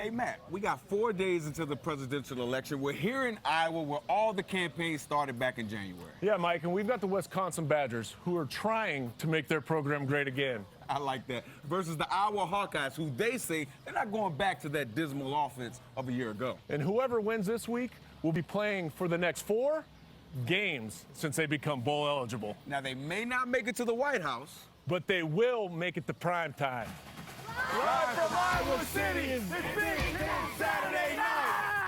Hey, Matt, we got 4 days until the presidential election. We're here in Iowa where all the campaigns started back in January. Yeah, Mike, and we've got the Wisconsin Badgers who are trying to make their program great again. I like that. Versus the Iowa Hawkeyes, who they say they're not going back to that dismal offense of a year ago. And whoever wins this week will be playing for the next 4 games since they become bowl eligible. Now, they may not make it to the White House, but they will make it to prime time. Live from Iowa City, it's Big Ten Saturday night.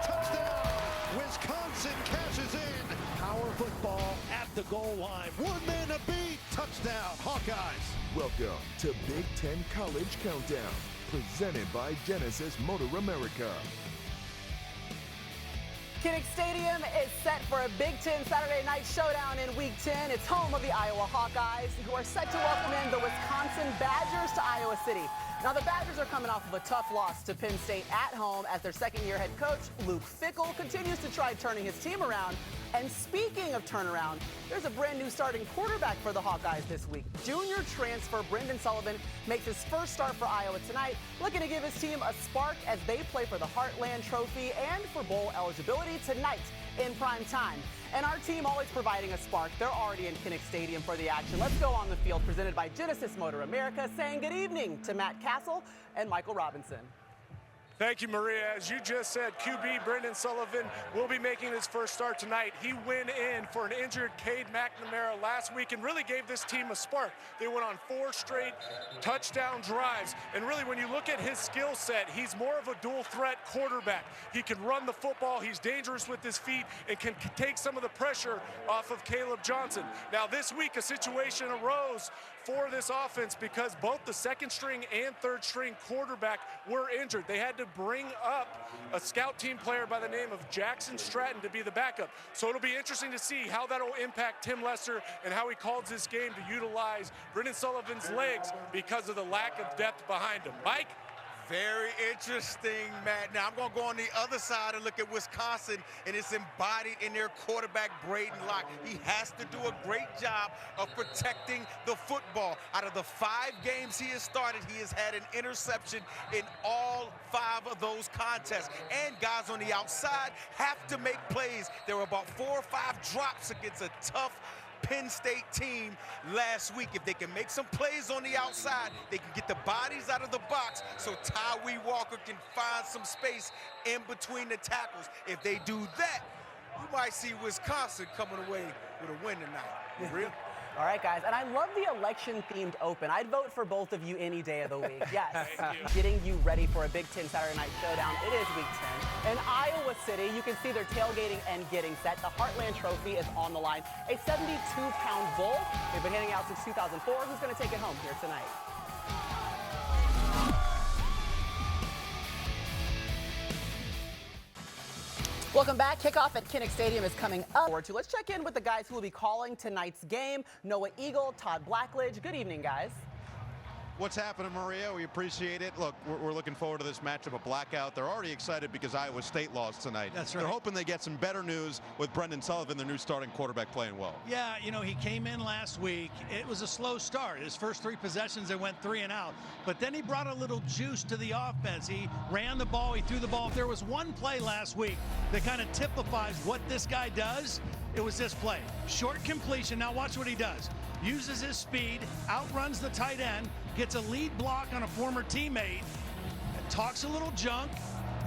Touchdown! Wisconsin cashes in. Power football at the goal line. 1 man a beat. Touchdown, Hawkeyes. Welcome to Big Ten College Countdown, presented by Genesis Motor America. Kinnick Stadium is set for a Big Ten Saturday night showdown in Week 10. It's home of the Iowa Hawkeyes, who are set to welcome in the Wisconsin Badgers to Iowa City. Now, the Badgers are coming off of a tough loss to Penn State at home as their second-year head coach, Luke Fickell, continues to try turning his team around. And speaking of turnaround, there's a brand new starting quarterback for the Hawkeyes this week. Junior transfer Brendan Sullivan makes his first start for Iowa tonight, looking to give his team a spark as they play for the Heartland Trophy and for bowl eligibility tonight in prime time. And our team always providing a spark. They're already in Kinnick Stadium for the action. Let's go on the field, presented by Genesis Motor America, saying good evening to Matt Castle and Michael Robinson. Thank you, Maria. As you just said, QB Brendan Sullivan will be making his first start tonight. He went in for an injured Cade McNamara last week and really gave this team a spark. They went on 4 straight touchdown drives. And really, when you look at his skill set, he's more of a dual threat quarterback. He can run the football, he's dangerous with his feet, and can take some of the pressure off of Caleb Johnson. Now, this week, a situation arose for this offense because both the second string and third string quarterback were injured. They had to bring up a scout team player by the name of Jackson Stratton to be the backup. So it'll be interesting to see how that'll impact Tim Lester and how he calls this game to utilize Brendan Sullivan's legs because of the lack of depth behind him. Mike? Very interesting, Matt. Now, I'm going to go on the other side and look at Wisconsin, and it's embodied in their quarterback, Braden Locke. He has to do a great job of protecting the football. Out of the 5 games he has started, he has had an interception in all 5 of those contests. And guys on the outside have to make plays. There were about 4 or 5 drops against a tough Penn State team last week. If they can make some plays on the outside, they can get the bodies out of the box so Tyree Walker can find some space in between the tackles. If they do that, you might see Wisconsin coming away with a win tonight. Real? All right, guys, and I love the election-themed open. I'd vote for both of you any day of the week. Yes, getting you ready for a Big Ten Saturday night showdown. It is Week 10. In Iowa City, you can see they're tailgating and getting set. The Heartland Trophy is on the line. A 72-pound bull. They've been handing out since 2004. Who's going to take it home here tonight? Welcome back. Kickoff at Kinnick Stadium is coming up. Let's check in with the guys who will be calling tonight's game. Noah Eagle, Todd Blackledge. Good evening, guys. What's happening, Maria? We appreciate it. Look, we're looking forward to this matchup, a blackout. They're already excited because Iowa State lost tonight. That's right. They're hoping they get some better news with Brendan Sullivan, their new starting quarterback, playing well. Yeah, you know, he came in last week. It was a slow start. His first 3 possessions, they went 3 and out. But then he brought a little juice to the offense. He ran the ball. He threw the ball. If there was one play last week that kind of typifies what this guy does, it was this play. Short completion. Now watch what he does. Uses his speed, outruns the tight end, gets a lead block on a former teammate, talks a little junk,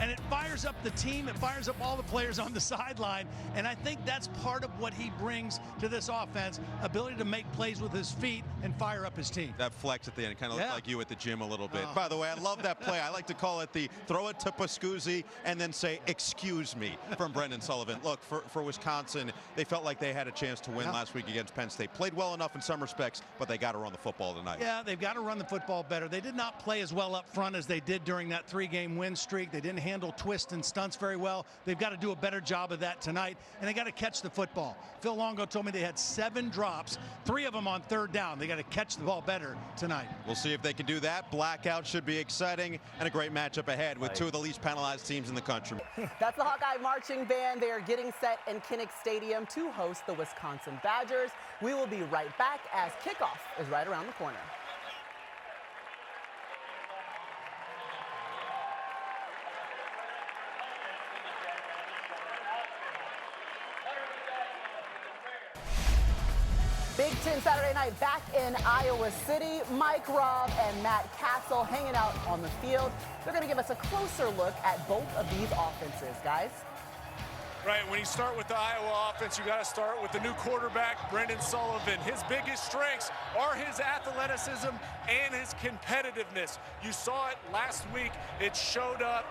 and it fires up the team. It fires up all the players on the sideline. And I think that's part of what he brings to this offense, ability to make plays with his feet and fire up his team. That flex at the end kind of looked like you at the gym a little bit. By the way, I love that play. I like to call it the throw it to Pascuzzi and then say, excuse me, from Brendan Sullivan. Look, for Wisconsin, they felt like they had a chance to win last week against Penn State. Played well enough in some respects, but they got to run the football tonight. Yeah, they've got to run the football better. They did not play as well up front as they did during that 3-game win streak. They didn't handle twists and stunts very well. They've got to do a better job of that tonight, and they got to catch the football. Phil Longo told me they had 7 drops, 3 of them on 3rd down. They got to catch the ball better tonight. We'll see if they can do that. Blackout should be exciting, and a great matchup ahead with 2 of the least penalized teams in the country. That's the Hawkeye Marching Band. They are getting set in Kinnick Stadium to host the Wisconsin Badgers. We will be right back as kickoff is right around the corner. Big Ten Saturday night back in Iowa City. Mike Robb and Matt Castle hanging out on the field. They're going to give us a closer look at both of these offenses, guys. Right, when you start with the Iowa offense, you got to start with the new quarterback, Brendan Sullivan. His biggest strengths are his athleticism and his competitiveness. You saw it last week. It showed up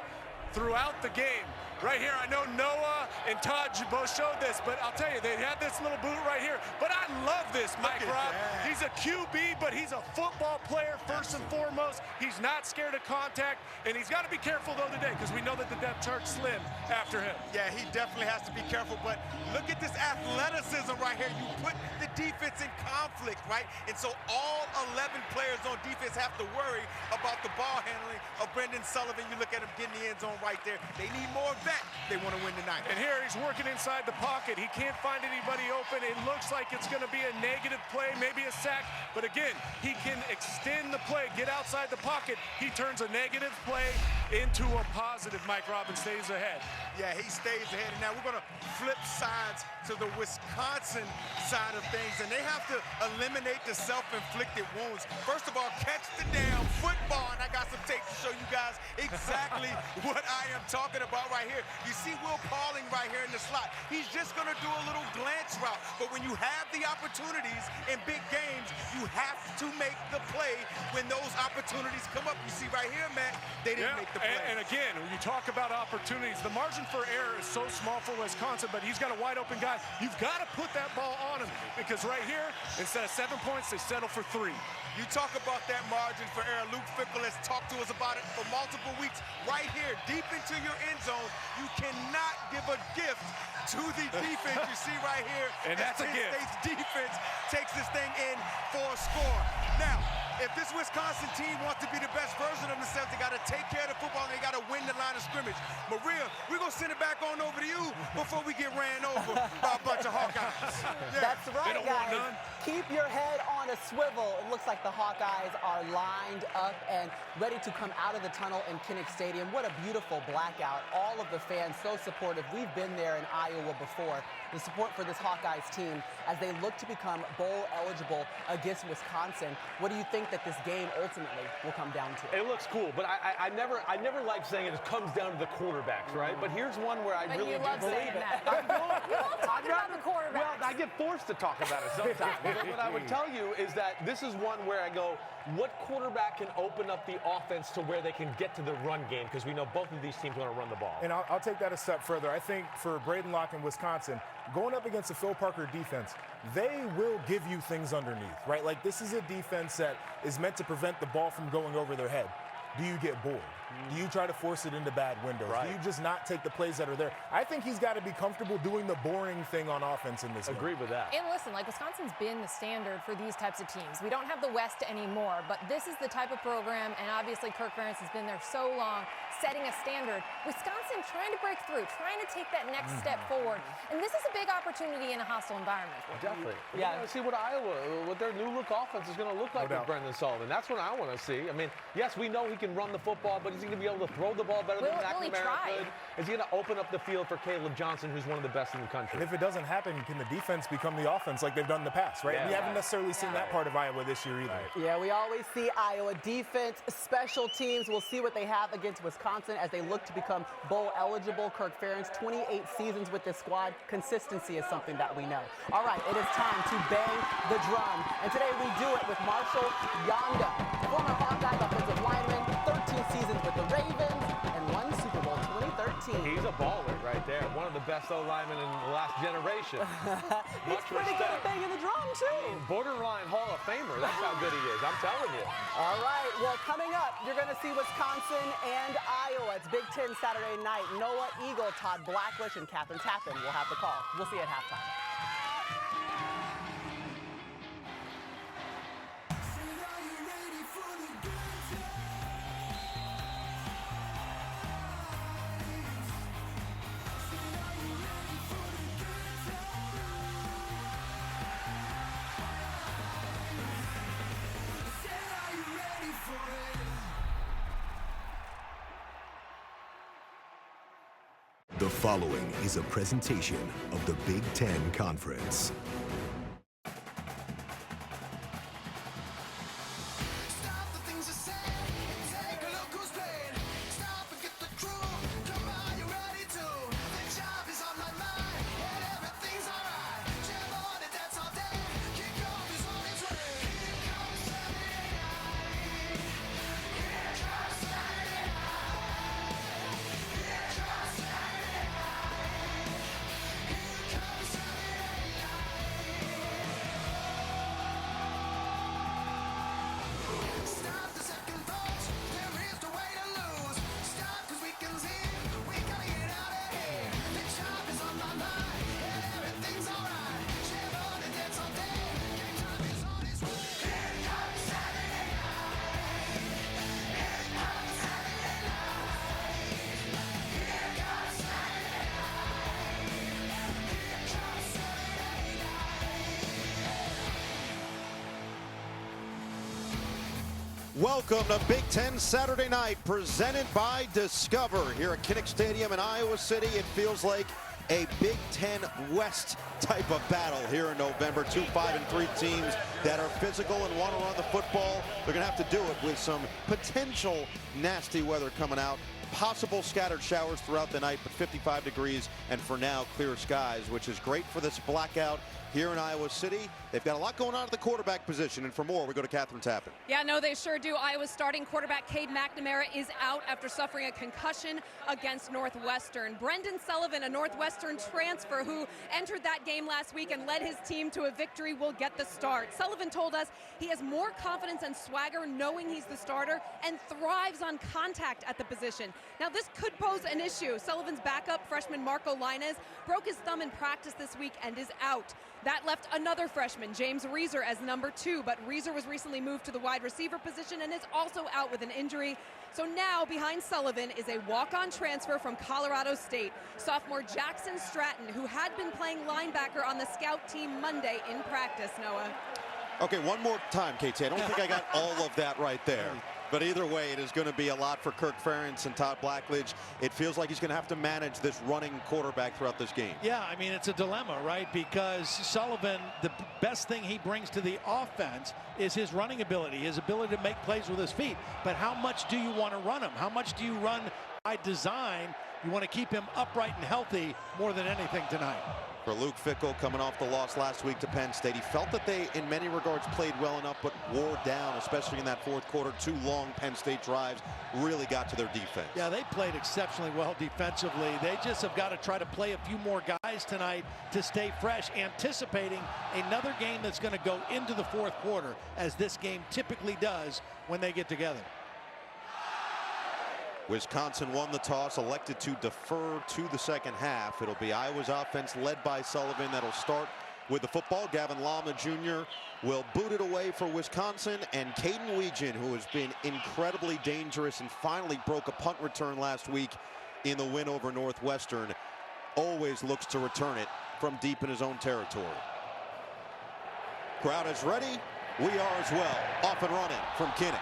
throughout the game. Right here, I know Noah and Todd both showed this, but I'll tell you, they had this little boot right here. But I love this, Mike Robb. He's a QB, but he's a football player first and foremost. He's not scared of contact, and he's got to be careful, though, today, because we know that the depth chart's slim after him. Yeah, he definitely has to be careful, but look at this athleticism right here. You put the defense in conflict, right? And so all 11 players on defense have to worry about the ball handling of Brendan Sullivan. You look at him getting the end zone right there. They need more of that. They want to win tonight. And here he's working inside the pocket. He can't find anybody open. It looks like it's going to be a negative play, maybe a sack. But again, he can extend the play, get outside the pocket. He turns a negative play into a positive. Mike Robbins stays ahead. Yeah, he stays ahead. And now we're going to flip sides to the Wisconsin side of things. And they have to eliminate the self-inflicted wounds. First of all, catch the damn football. And I got some tape to show you guys exactly what I am talking about right here. You see Will Pauling right here in the slot. He's just going to do a little glance route. But when you have the opportunities in big games, you have to make the play when those opportunities come up. You see right here, Matt, they didn't make the play. And again, when you talk about opportunities, the margin for error is so small for Wisconsin, but he's got a wide open guy. You've got to put that ball on him, because right here, instead of 7 points, they settle for 3. You talk about that margin for error. Luke Fickell has talked to us about it for multiple weeks. Right here, deep into your end zone, you cannot give a gift to the defense. You see right here, and that's a gift. Penn State's defense takes this thing in for a score. Now, if this Wisconsin team wants to be the best version of themselves, they got to take care of the football, and they got to win the line of scrimmage. Maria, we're going to send it back on over to you before we get ran over by a bunch of Hawkeyes. Yeah. That's right, guys. Keep your head on a swivel. It looks like the Hawkeyes are lined up and ready to come out of the tunnel in Kinnick Stadium. What a beautiful blackout. All of the fans so supportive. We've been there in Iowa before. The support for this Hawkeyes team as they look to become bowl eligible against Wisconsin. What do you think that this game ultimately will come down to? It looks cool, but I never like saying it comes down to the quarterbacks, right? But here's one where I really do believe it. You love talking about the quarterbacks. Well, I get forced to talk about it sometimes. But what I would tell you is that this is one where I go, what quarterback can open up the offense to where they can get to the run game? Because we know both of these teams want to run the ball. And I'll take that a step further. I think for Braden Locke in Wisconsin, going up against a Phil Parker defense, they will give you things underneath, right? Like, this is a defense that is meant to prevent the ball from going over their head. Do you get bored? Do you try to force it into bad windows? Right. Do you just not take the plays that are there? I think he's got to be comfortable doing the boring thing on offense in this game. Agree with that. And listen, like, Wisconsin's been the standard for these types of teams. We don't have the West anymore, but this is the type of program, and obviously Kirk Ferentz has been there so long, setting a standard. Wisconsin trying to break through, trying to take that next step forward. And this is a big opportunity in a hostile environment. Definitely. Yeah. We're going to see what Iowa, what their new look offense is going to look like with Brendan Sullivan. That's what I want to see. I mean, yes, we know he can run the football, but is he going to be able to throw the ball better than McNamara could? Is he going to open up the field for Caleb Johnson, who's one of the best in the country? And if it doesn't happen, can the defense become the offense like they've done in the past, right? We haven't necessarily seen that part of Iowa this year either. Yeah, we always see Iowa defense, special teams. We'll see what they have against Wisconsin as they look to become bowl eligible. Kirk Ferentz, 28 seasons with this squad. Consistency is something that we know. All right, it is time to bang the drum. And today we do it with Marshall Yanda, former Hawkeye offensive lineman, 13 seasons with the Ravens, and won Super Bowl 2013. He's a baller right there. One of the best O-linemen in the last generation. He's pretty good at banging the drum, too. Borderline Hall of Famer. That's how good he is. I'm telling you. All right. Well, coming up, you're going to see Wisconsin and Iowa. It's Big Ten Saturday night. Noah Eagle, Todd Blackledge, and Captain Tappan will have the call. We'll see you at halftime. The following is a presentation of the Big Ten Conference. Welcome to Big Ten Saturday Night, presented by Discover. Here at Kinnick Stadium in Iowa City, it feels like a Big Ten West type of battle here in November. 2 5-3 teams that are physical and want to run the football. They're going to have to do it with some potential nasty weather coming out. Possible scattered showers throughout the night, but 55 degrees, and for now, clear skies, which is great for this blackout here in Iowa City. They've got a lot going on at the quarterback position, and for more, we go to Catherine Tappan. Yeah, no, they sure do. Iowa's starting quarterback Cade McNamara is out after suffering a concussion against Northwestern. Brendan Sullivan, a Northwestern transfer who entered that game last week and led his team to a victory, will get the start. Sullivan told us he has more confidence and swagger knowing he's the starter and thrives on contact at the position. Now, this could pose an issue. Sullivan's backup, freshman Marco Linez, broke his thumb in practice this week and is out. That left another freshman, James Reeser, as number 2, but Reeser was recently moved to the wide receiver position and is also out with an injury. So now behind Sullivan is a walk-on transfer from Colorado State, sophomore Jackson Stratton, who had been playing linebacker on the scout team Monday in practice, Noah. Okay, one more time, KT. I don't think I got all of that right there. But either way, it is going to be a lot for Kirk Ferentz and Todd Blackledge. It feels like he's going to have to manage this running quarterback throughout this game. Yeah, I mean, it's a dilemma, right? Because Sullivan, the best thing he brings to the offense is his running ability, his ability to make plays with his feet. But how much do you want to run him? How much do you run by design? You want to keep him upright and healthy more than anything tonight. For Luke Fickell, coming off the loss last week to Penn State, he felt that they, in many regards, played well enough, but wore down, especially in that fourth quarter. 2 long Penn State drives really got to their defense. Yeah, they played exceptionally well defensively. They just have got to try to play a few more guys tonight to stay fresh, anticipating another game that's going to go into the fourth quarter, as this game typically does when they get together. Wisconsin won the toss, elected to defer to the second half. It'll be Iowa's offense led by Sullivan that'll start with the football. Gavin Lama Jr. will boot it away for Wisconsin, and Caden Weegan, who has been incredibly dangerous and finally broke a punt return last week in the win over Northwestern, always looks to return it from deep in his own territory. Crowd is ready. We are as well. Off and running from Kinnick.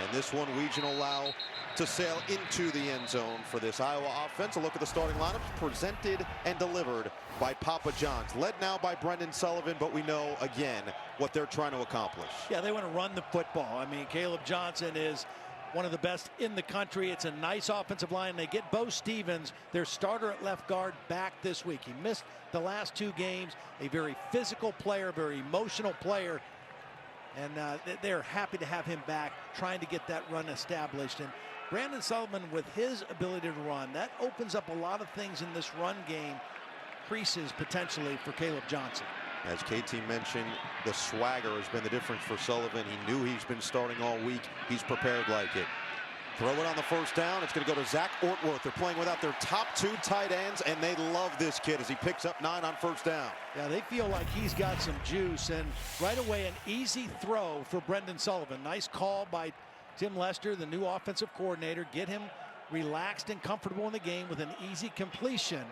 And this one, Weegan will allow to sail into the end zone for this Iowa offense. A look at the starting lineups presented and delivered by Papa John's. Led now by Brendan Sullivan, but we know, again, what they're trying to accomplish. Yeah, they want to run the football. I mean, Caleb Johnson is one of the best in the country. It's a nice offensive line. They get Bo Stevens, their starter at left guard, back this week. He missed the last 2 games. A very physical player, very emotional player. And they're happy to have him back, trying to get that run established. And Brandon Sullivan, with his ability to run, that opens up a lot of things in this run game, creases potentially for Caleb Johnson. As KT mentioned, the swagger has been the difference for Sullivan. He knew he's been starting all week. He's prepared like it. Throw it on the first down. It's going to go to Zach Ortworth. They're playing without their top 2 tight ends, and they love this kid as he picks up 9 on first down. Yeah, they feel like he's got some juice, and right away an easy throw for Brendan Sullivan. Nice call by Tim Lester, the new offensive coordinator. Get him relaxed and comfortable in the game with an easy completion.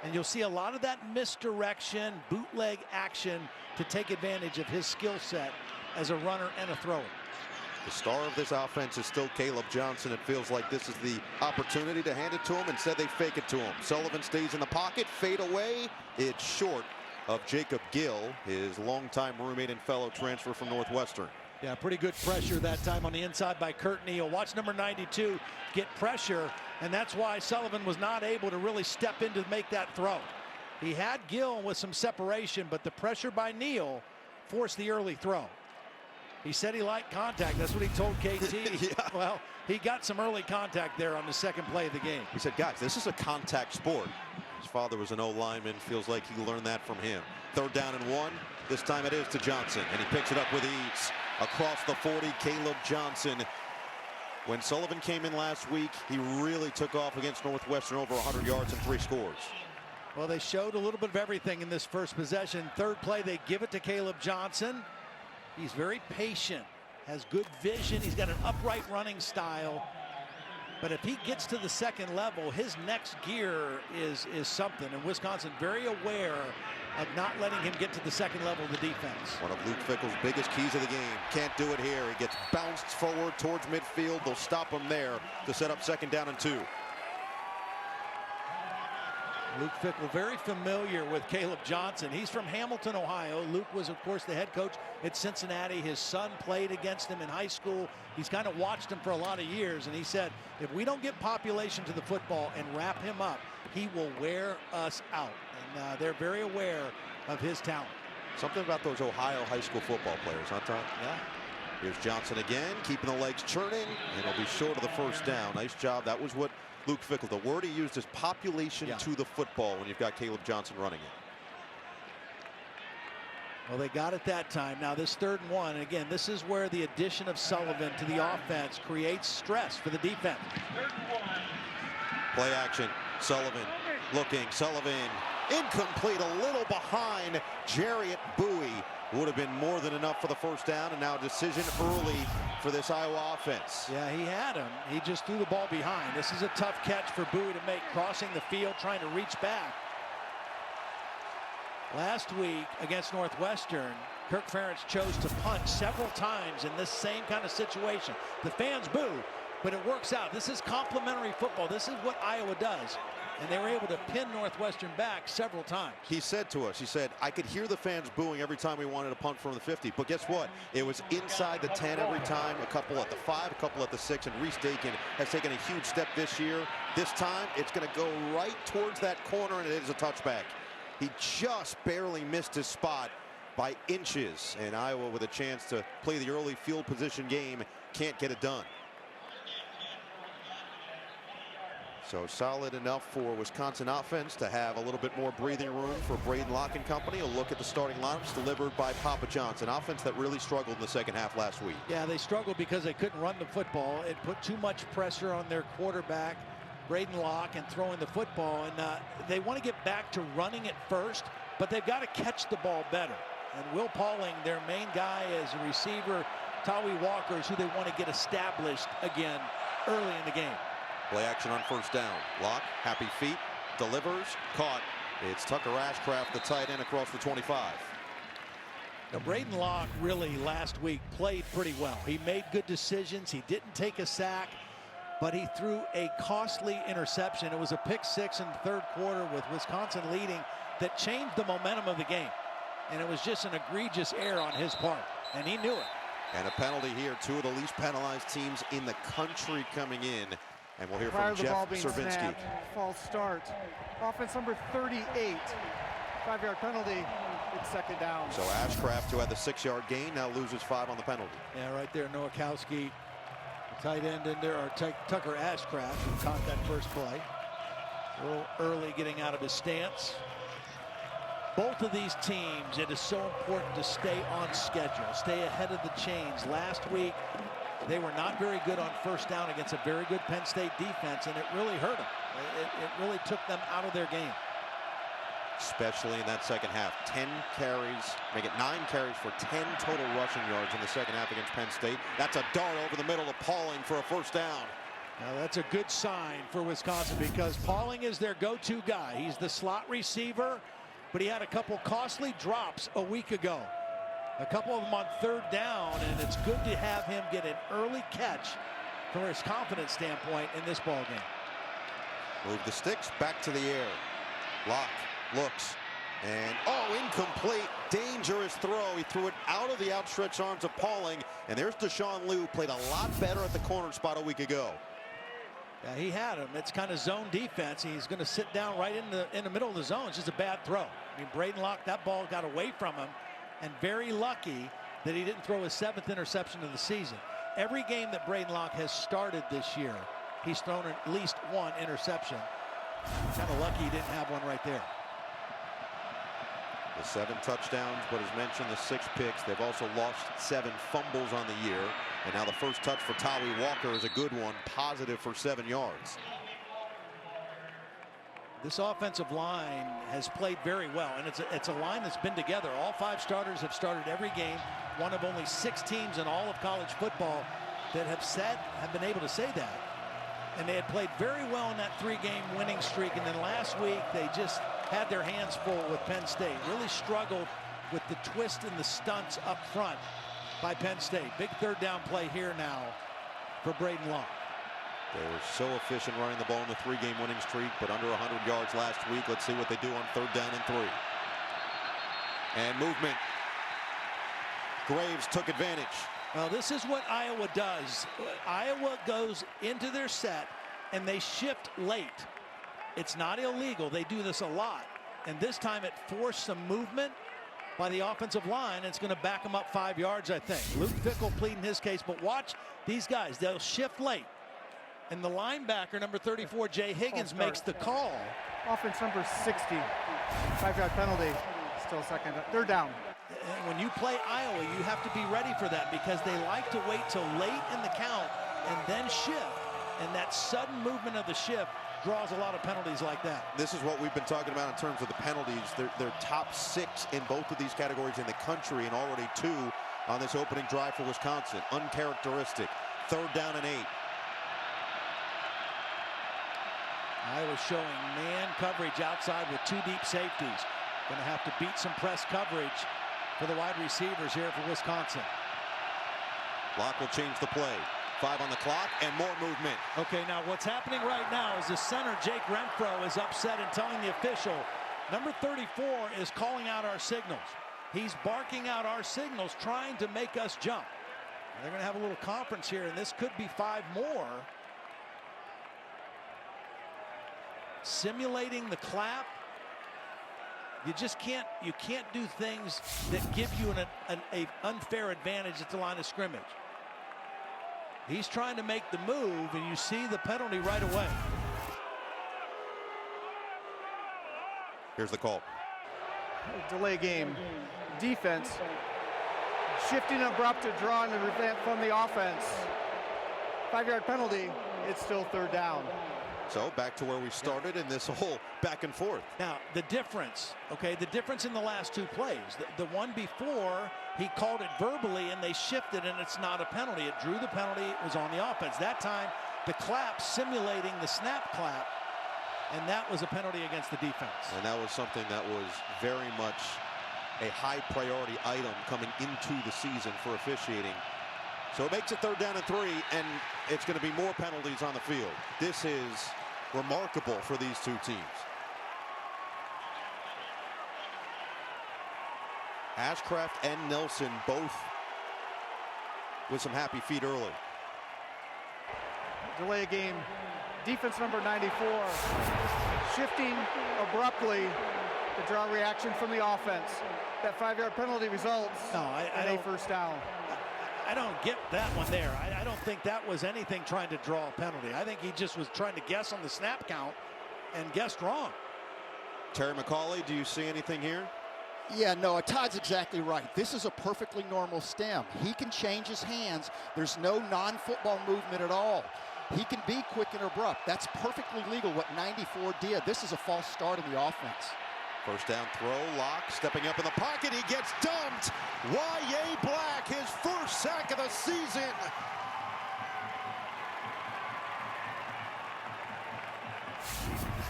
And you'll see a lot of that misdirection, bootleg action to take advantage of his skill set as a runner and a thrower. The star of this offense is still Caleb Johnson. It feels like this is the opportunity to hand it to him. Instead, they fake it to him. Sullivan stays in the pocket. Fade away. It's short of Jacob Gill, his longtime roommate and fellow transfer from Northwestern. Yeah, pretty good pressure that time on the inside by Kurt Neal. Watch number 92 get pressure, and that's why Sullivan was not able to really step in to make that throw. He had Gill with some separation, but the pressure by Neal forced the early throw. He said he liked contact. That's what he told KT. Yeah. Well, he got some early contact there on the second play of the game. He said, guys, this is a contact sport. His father was an O-lineman. Feels like he learned that from him. 3rd down and 1. This time it is to Johnson, and he picks it up with ease. Across the 40, Caleb Johnson. When Sullivan came in last week, he really took off against Northwestern, over 100 yards and 3 scores. Well, they showed a little bit of everything in this first possession. 3rd play, they give it to Caleb Johnson. He's very patient, has good vision. He's got an upright running style. But if he gets to the second level, his next gear is something. And Wisconsin very aware of not letting him get to the second level of the defense. One of Luke Fickell's biggest keys of the game. Can't do it here. He gets bounced forward towards midfield. They'll stop him there to set up 2nd down and 2. Luke Fickell very familiar with Caleb Johnson. He's from Hamilton, Ohio. Luke was, of course, the head coach at Cincinnati. His son played against him in high school. He's kind of watched him for a lot of years, and he said, if we don't get population to the football and wrap him up, he will wear us out. And they're very aware of his talent. Something about those Ohio high school football players, huh, Tom? Yeah. Here's Johnson again, keeping the legs churning, and he'll be short of the 1st down. Nice job. That was what Luke Fickell, the word he used is population to the football when you've got Caleb Johnson running it. Well, they got it that time. Now this 3rd and 1, and again, this is where the addition of Sullivan to the offense creates stress for the defense. Play action. Sullivan looking. Sullivan incomplete, a little behind. Jarriett Bowie would have been more than enough for the 1st down, and now a decision early for this Iowa offense. Yeah, he had him. He just threw the ball behind. This is a tough catch for Bowie to make, crossing the field, trying to reach back. Last week against Northwestern, Kirk Ferentz chose to punt several times in this same kind of situation. The fans boo, but it works out. This is complimentary football. This is what Iowa does. And they were able to pin Northwestern back several times. He said to us, he said, I could hear the fans booing every time we wanted to punt from the 50. But guess what? It was inside the 10 every time, a couple at the 5, a couple at the 6. And Reese Dakin has taken a huge step this year. This time, it's going to go right towards that corner, and it is a touchback. He just barely missed his spot by inches. And Iowa, with a chance to play the early field position game, can't get it done. So solid enough for Wisconsin offense to have a little bit more breathing room for Braden Locke and company. A look at the starting lineups delivered by Papa Johnson. Offense that really struggled in the 2nd half last week. Yeah, they struggled because they couldn't run the football. It put too much pressure on their quarterback, Braden Locke, and throwing the football. And they want to get back to running it first, but they've got to catch the ball better. And Will Pauling, their main guy as a receiver, Tawi Walker is who they want to get established again early in the game. Play action on 1st down. Locke, happy feet, delivers, caught. It's Tucker Ashcraft, the tight end, across the 25. Now, Braden Locke really last week played pretty well. He made good decisions. He didn't take a sack, but he threw a costly interception. It was a pick 6 in the 3rd quarter with Wisconsin leading that changed the momentum of the game. And it was just an egregious error on his part, and he knew it. And a penalty here. 2 of the least penalized teams in the country coming in. And we'll hear Prior from to the ball Jeff being Servinski. snapped, false start. Offense number 38. 5-yard penalty. It's 2nd down. So Ashcraft, who had the 6-yard gain, now loses 5 on the penalty. Yeah, right there, Nowakowski, the tight end in there, or Tucker Ashcraft, who caught that first play. A little early getting out of his stance. Both of these teams, it is so important to stay on schedule, stay ahead of the chains. Last week, they were not very good on 1st down against a very good Penn State defense, and it really hurt them. It really took them out of their game. Especially in that 2nd half. 10 carries, make it 9 carries for 10 total rushing yards in the 2nd half against Penn State. That's a dart over the middle of Pauling for a 1st down. Now that's a good sign for Wisconsin because Pauling is their go-to guy. He's the slot receiver, but he had a couple costly drops a week ago. A couple of them on 3rd down, and it's good to have him get an early catch from his confidence standpoint in this ball game. Move the sticks back to the air. Locke looks, and incomplete. Dangerous throw. He threw it out of the outstretched arms of Pauling, and there's Deshaun Liu, played a lot better at the corner spot a week ago. Yeah, he had him. It's kind of zone defense. He's going to sit down right in the middle of the zone. It's just a bad throw. I mean, Braden Locke, that ball got away from him, and very lucky that he didn't throw his 7th interception of the season. Every game that Braden Locke has started this year, he's thrown at least 1 interception. Kind of lucky he didn't have one right there. The 7 touchdowns, but as mentioned, the 6 picks. They've also lost 7 fumbles on the year. And now the first touch for Tawi Walker is a good one, positive for 7 yards. This offensive line has played very well, and it's a line that's been together. All 5 starters have started every game. One of only 6 teams in all of college football that have been able to say that. And they had played very well in that 3-game winning streak, and then last week they just had their hands full with Penn State. Really struggled with the twist and the stunts up front by Penn State. Big third down play here now for Braden Long. They were so efficient running the ball in the 3-game winning streak, but under 100 yards last week. Let's see what they do on 3rd down and 3. And movement. Graves took advantage. Well, this is what Iowa does. Iowa goes into their set and they shift late. It's not illegal. They do this a lot. And this time it forced some movement by the offensive line. It's going to back them up 5 yards, I think. Luke Fickell pleading his case, but watch these guys. They'll shift late. And the linebacker, number 34, Jay Higgins, makes the call. Offense number 60. 5-yard penalty. Still second. 3rd down. And when you play Iowa, you have to be ready for that because they like to wait till late in the count and then shift. And that sudden movement of the shift draws a lot of penalties like that. This is what we've been talking about in terms of the penalties. They're top 6 in both of these categories in the country, and already 2 on this opening drive for Wisconsin. Uncharacteristic. 3rd down and 8. Iowa showing man coverage outside with 2 deep safeties. Going to have to beat some press coverage for the wide receivers here for Wisconsin. Block will change the play. 5 on the clock and more movement. Okay, now what's happening right now is the center, Jake Renfro, is upset and telling the official, number 34 is calling out our signals. He's barking out our signals, trying to make us jump. They're going to have a little conference here, and this could be 5 more. Simulating the clap. You just can't do things that give you an unfair advantage at the line of scrimmage. He's trying to make the move, and you see the penalty right away. Here's the call. Delay game. Defense shifting abrupt to draw and prevent from the offense. 5-yard penalty. It's still 3rd down. So back to where we started in this whole back and forth. Now the difference, okay, the difference in the last 2 plays. The one before, he called it verbally and they shifted and it's not a penalty. It drew the penalty, it was on the offense. That time the clap simulating the snap clap, and that was a penalty against the defense. And that was something that was very much a high priority item coming into the season for officiating. So it makes it 3rd down and 3, and it's going to be more penalties on the field. This is remarkable for these 2 teams. Ashcraft and Nelson both with some happy feet early. Delay a game. Defense number 94 shifting abruptly to draw reaction from the offense. That 5-yard penalty results in a 1st down. I don't get that one there. I don't think that was anything trying to draw a penalty. I think he just was trying to guess on the snap count and guessed wrong. Terry McCauley, do you see anything here? Yeah, no, Todd's exactly right. This is a perfectly normal stem. He can change his hands. There's no non-football movement at all. He can be quick and abrupt. That's perfectly legal what 94 did. This is a false start in the offense. 1st down throw, Locke stepping up in the pocket. He gets dumped. Y.A. Black, his 1st sack of the season.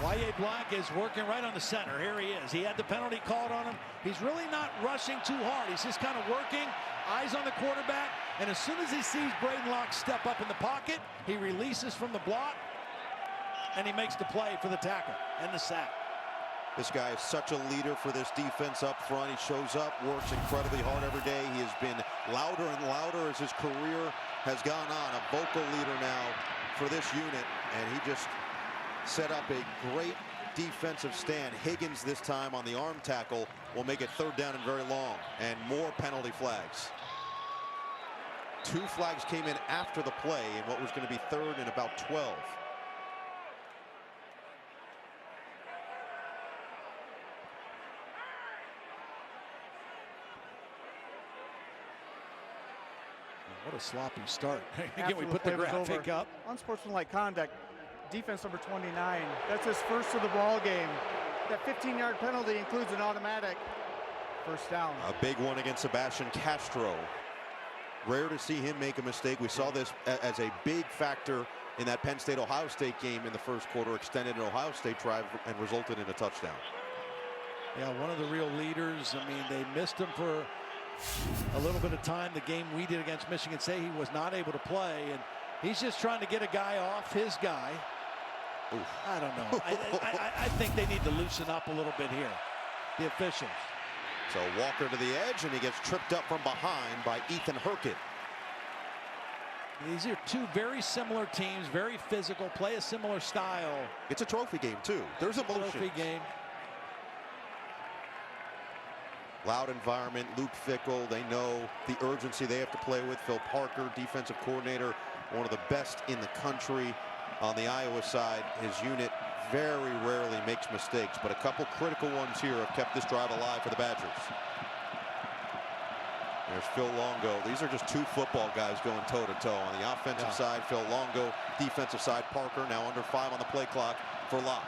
Y.A. Black is working right on the center. Here he is. He had the penalty called on him. He's really not rushing too hard. He's just kind of working, eyes on the quarterback. And as soon as he sees Braden Locke step up in the pocket, he releases from the block, and he makes the play for the tackle and the sack. This guy is such a leader for this defense up front. He shows up, works incredibly hard every day. He has been louder and louder as his career has gone on. A vocal leader now for this unit, and he just set up a great defensive stand. Higgins this time on the arm tackle will make it 3rd down and very long, and more penalty flags. 2 flags came in after the play in what was going to be 3rd and about 12. What a sloppy start. Again, we put the graphic up. Unsportsmanlike conduct. Defense number 29. That's his 1st of the ball game. That 15-yard penalty includes an automatic 1st down. A big one against Sebastian Castro. Rare to see him make a mistake. We saw this as a big factor in that Penn State-Ohio State game in the 1st quarter, extended an Ohio State drive and resulted in a touchdown. Yeah, one of the real leaders. I mean, they missed him for a little bit of time. The game we did against Michigan State, he was not able to play, and he's just trying to get a guy off his guy. Oof. I don't know. I think they need to loosen up a little bit here, the officials. So Walker to the edge, and he gets tripped up from behind by Ethan Hurkett. These are two very similar teams, very physical, play a similar style. It's a trophy game, too. There's emotion. Trophy game. Loud environment, Luke Fickell, they know the urgency they have to play with. Phil Parker, defensive coordinator, one of the best in the country on the Iowa side. His unit very rarely makes mistakes, but a couple critical ones here have kept this drive alive for the Badgers. There's Phil Longo. These are just two football guys going toe-to-toe. On the offensive side, Phil Longo. Defensive side, Parker. Now under 5 on the play clock for Locke.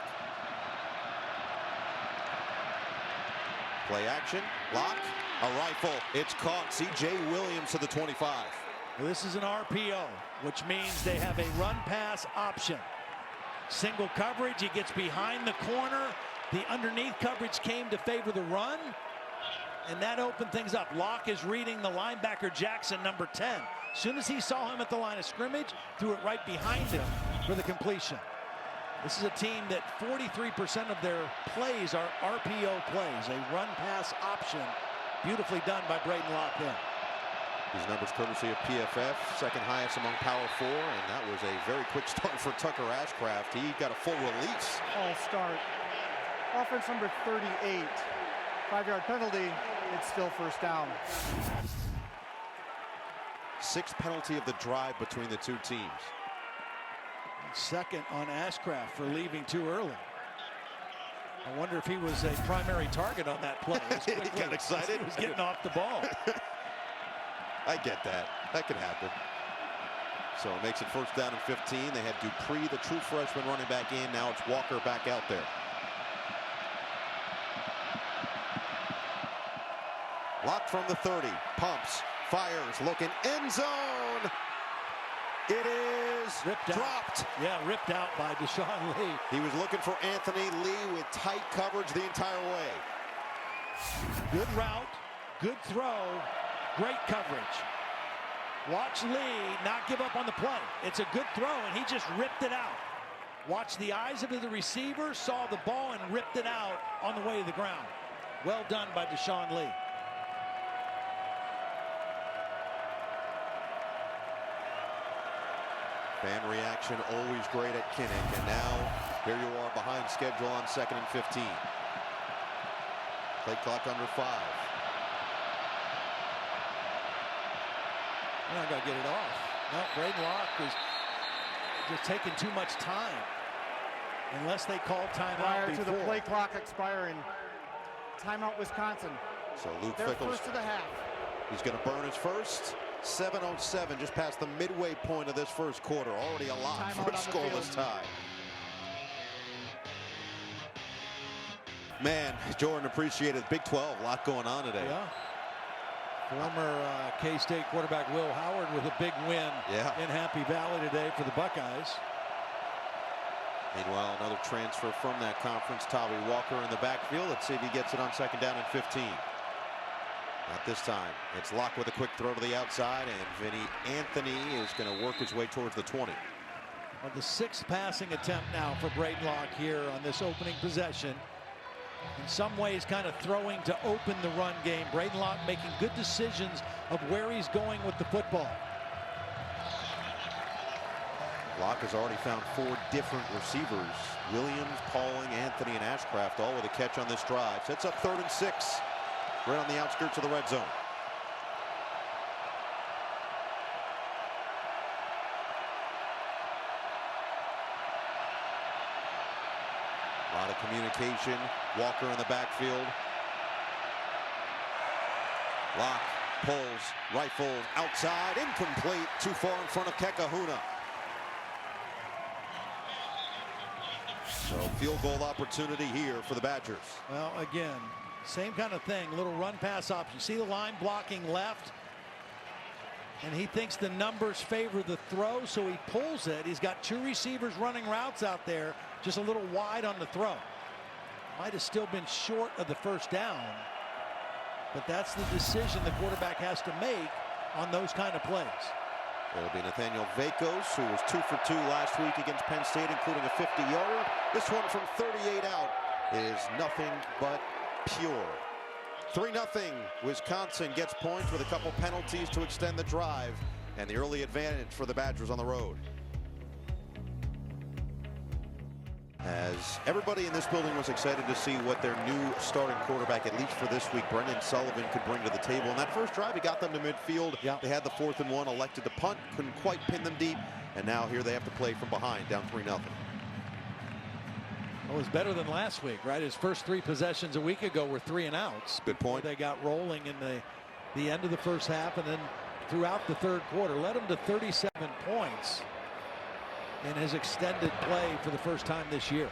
Play action. Locke. A rifle. It's caught. C.J. Williams to the 25. Well, this is an RPO, which means they have a run-pass option. Single coverage. He gets behind the corner. The underneath coverage came to favor the run. And that opened things up. Locke is reading the linebacker Jackson, number 10. As soon as he saw him at the line of scrimmage, threw it right behind him for the completion. This is a team that 43% of their plays are RPO plays, a run-pass option. Beautifully done by Braden Locke there. These numbers courtesy of PFF, second highest among Power 4, and that was a very quick start for Tucker Ashcraft. He got a full release. All start. Offense number 38. 5-yard penalty. It's still first down. 6th penalty of the drive between the two teams. Second on Ashcraft for leaving too early. I wonder if he was a primary target on that play. He got excited. He was getting off the ball. I get that. That could happen. So it makes it first down and 15. They had Dupree, the true freshman, running back in. Now it's Walker back out there. Locked from the 30, pumps, fires, looking, end zone. It is dropped. Yeah, ripped out by Deshaun Lee. He was looking for Anthony Lee with tight coverage the entire way. Good route, good throw, great coverage. Watch Lee not give up on the play. It's a good throw, and he just ripped it out. Watch the eyes of the receiver, saw the ball, and ripped it out on the way to the ground. Well done by Deshaun Lee. Fan reaction always great at Kinnick, and now here you are behind schedule on 2nd and 15. Play clock under 5. Now I got to get it off. No, Braden Locke is just taking too much time. Unless they call timeout prior before. to the play clock expiring. Timeout Wisconsin. So Luke Their Fickell's first of the half. He's going to burn his first. 7:07, just past the midway point of this first quarter. Already a lot for a scoreless tie. Man, Jordan appreciated Big 12. A lot going on today. Yeah. Former K-State quarterback Will Howard with a big win in Happy Valley today for the Buckeyes. Meanwhile, another transfer from that conference, Tawee Walker in the backfield. Let's see if he gets it on 2nd down and 15. Not this time. It's Locke with a quick throw to the outside, and Vinny Anthony is going to work his way towards the 20. Well, the 6th passing attempt now for Braden Locke here on this opening possession. In some ways, kind of throwing to open the run game. Braden Locke making good decisions of where he's going with the football. Locke has already found 4 different receivers. Williams, Pauling, Anthony, and Ashcraft all with a catch on this drive. Sets up 3rd and 6. Right on the outskirts of the red zone. A lot of communication. Walker in the backfield. Locke pulls, rifles outside, incomplete, too far in front of Kekahuna. So field goal opportunity here for the Badgers. Well, again, same kind of thing, little run pass option. See the line blocking left, and he thinks the numbers favor the throw, so he pulls it. He's got 2 receivers running routes out there, just a little wide on the throw. Might have still been short of the first down, but that's the decision the quarterback has to make on those kind of plays. It'll be Nathaniel Vakos, who was 2 for 2 last week against Penn State, including a 50-yarder. This one from 38 out is nothing but pure. 3-0. Wisconsin gets points with a couple penalties to extend the drive, and the early advantage for the Badgers on the road. As everybody in this building was excited to see what their new starting quarterback, at least for this week, Brendan Sullivan, could bring to the table. In that first drive, he got them to midfield. They had the 4th and 1, elected to punt, couldn't quite pin them deep, and now here they have to play from behind, down 3-0. Well, it was better than last week, right? His first 3 possessions a week ago were 3 and outs. Good point. They got rolling in the end of the first half, and then throughout the third quarter, led him to 37 points in his extended play for the first time this year.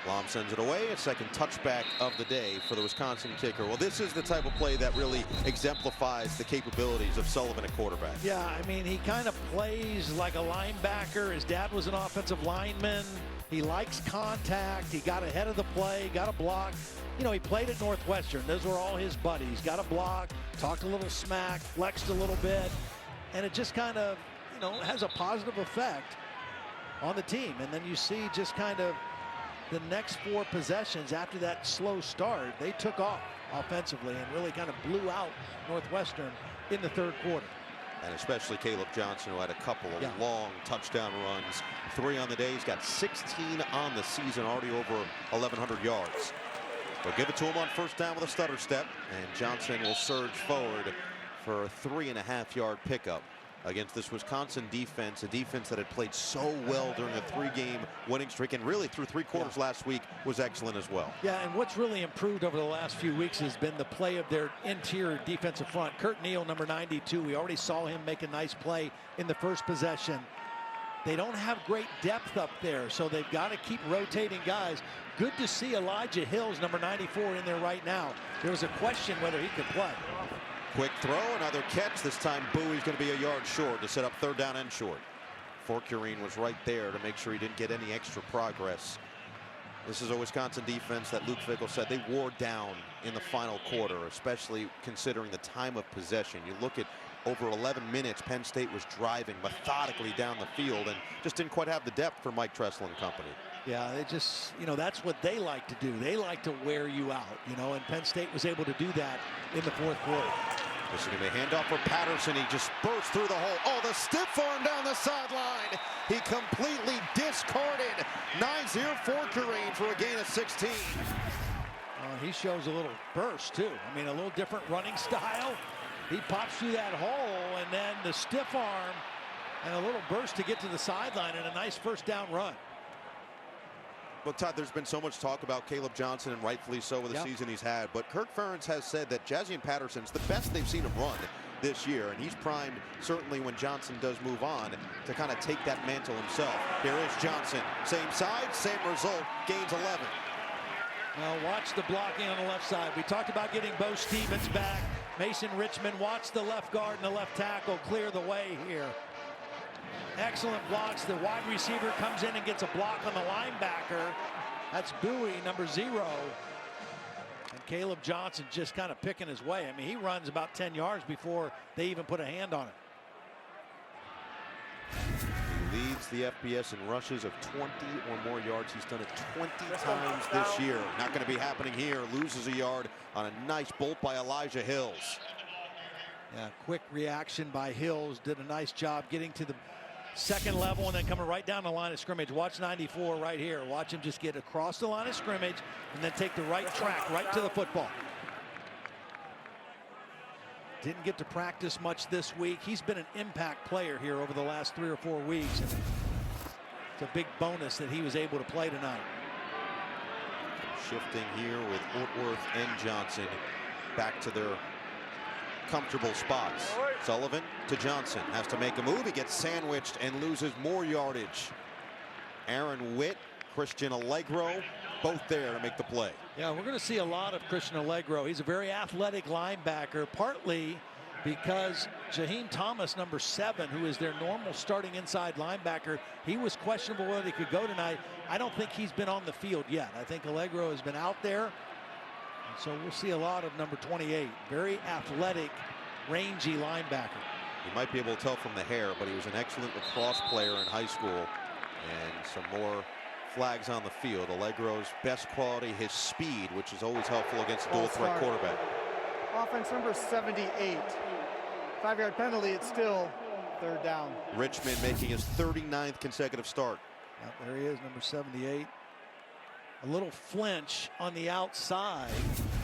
Lom sends it away, a second touchback of the day for the Wisconsin kicker. Well, this is the type of play that really exemplifies the capabilities of Sullivan at quarterback. Yeah, I mean, he kind of plays like a linebacker. His dad was an offensive lineman. He likes contact. He got ahead of the play, got a block. You know, he played at Northwestern. Those were all his buddies. Got a block, talked a little smack, flexed a little bit, and it just kind of, you know, has a positive effect on the team. And then you see just kind of the next 4 possessions after that slow start, they took off offensively and really kind of blew out Northwestern in the third quarter. And especially Caleb Johnson, who had a couple of long touchdown runs. 3 on the day. He's got 16 on the season, already over 1,100 yards. They'll give it to him on first down with a stutter step, and Johnson will surge forward for a 3.5-yard pickup against this Wisconsin defense, a defense that had played so well during a 3-game winning streak, and really through 3 quarters last week was excellent as well. Yeah, and what's really improved over the last few weeks has been the play of their interior defensive front. Kurt Neal, number 92, we already saw him make a nice play in the first possession. They don't have great depth up there, so they've got to keep rotating guys. Good to see Elijah Hills, number 94, in there right now. There was a question whether he could play. Quick throw, another catch. This time Bowie's going to be a yard short to set up 3rd down and short. Forkurine was right there to make sure he didn't get any extra progress. This is a Wisconsin defense that Luke Fickell said they wore down in the final quarter, especially considering the time of possession. You look at over 11 minutes, Penn State was driving methodically down the field and just didn't quite have the depth for Mike Tressel and company. Yeah, they just, you know, that's what they like to do. They like to wear you out, you know, and Penn State was able to do that in the 4th quarter. This is going to be a handoff for Patterson. He just burst through the hole. Oh, the stiff arm down the sideline. He completely discarded. 9-0 Forkurine for a gain of 16. He shows a little burst, too. I mean, a little different running style. He pops through that hole, and then the stiff arm and a little burst to get to the sideline and a nice first down run. Well, Todd, there's been so much talk about Caleb Johnson, and rightfully so with the season he's had. But Kirk Ferentz has said that Jazian Patterson's the best they've seen him run this year. And he's primed, certainly when Johnson does move on, to kind of take that mantle himself. Here is Johnson. Same side, same result. Gains 11. Now watch the blocking on the left side. We talked about getting Bo Stevens back. Mason Richmond, watch the left guard and the left tackle clear the way here. Excellent blocks. The wide receiver comes in and gets a block on the linebacker. That's Bowie, number 0. And Caleb Johnson just kind of picking his way. I mean, he runs about 10 yards before they even put a hand on it. He leads the FBS in rushes of 20 or more yards. He's done it 20 times this year. Not going to be happening here. Loses a yard on a nice bolt by Elijah Hills. Yeah, quick reaction by Hills. Did a nice job getting to the second level and then coming right down the line of scrimmage. Watch 94 right here. Watch him just get across the line of scrimmage and then take the right track right to the football. Didn't get to practice much this week. He's been an impact player here over the last 3 or 4 weeks. And it's a big bonus that he was able to play tonight. Shifting here with Ortworth and Johnson back to their comfortable spots. Sullivan to Johnson, has to make a move. He gets sandwiched and loses more yardage. Aaron Witt, Christian Allegro, both there to make the play. Yeah, we're going to see a lot of Christian Allegro. He's a very athletic linebacker, partly because Jaheim Thomas, number 7, who is their normal starting inside linebacker, he was questionable whether he could go tonight. I don't think he's been on the field yet. I think Allegro has been out there. And so we'll see a lot of number 28. Very athletic, rangy linebacker. You might be able to tell from the hair, but he was an excellent lacrosse player in high school. And some more flags on the field. Allegro's best quality, his speed, which is always helpful against a dual threat quarterback. Offense number 78. 5-yard penalty, it's still 3rd down. Richmond making his 39th consecutive start. Yep, there he is, number 78. A little flinch on the outside.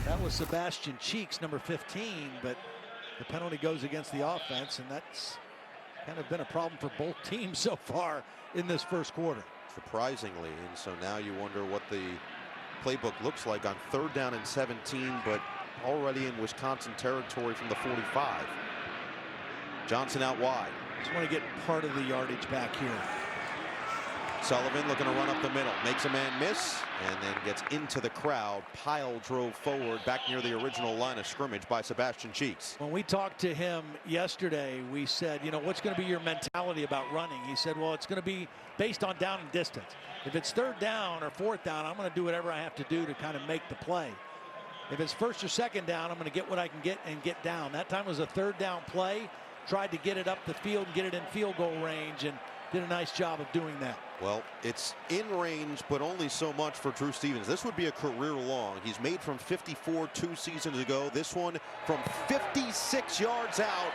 That was Sebastian Cheeks, number 15, but the penalty goes against the offense, and that's kind of been a problem for both teams so far in this first quarter. Surprisingly, and so now you wonder what the playbook looks like on 3rd down and 17, but already in Wisconsin territory from the 45. Johnson out wide. Just want to get part of the yardage back here. Sullivan looking to run up the middle, makes a man miss, and then gets into the crowd. Pile drove forward back near the original line of scrimmage by Sebastian Cheeks. When we talked to him yesterday, we said, you know, what's going to be your mentality about running? He said, well, it's going to be based on down and distance. If it's 3rd down or 4th down, I'm going to do whatever I have to do to kind of make the play. If it's 1st or 2nd down, I'm going to get what I can get and get down. That time was a 3rd down play. Tried to get it up the field and get it in field goal range, and did a nice job of doing that. Well, it's in range, but only so much for Drew Stevens. This would be a career long. He's made from 54 2 seasons ago. This one from 56 yards out.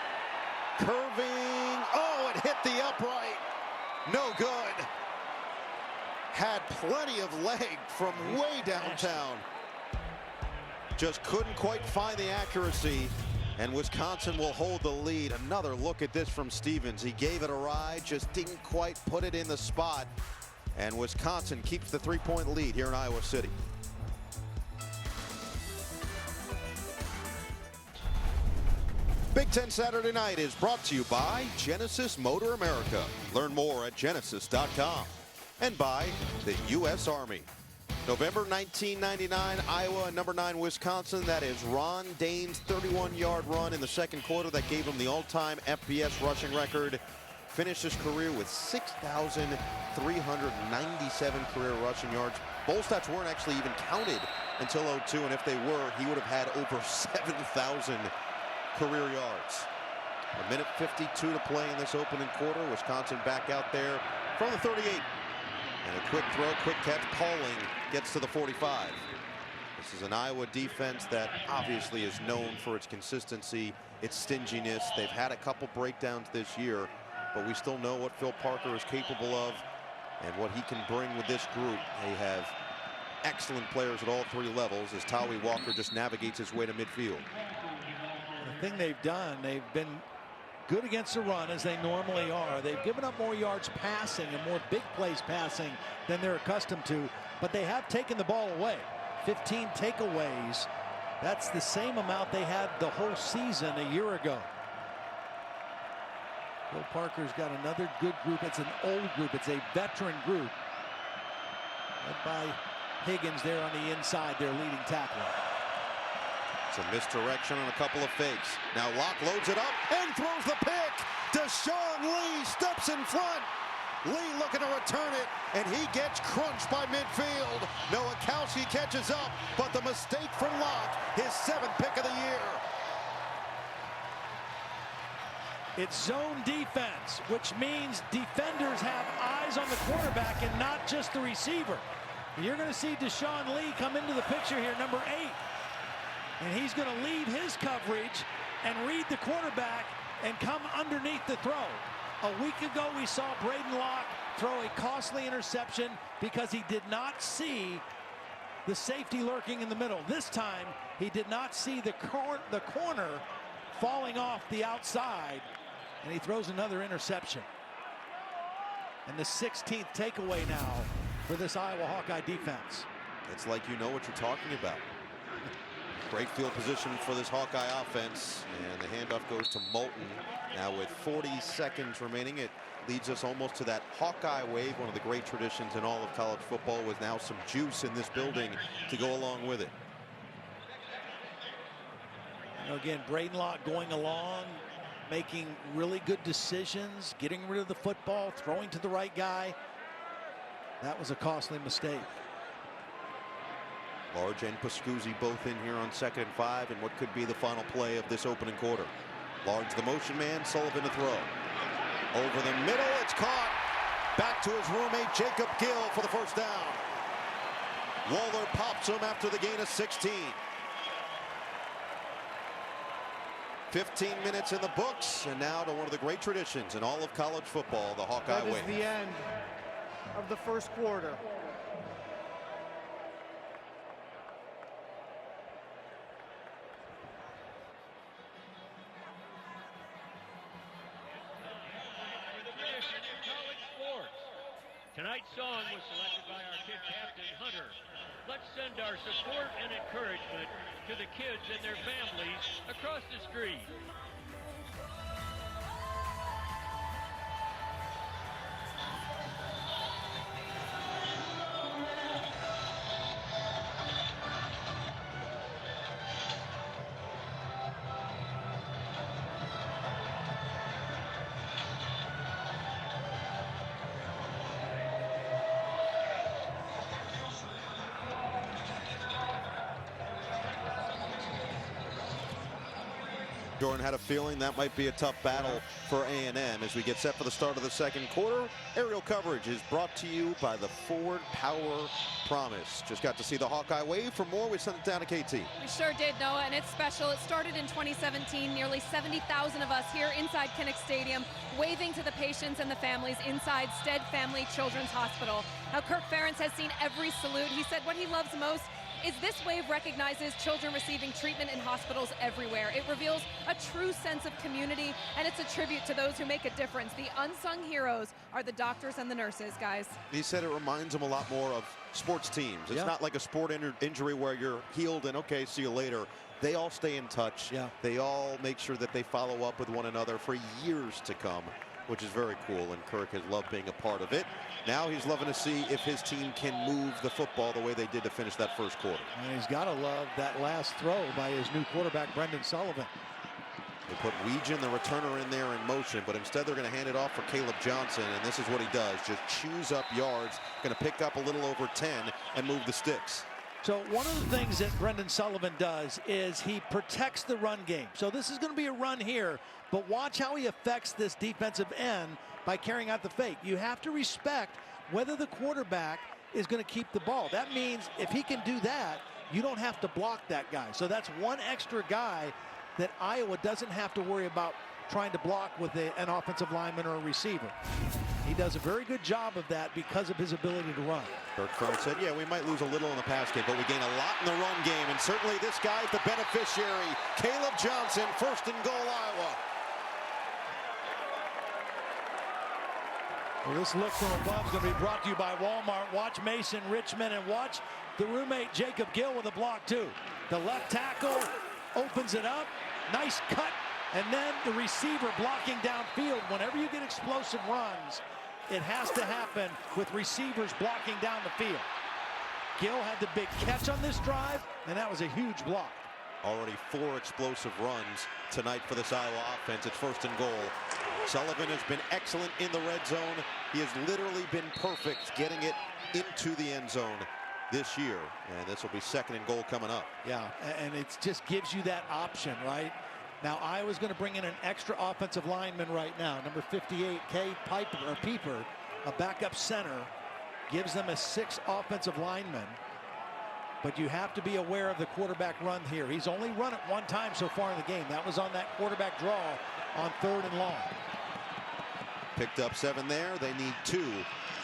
Curving. Oh, it hit the upright. No good. Had plenty of leg from way downtown. Just couldn't quite find the accuracy. And Wisconsin will hold the lead. Another look at this from Stevens. He gave it a ride, just didn't quite put it in the spot. And Wisconsin keeps the 3-point lead here in Iowa City. Big Ten Saturday Night is brought to you by Genesis Motor America. Learn more at genesis.com. And by the U.S. Army. November 1999, Iowa and number 9 Wisconsin. That is Ron Dane's 31-yard run in the second quarter that gave him the all-time FBS rushing record. Finished his career with 6,397 career rushing yards. Bowl stats weren't actually even counted until 02, and if they were, he would have had over 7,000 career yards. 1:52 to play in this opening quarter. Wisconsin back out there from the 38. And a quick throw, quick catch. Pauling gets to the 45. This is an Iowa defense that obviously is known for its consistency, its stinginess. They've had a couple breakdowns this year, but we still know what Phil Parker is capable of and what he can bring with this group. They have excellent players at all 3 levels as Tawi Walker just navigates his way to midfield. The thing they've done, they've been good against the run as they normally are. They've given up more yards passing and more big plays passing than they're accustomed to, but they have taken the ball away. 15 takeaways. That's the same amount they had the whole season a year ago. Phil Parker's got another good group. It's an old group. It's a veteran group. Led by Higgins there on the inside, their leading tackler. It's a misdirection on a couple of fakes. Now Locke loads it up and throws the pick. Deshaun Lee steps in front. Lee looking to return it, and he gets crunched by midfield. Nowakowski catches up, but the mistake from Locke, his 7th pick of the year. It's zone defense, which means defenders have eyes on the quarterback and not just the receiver. You're going to see Deshaun Lee come into the picture here, number 8. And he's going to leave his coverage and read the quarterback and come underneath the throw. A week ago, we saw Braden Locke throw a costly interception because he did not see the safety lurking in the middle. This time, he did not see the corner falling off the outside, and he throws another interception. And the 16th takeaway now for this Iowa Hawkeye defense. It's like you know what you're talking about. Great field position for this Hawkeye offense, and the handoff goes to Moulton. Now with 40 seconds remaining, it leads us almost to that Hawkeye wave, one of the great traditions in all of college football, with now some juice in this building to go along with it. You know, again, Braden Locke going along making really good decisions, getting rid of the football, throwing to the right guy. That was a costly mistake. Large and Pascuzzi both in here on 2nd and 5, and what could be the final play of this opening quarter. Large the motion man, Sullivan to throw. Over the middle, it's caught. Back to his roommate, Jacob Gill for the first down. Waller pops him after the gain of 16. 15 minutes in the books, and now to one of the great traditions in all of college football, the Hawkeye way. That is the end of the first quarter. Tonight's song was selected by our kid captain, Hunter. Let's send our support and encouragement to the kids and their families across the street. Jordan had a feeling that might be a tough battle for A&M as we get set for the start of the second quarter. Aerial coverage is brought to you by the Ford Power Promise. Just got to see the Hawkeye wave. For more, we sent it down to KT. We sure did, Noah, and it's special. It started in 2017. Nearly 70,000 of us here inside Kinnick Stadium waving to the patients and the families inside Stead Family Children's Hospital. Now, Kirk Ferentz has seen every salute. He said what he loves most is this wave recognizes children receiving treatment in hospitals everywhere. It reveals a true sense of community, and it's a tribute to those who make a difference. The unsung heroes are the doctors and the nurses, guys. He said it reminds him a lot more of sports teams. It's not like a sport injury where you're healed and okay, see you later. They all stay in touch. They all make sure that they follow up with one another for years to come, which is very cool, and Kirk has loved being a part of it. Now he's loving to see if his team can move the football the way they did to finish that first quarter. And he's got to love that last throw by his new quarterback, Brendan Sullivan. They put Weegan, the returner, in there in motion, but instead they're going to hand it off for Caleb Johnson, and this is what he does. Just chews up yards, going to pick up a little over 10 and move the sticks. So one of the things that Brendan Sullivan does is he protects the run game. So this is going to be a run here, but watch how he affects this defensive end by carrying out the fake. You have to respect whether the quarterback is going to keep the ball. That means if he can do that, you don't have to block that guy. So that's one extra guy that Iowa doesn't have to worry about trying to block with an offensive lineman or a receiver. He does a very good job of that because of his ability to run. Kirk Ferentz said, yeah, we might lose a little in the pass game, but we gain a lot in the run game, and certainly this guy's the beneficiary. Caleb Johnson, 1st and goal, Iowa. Well, this look from above is going to be brought to you by Walmart. Watch Mason Richmond and watch the roommate Jacob Gill with a block too. The left tackle opens it up. Nice cut. And then the receiver blocking downfield. Whenever you get explosive runs, it has to happen with receivers blocking down the field. Gill had the big catch on this drive, and that was a huge block. Already 4 explosive runs tonight for this Iowa offense. It's 1st and goal. Sullivan has been excellent in the red zone. He has literally been perfect getting it into the end zone this year. And this will be 2nd and goal coming up. Yeah, and it just gives you that option, right? Now, Iowa's going to bring in an extra offensive lineman right now. Number 58, Pieper, a backup center, gives them a 6 offensive lineman. But you have to be aware of the quarterback run here. He's only run it 1 time so far in the game. That was on that quarterback draw on 3rd and long. Picked up 7 there. They need 2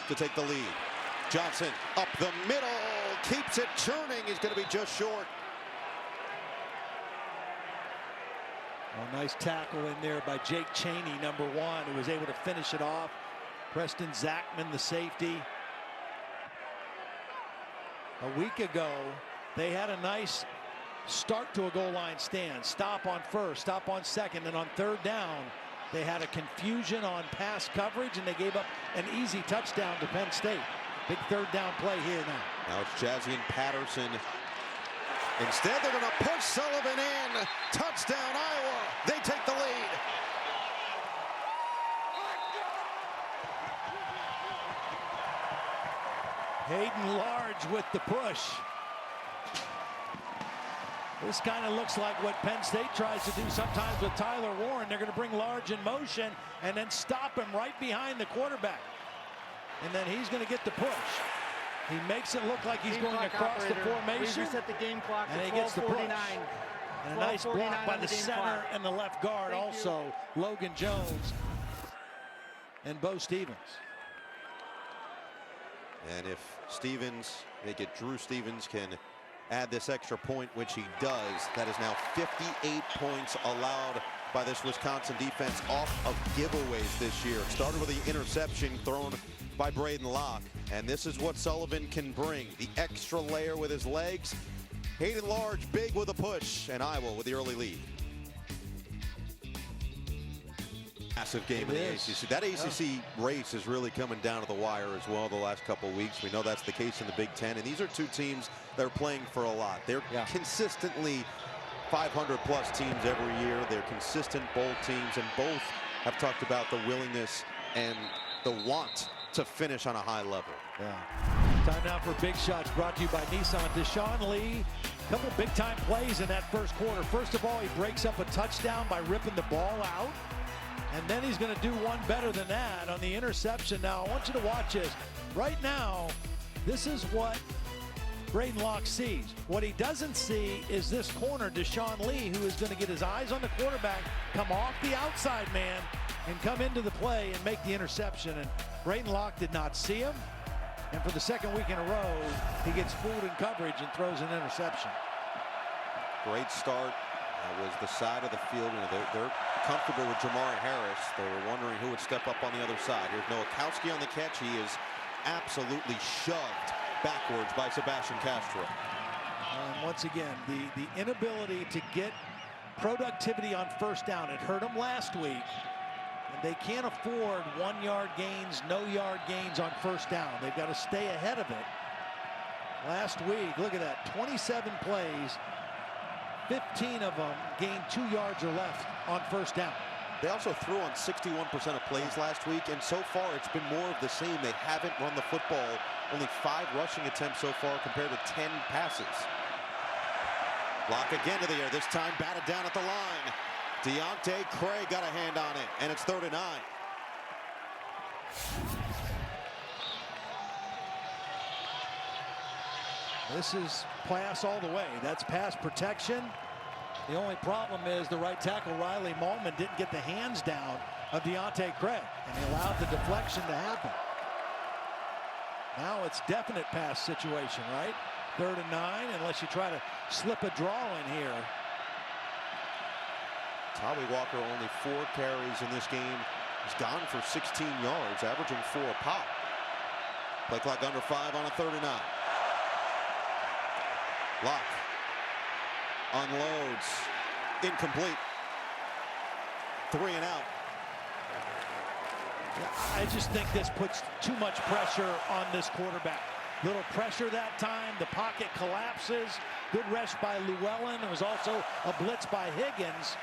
to take the lead. Johnson up the middle, keeps it churning. He's going to be just short. A nice tackle in there by Jake Chaney, number 1, who was able to finish it off. Preston Zachman, the safety. A week ago, they had a nice start to a goal line stand. Stop on 1st, stop on 2nd, and on 3rd down, they had a confusion on pass coverage, and they gave up an easy touchdown to Penn State. Big 3rd down play here now. Now it's Jazzy and Patterson. Instead, they're going to push Sullivan in. Touchdown, Iowa. They take the lead. Hayden Large with the push. This kind of looks like what Penn State tries to do sometimes with Tyler Warren. They're going to bring Large in motion and then stop him right behind the quarterback. And then he's going to get the push. He makes it look like he's going across the formation. We reset the game clock and to he gets the push. 12:49. And a nice block by the center and the left guard also. Logan Jones and Bo Stevens. And if Drew Stevens can add this extra point, which he does, that is now 58 points allowed by this Wisconsin defense off of giveaways this year. It started with the interception thrown by Braden Locke, and this is what Sullivan can bring. The extra layer with his legs. Hayden Large big with a push, and Iowa with the early lead. Massive game in the ACC. That ACC race is really coming down to the wire as well the last couple of weeks. We know that's the case in the Big Ten, and these are two teams that are playing for a lot. They're consistently 500-plus teams every year. They're consistent bowl teams, and both have talked about the willingness and the want to finish on a high level. Time now for Big Shots, brought to you by Nissan. Deshaun Lee, a couple big-time plays in that first quarter. First of all, he breaks up a touchdown by ripping the ball out. And then he's going to do one better than that on the interception. Now, I want you to watch this. Right now, this is what Braden Locke sees. What he doesn't see is this corner, Deshaun Lee, who is going to get his eyes on the quarterback, come off the outside man, and come into the play and make the interception. And Braden Locke did not see him. And for the second week in a row, he gets fooled in coverage and throws an interception. Great start. That was the side of the field. You know, they're comfortable with Jamari Harris. They were wondering who would step up on the other side. Here's Nowakowski on the catch. He is absolutely shoved backwards by Sebastian Castro. And once again, the inability to get productivity on first down. It hurt them last week. And they can't afford 1-yard gains, no-yard gains on first down. They've got to stay ahead of it. Last week, look at that, 27 plays. 15 of them gained 2 yards or less on first down. They also threw on 61% of plays last week, and so far it's been more of the same. They haven't run the football. Only 5 rushing attempts so far compared to 10 passes. Locke again to the air, this time batted down at the line. Deontay Craig got a hand on it, and it's 3rd and 9. This is pass all the way. That's pass protection. The only problem is the right tackle, Riley Malman, didn't get the hands down of Deontay Craig, and he allowed the deflection to happen. Now it's definite pass situation, right? 3rd and 9, unless you try to slip a draw in here. Tawee Walker only 4 carries in this game. He's gone for 16 yards, averaging 4 a pop. Play clock under 5 on a 3rd and 9. Locke unloads, incomplete. 3 and out. I just think this puts too much pressure on this quarterback. Little pressure that time. The pocket collapses. Good rush by Llewellyn. There was also a blitz by Higgins.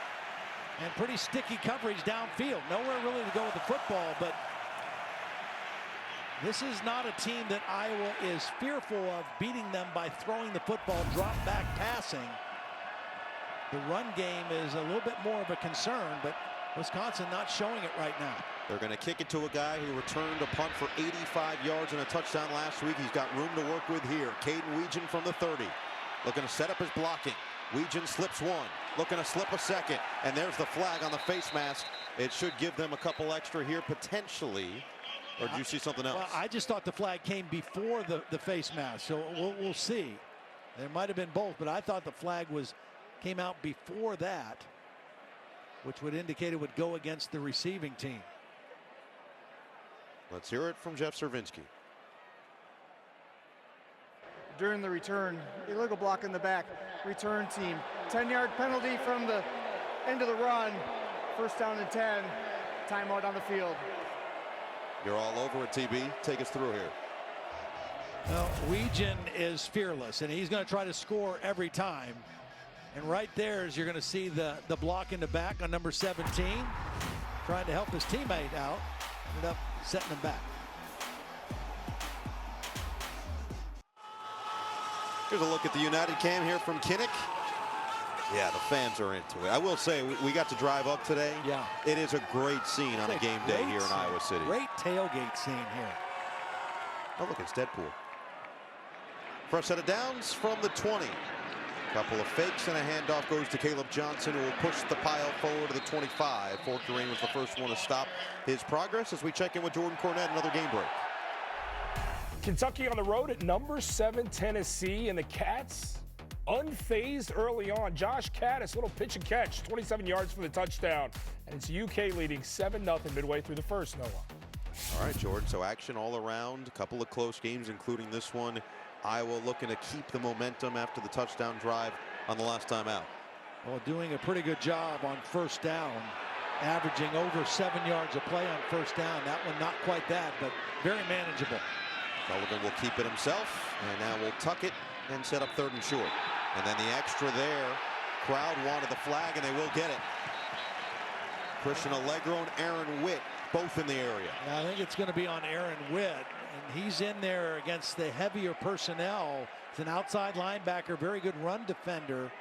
And pretty sticky coverage downfield. Nowhere really to go with the football, but this is not a team that Iowa is fearful of beating them by throwing the football, drop back passing. The run game is a little bit more of a concern, but Wisconsin not showing it right now. They're going to kick it to a guy who returned a punt for 85 yards and a touchdown last week. He's got room to work with here. Caden Weegan from the 30. Looking to set up his blocking. Weegan slips 1. Looking to slip a 2nd. And there's the flag on the face mask. It should give them a couple extra here potentially. Or do you see something else? Well, I just thought the flag came before the face mask, so we'll see. There might have been both, but I thought the flag came out before that, which would indicate it would go against the receiving team. Let's hear it from Jeff Cervinski. During the return, illegal block in the back, return team. 10-yard penalty from the end of the run. 1st down and 10. Timeout on the field. You're all over it, TB. Take us through here. Well, Weegan is fearless, and he's going to try to score every time. And right there is you're going to see the block in the back on number 17. Trying to help his teammate out. Ended up setting him back. Here's a look at the United cam here from Kinnick. Yeah, the fans are into it. I will say, we got to drive up today. Yeah. It is a great scene on a game day here in Iowa City. Great tailgate scene here. Oh, look, it's Deadpool. First set of downs from the 20. Couple of fakes and a handoff goes to Caleb Johnson, who will push the pile forward to the 25. Fortune was the first one to stop his progress as we check in with Jordan Cornette, another game break. Kentucky on the road at number 7 Tennessee, and the Cats unfazed early on. Josh Caddis, little pitch and catch, 27 yards for the touchdown, and it's UK leading 7-0 midway through the first, Noah. All right, Jordan, so action all around. A couple of close games, including this one. Iowa looking to keep the momentum after the touchdown drive on the last time out. Well, doing a pretty good job on first down, averaging over 7 yards a play on first down. That one not quite that, but very manageable. Sullivan will keep it himself, and now we'll tuck it and set up 3rd and short. And then the extra there. Crowd wanted the flag, and they will get it. Christian Allegro and Aaron Witt both in the area. Yeah, I think it's going to be on Aaron Witt, and he's in there against the heavier personnel. He's an outside linebacker, very good run defender,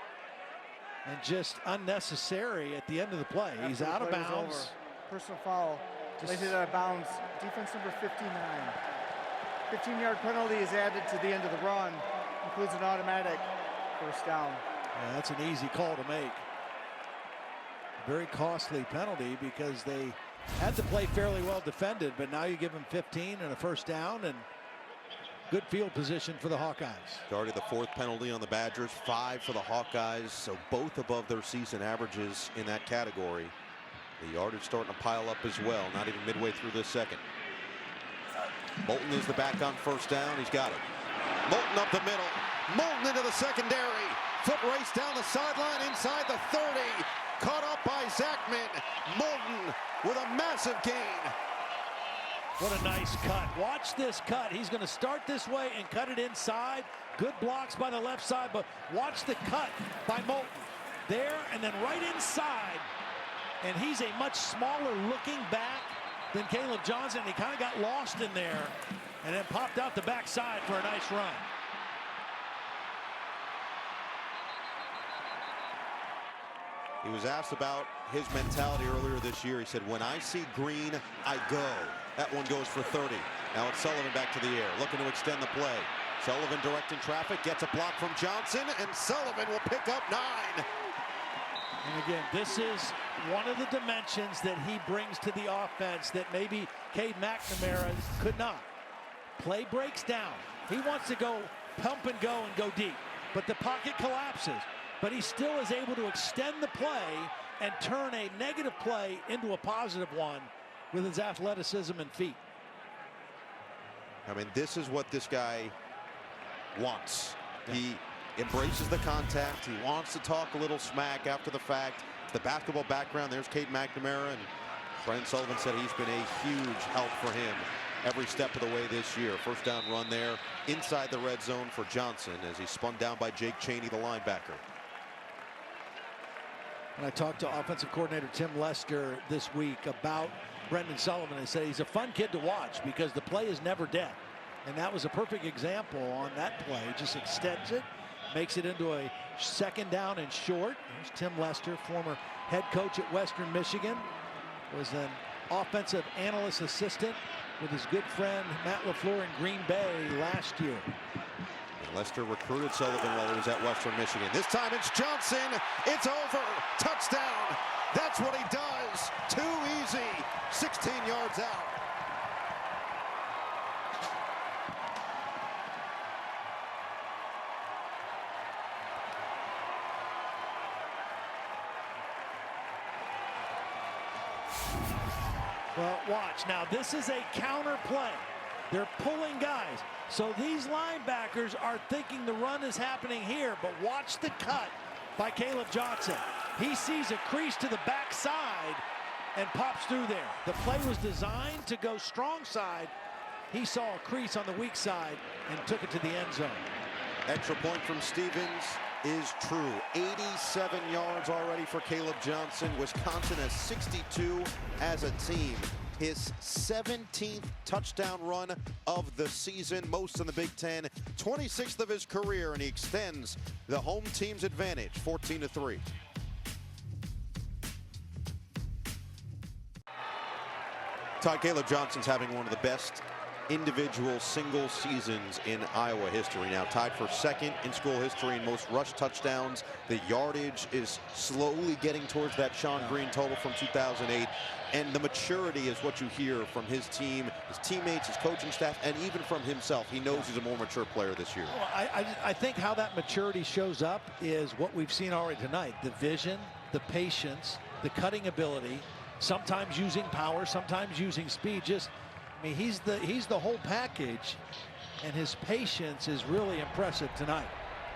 and just unnecessary at the end of the play. He's out of bounds. Personal foul. Laid it out of bounds. Defense number 59. 15-yard penalty is added to the end of the run. Includes an automatic first down. Yeah, that's an easy call to make. Very costly penalty because they had the play fairly well defended, but now you give them 15 and a first down, and good field position for the Hawkeyes. Already the 4th penalty on the Badgers, 5 for the Hawkeyes, so both above their season averages in that category. The yardage starting to pile up as well, not even midway through this second. Moulton is the back on first down. He's got it. Moulton up the middle. Moulton into the secondary. Foot race down the sideline inside the 30. Caught up by Zachman. Moulton with a massive gain. What a nice cut. Watch this cut. He's going to start this way and cut it inside. Good blocks by the left side, but watch the cut by Moulton. There and then right inside. And he's a much smaller looking back than Caleb Johnson. He kind of got lost in there and then popped out the backside for a nice run. He was asked about his mentality earlier this year. He said, when I see green, I go. That one goes for 30. Now it's Sullivan back to the air, looking to extend the play. Sullivan directing traffic, gets a block from Johnson, and Sullivan will pick up 9. And again, this is one of the dimensions that he brings to the offense that maybe Cade McNamara could not. Play breaks down. He wants to go pump and go and go deep, but the pocket collapses. But he still is able to extend the play and turn a negative play into a positive one with his athleticism and feet. I mean, this is what this guy wants. He embraces the contact. He wants to talk a little smack after the fact. The basketball background, there's Cade McNamara, and Brendan Sullivan said he's been a huge help for him every step of the way this year. First down run there inside the red zone for Johnson as he's spun down by Jake Chaney, the linebacker. And I talked to offensive coordinator Tim Lester this week about Brendan Sullivan and said he's a fun kid to watch because the play is never dead. And that was a perfect example on that play. Just extends it, makes it into a second down and short. There's Tim Lester, former head coach at Western Michigan, was an offensive analyst assistant with his good friend Matt LaFleur in Green Bay last year. Lester recruited Sullivan while he was at Western Michigan. This time it's Johnson. It's over. Touchdown. That's what he does. Too easy. 16 yards out. Well, watch. Now, this is a counter play. They're pulling guys. So these linebackers are thinking the run is happening here, but watch the cut by Caleb Johnson. He sees a crease to the backside and pops through there. The play was designed to go strong side. He saw a crease on the weak side and took it to the end zone. Extra point from Stevens is true. 87 yards already for Caleb Johnson. Wisconsin has 62 as a team. His 17th touchdown run of the season, most in the Big Ten. 26th of his career, and he extends the home team's advantage, 14-3. Todd, Caleb Johnson's having one of the best individual single seasons in Iowa history now, tied for second in school history in most rush touchdowns. The yardage is slowly getting towards that Sean Green total from 2008, and the maturity is what you hear from his team, his teammates, his coaching staff, and even from himself. He knows he's a more mature player this year. Well, I think how that maturity shows up is what we've seen already tonight: the vision, the patience, the cutting ability, sometimes using power, sometimes using speed. I mean, he's the whole package, and his patience is really impressive tonight.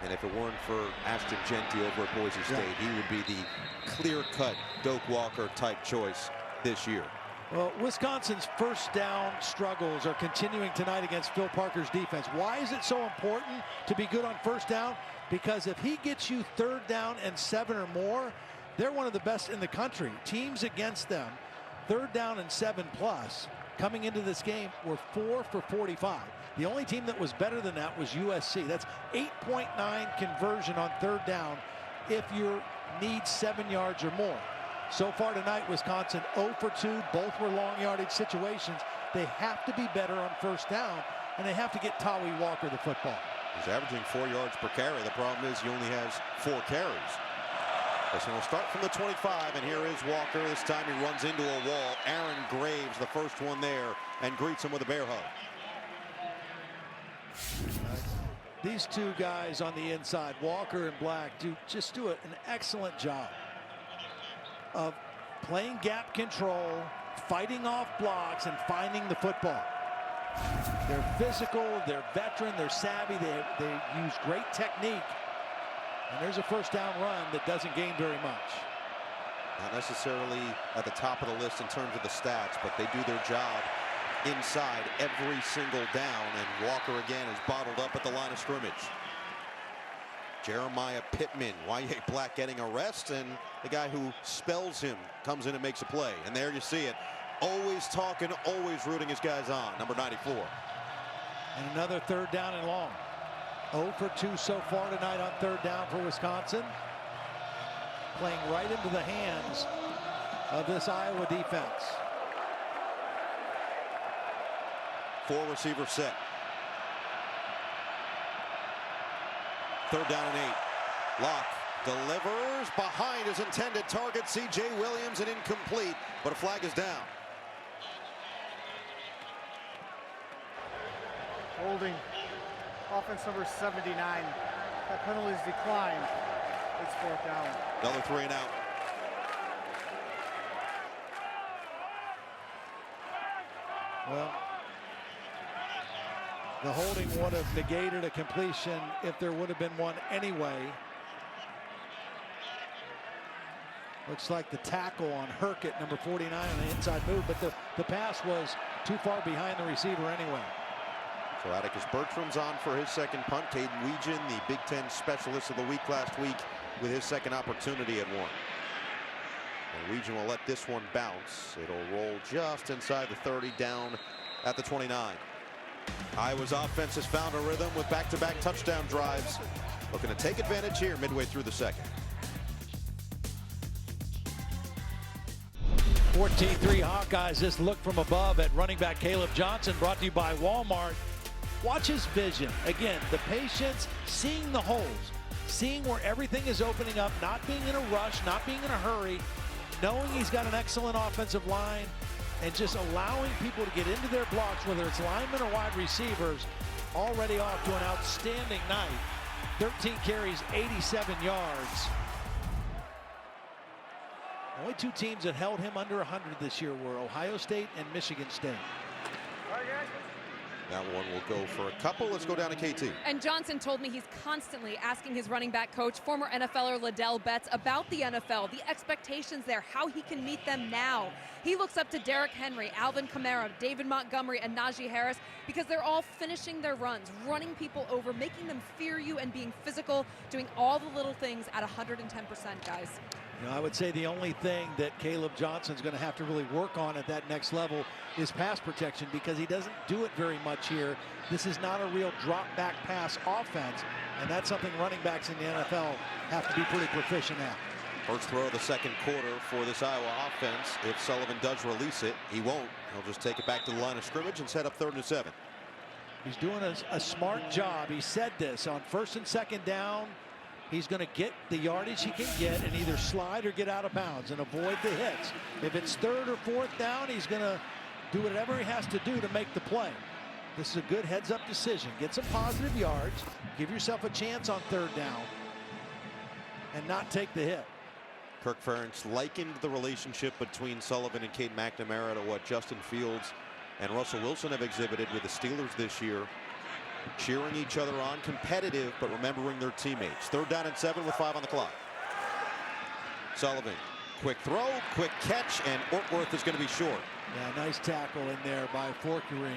And if it weren't for Ashton Genty over at Boise State, he would be the clear-cut Doak Walker type choice this year. Well, Wisconsin's first down struggles are continuing tonight against Phil Parker's defense. Why is it so important to be good on first down? Because if he gets you 3rd down and 7 or more, they're one of the best in the country. Teams against them, 3rd down and 7+, coming into this game, were 4 for 45. The only team that was better than that was USC. That's 8.9 conversion on 3rd down if you need 7 yards or more. So far tonight, Wisconsin 0 for 2. Both were long yardage situations. They have to be better on first down, and they have to get Tawi Walker the football. He's averaging 4 yards per carry. The problem is he only has 4 carries. So we'll start from the 25, and here is Walker. This time he runs into a wall. Aaron Graves, the first one there, and greets him with a bear hug. These two guys on the inside, Walker and Black, do an excellent job of playing gap control, fighting off blocks, and finding the football. They're physical, they're veteran, they're savvy, they use great technique. And there's a first down run that doesn't gain very much. Not necessarily at the top of the list in terms of the stats, but they do their job inside every single down, and Walker again is bottled up at the line of scrimmage. Jeremiah Pittman, Wyatt Black getting a rest, and the guy who spells him comes in and makes a play. And there you see it. Always talking, always rooting his guys on, number 94. And another 3rd down and long. 0 for 2 so far tonight on 3rd down for Wisconsin. Playing right into the hands of this Iowa defense. 4 receiver set. 3rd down and 8. Locke delivers behind his intended target, C.J. Williams, and incomplete, but a flag is down. Holding. Offense number 79. That penalty is declined. It's 4th down. Another 3 and out. Well, the holding would have negated a completion if there would have been one anyway. Looks like the tackle on Herkett, number 49, on the inside move, but the pass was too far behind the receiver anyway. So Atticus Bertram's on for his second punt. Caden Weegan, the Big Ten Specialist of the Week last week, with his second opportunity at 1. And Weegan will let this one bounce. It'll roll just inside the 30, down at the 29. Iowa's offense has found a rhythm with back-to-back touchdown drives. Looking to take advantage here midway through the second. 14-3 Hawkeyes. This look from above at running back Caleb Johnson, brought to you by Walmart. Watch his vision. Again, the patience, seeing the holes, seeing where everything is opening up, not being in a rush, not being in a hurry, knowing he's got an excellent offensive line, and just allowing people to get into their blocks, whether it's linemen or wide receivers. Already off to an outstanding night. 13 carries, 87 yards. Only 2 teams that held him under 100 this year were Ohio State and Michigan State. That one will go for a couple. Let's go down to KT. And Johnson told me he's constantly asking his running back coach, former NFLer Liddell Betts, about the NFL, the expectations there, how he can meet them now. He looks up to Derrick Henry, Alvin Kamara, David Montgomery, and Najee Harris because they're all finishing their runs, running people over, making them fear you, and being physical, doing all the little things at 110%, guys. You know, I would say the only thing that Caleb Johnson's going to have to really work on at that next level is pass protection, because he doesn't do it very much here. This is not a real drop back pass offense, and that's something running backs in the NFL have to be pretty proficient at. First throw of the second quarter for this Iowa offense. If Sullivan does release it, he won't. He'll just take it back to the line of scrimmage and set up 3rd and 7. He's doing a smart job. He said this on 1st and 2nd down. He's going to get the yardage he can get and either slide or get out of bounds and avoid the hits. If it's 3rd or 4th down, he's going to do whatever he has to do to make the play. This is a good heads-up decision. Get some positive yards. Give yourself a chance on 3rd down and not take the hit. Kirk Ferentz likened the relationship between Sullivan and Cade McNamara to what Justin Fields and Russell Wilson have exhibited with the Steelers this year. Cheering each other on, competitive, but remembering their teammates. 3rd down and 7 with 5 on the clock. Sullivan, quick throw, quick catch, and Ortworth is going to be short. Yeah, nice tackle in there by Forkerine.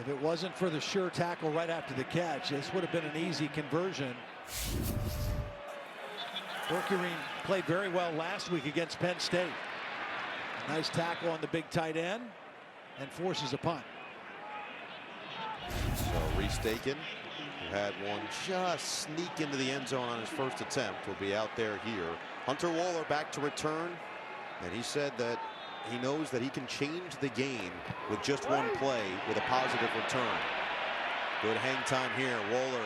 If it wasn't for the sure tackle right after the catch, this would have been an easy conversion. Forkerine played very well last week against Penn State. Nice tackle on the big tight end and forces a punt. So Reese Dakin, who had one just sneak into the end zone on his first attempt, will be out there here. Hunter Waller back to return, and he said that he knows that he can change the game with just one play with a positive return. Good hang time here. Waller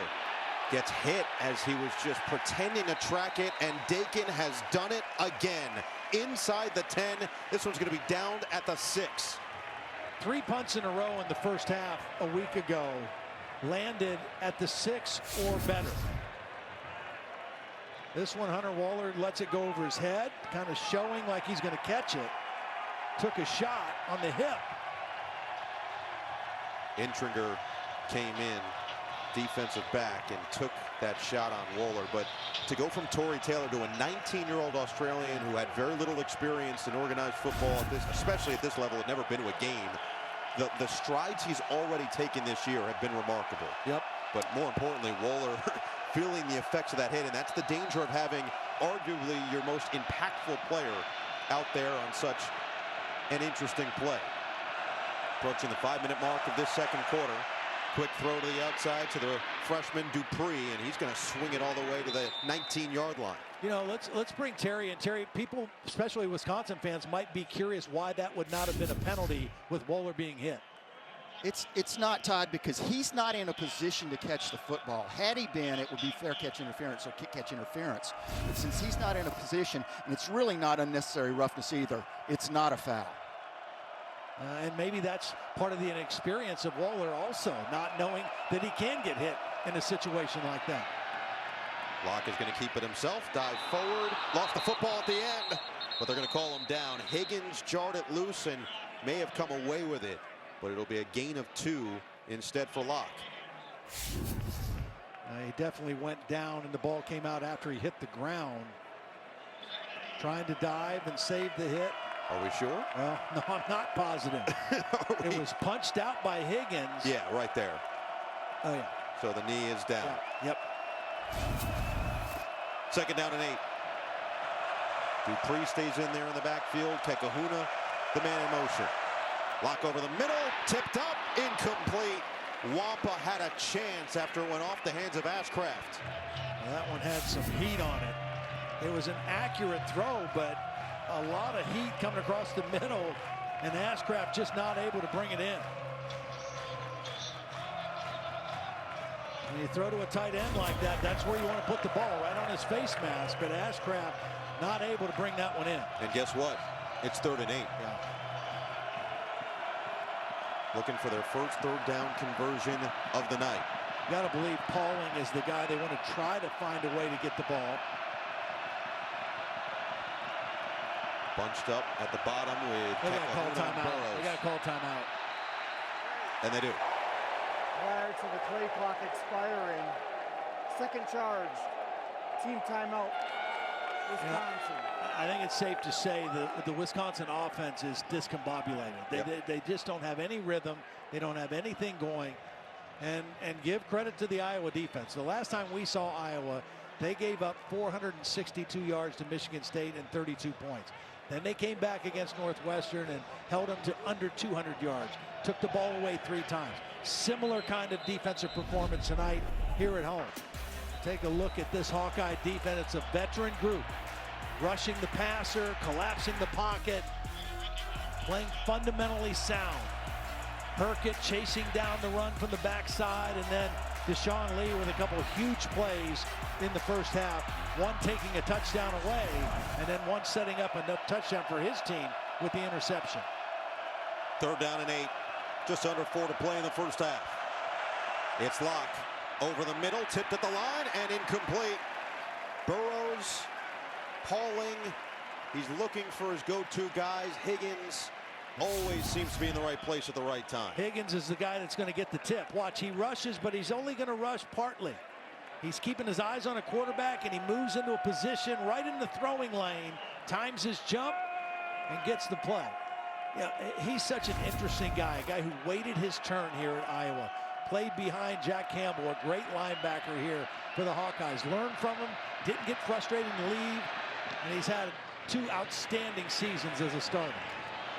gets hit as he was just pretending to track it, and Dakin has done it again. Inside the 10. This one's going to be downed at the 6. 3 punts in a row in the first half a week ago landed at the 6 or better. This one, Hunter Waller lets it go over his head, kind of showing like he's going to catch it. Took a shot on the hip. Intringer came in, defensive back, and took that shot on Waller. But to go from Tory Taylor to a 19-year-old Australian who had very little experience in organized football, especially at this level, had never been to a game, the strides he's already taken this year have been remarkable. Yep. But more importantly, Waller feeling the effects of that hit, and that's the danger of having arguably your most impactful player out there on such an interesting play. Approaching the 5-minute mark of this second quarter. Quick throw to the outside to the freshman Dupree, and he's going to swing it all the way to the 19-yard line. You know, let's bring Terry. And Terry, people, especially Wisconsin fans, might be curious why that would not have been a penalty with Waller being hit. It's not, Todd, because he's not in a position to catch the football. Had he been, it would be fair catch interference or kick catch interference. But since he's not in a position, and it's really not unnecessary roughness either, it's not a foul. And maybe that's part of the inexperience of Waller also, not knowing that he can get hit in a situation like that. Locke is going to keep it himself, dive forward, lost the football at the end, but they're going to call him down. Higgins jarred it loose and may have come away with it, but it'll be a gain of 2 instead for Locke. He definitely went down, and the ball came out after he hit the ground. Trying to dive and save the hit. Are we sure? Well, no, I'm not positive. It was punched out by Higgins. Yeah, right there. Oh, yeah. So the knee is down. Yep. 2nd down and 8. Dupree stays in there in the backfield. Kekahuna, the man in motion. Lock over the middle, tipped up, incomplete. Wampa had a chance after it went off the hands of Ashcraft. Well, that one had some heat on it. It was an accurate throw, but a lot of heat coming across the middle, and Ashcraft just not able to bring it in. When you throw to a tight end like that, that's where you want to put the ball, right on his face mask, but Ashcraft not able to bring that one in. And guess what? It's 3rd and 8. Yeah. Looking for their first 3rd down conversion of the night. You got to believe Pauling is the guy they want to try to find a way to get the ball. Bunched up at the bottom with They got to call timeout. Burrows. They got to call timeout. And they do. Prior to the play clock expiring, 2nd charge, team timeout, Wisconsin. I think it's safe to say that the Wisconsin offense is discombobulated. They just don't have any rhythm. They don't have anything going. And give credit to the Iowa defense. The last time we saw Iowa, They gave up 462 yards to Michigan State and 32 points. Then they came back against Northwestern and held them to under 200 yards. Took the ball away 3 times. Similar kind of defensive performance tonight here at home. Take a look at this Hawkeye defense. It's a veteran group. Rushing the passer, collapsing the pocket, playing fundamentally sound. Herkett chasing down the run from the backside, and then Deshaun Lee with a couple of huge plays in the first half. One taking a touchdown away, and then one setting up a touchdown for his team with the interception. 3rd down and 8. Just under 4 to play in the first half. It's Locke over the middle, tipped at the line, and incomplete. Burrows, Pauling, he's looking for his go-to guys. Higgins always seems to be in the right place at the right time. Higgins is the guy that's going to get the tip. Watch, he rushes, but he's only going to rush partly. He's keeping his eyes on a quarterback, and he moves into a position right in the throwing lane, times his jump, and gets the play. Yeah, he's such an interesting guy, a guy who waited his turn here at Iowa. Played behind Jack Campbell, a great linebacker here for the Hawkeyes. Learned from him, didn't get frustrated and leave, and he's had 2 outstanding seasons as a starter.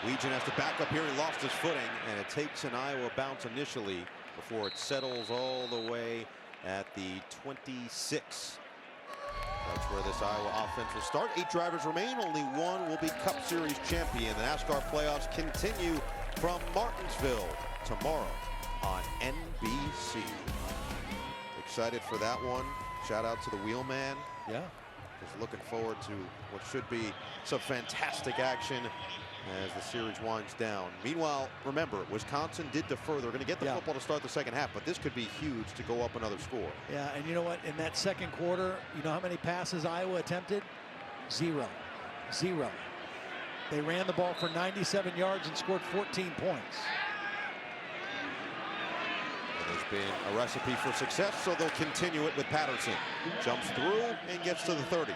Legion has to back up here. He lost his footing, and it takes an Iowa bounce initially before it settles all the way at the 26. That's where this Iowa offense will start. 8 drivers remain. Only one will be Cup Series champion. The NASCAR playoffs continue from Martinsville tomorrow on NBC. Excited for that one. Shout out to the Wheelman. Yeah. Just looking forward to what should be some fantastic action as the series winds down. Meanwhile, remember, Wisconsin did defer. They're going to get the football to start the second half, but this could be huge to go up another score. Yeah, and you know what? In that second quarter, you know how many passes Iowa attempted? 0. They ran the ball for 97 yards and scored 14 points. And there's been a recipe for success, so they'll continue it with Patterson. Jumps through and gets to the 30.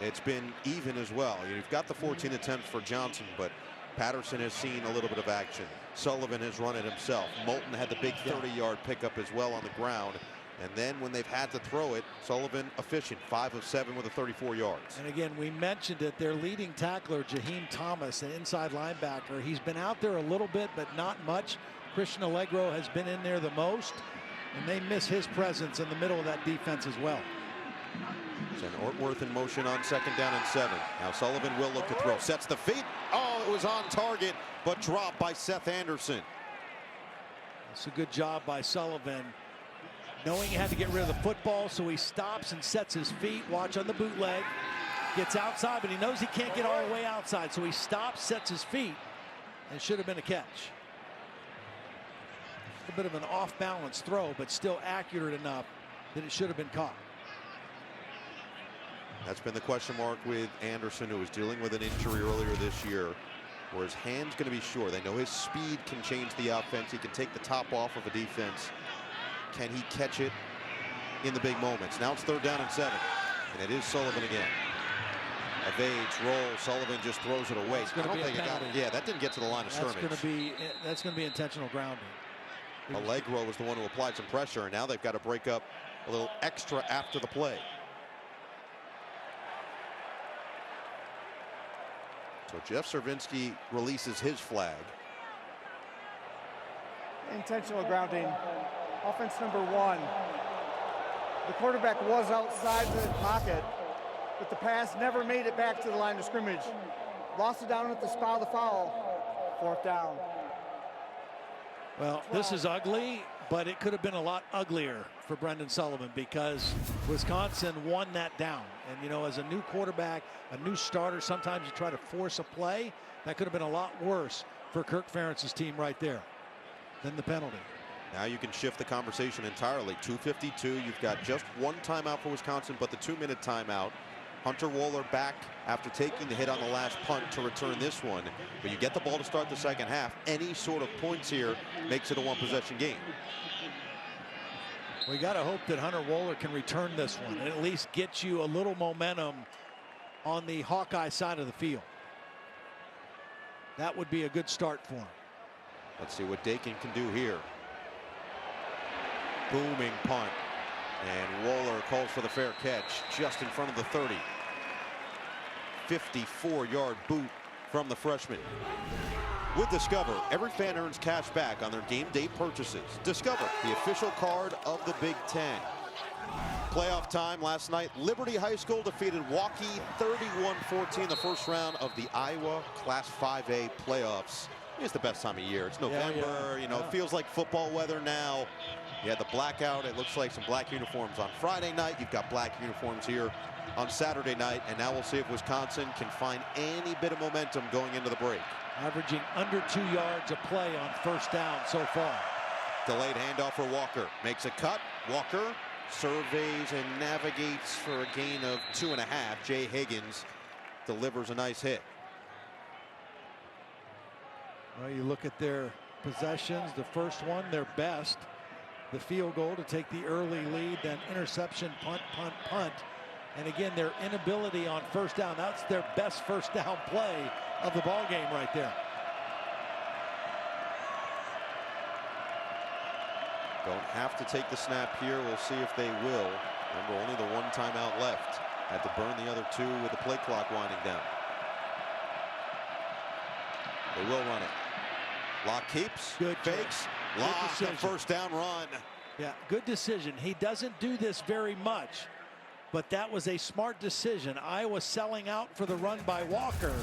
It's been even as well. You've got the 14 attempts for Johnson, but Patterson has seen a little bit of action. Sullivan has run it himself. Moulton had the big 30-yard pickup as well on the ground. And then when they've had to throw it, Sullivan efficient, 5 of 7 with a 34 yards. And again, we mentioned it, their leading tackler, Jaheim Thomas, an inside linebacker. He's been out there a little bit, but not much. Christian Allegro has been in there the most, and they miss his presence in the middle of that defense as well. Send Ortworth in motion on 2nd down and 7. Now Sullivan will look to throw. Sets the feet. Oh, it was on target, but dropped by Seth Anderson. It's a good job by Sullivan. Knowing he had to get rid of the football, so he stops and sets his feet. Watch on the bootleg. Gets outside, but he knows he can't get all the way outside, so he stops, sets his feet, and should have been a catch. A bit of an off-balance throw, but still accurate enough that it should have been caught. That's been the question mark with Anderson, who was dealing with an injury earlier this year, where his hand's going to be sure. They know his speed can change the offense. He can take the top off of a defense. Can he catch it in the big moments? Now it's 3rd down and 7, and it is Sullivan again. Evades, rolls. Sullivan just throws it away. I don't think it got it. Yeah, that didn't get to the line of scrimmage. That's going to be intentional grounding. Allegro was the one who applied some pressure, and now they've got to break up a little extra after the play. So Jeff Cervinsky releases his flag. Intentional grounding. Offense number 1. The quarterback was outside the pocket, but the pass never made it back to the line of scrimmage. Lost it down at the spot of the foul. 4th down. Well, this is ugly, but it could have been a lot uglier for Brendan Sullivan because Wisconsin won that down. And, you know, as a new quarterback, a new starter, sometimes you try to force a play. That could have been a lot worse for Kirk Ferentz's team right there than the penalty. Now you can shift the conversation entirely. 2:52. You've got just one timeout for Wisconsin, but the 2-minute timeout. Hunter Wohler back after taking the hit on the last punt to return this one. But you get the ball to start the second half. Any sort of points here makes it a 1-possession game. We got to hope that Hunter Wohler can return this one and at least get you a little momentum on the Hawkeye side of the field. That would be a good start for him. Let's see what Dakin can do here. Booming punt. And Wohler calls for the fair catch just in front of the 30. 54-yard boot from the freshman. With Discover, every fan earns cash back on their game day purchases. Discover, the official card of the Big Ten. Playoff time last night. Liberty High School defeated Hawkeyes 31-14 the first round of the Iowa Class 5A playoffs. It's the best time of year. It's November, you know, it feels like football weather now. You had the blackout. It looks like some black uniforms on Friday night. You've got black uniforms here on Saturday night. And now we'll see if Wisconsin can find any bit of momentum going into the break. Averaging under 2 yards a play on first down so far. Delayed handoff for Walker. Makes a cut. Walker surveys and navigates for a gain of 2.5. Jay Higgins delivers a nice hit. Well, you look at their possessions. The first one, their best. The field goal to take the early lead, then interception, punt, punt, punt. And again, their inability on first down. That's their best first down play of the ball game right there. Don't have to take the snap here. We'll see if they will. Remember, only the one timeout left. Had to burn the other two with the play clock winding down. They will run it. Locke keeps, good fakes, Locke, the first down run. Yeah, good decision. He doesn't do this very much, but that was a smart decision. Iowa selling out for the run by Walker,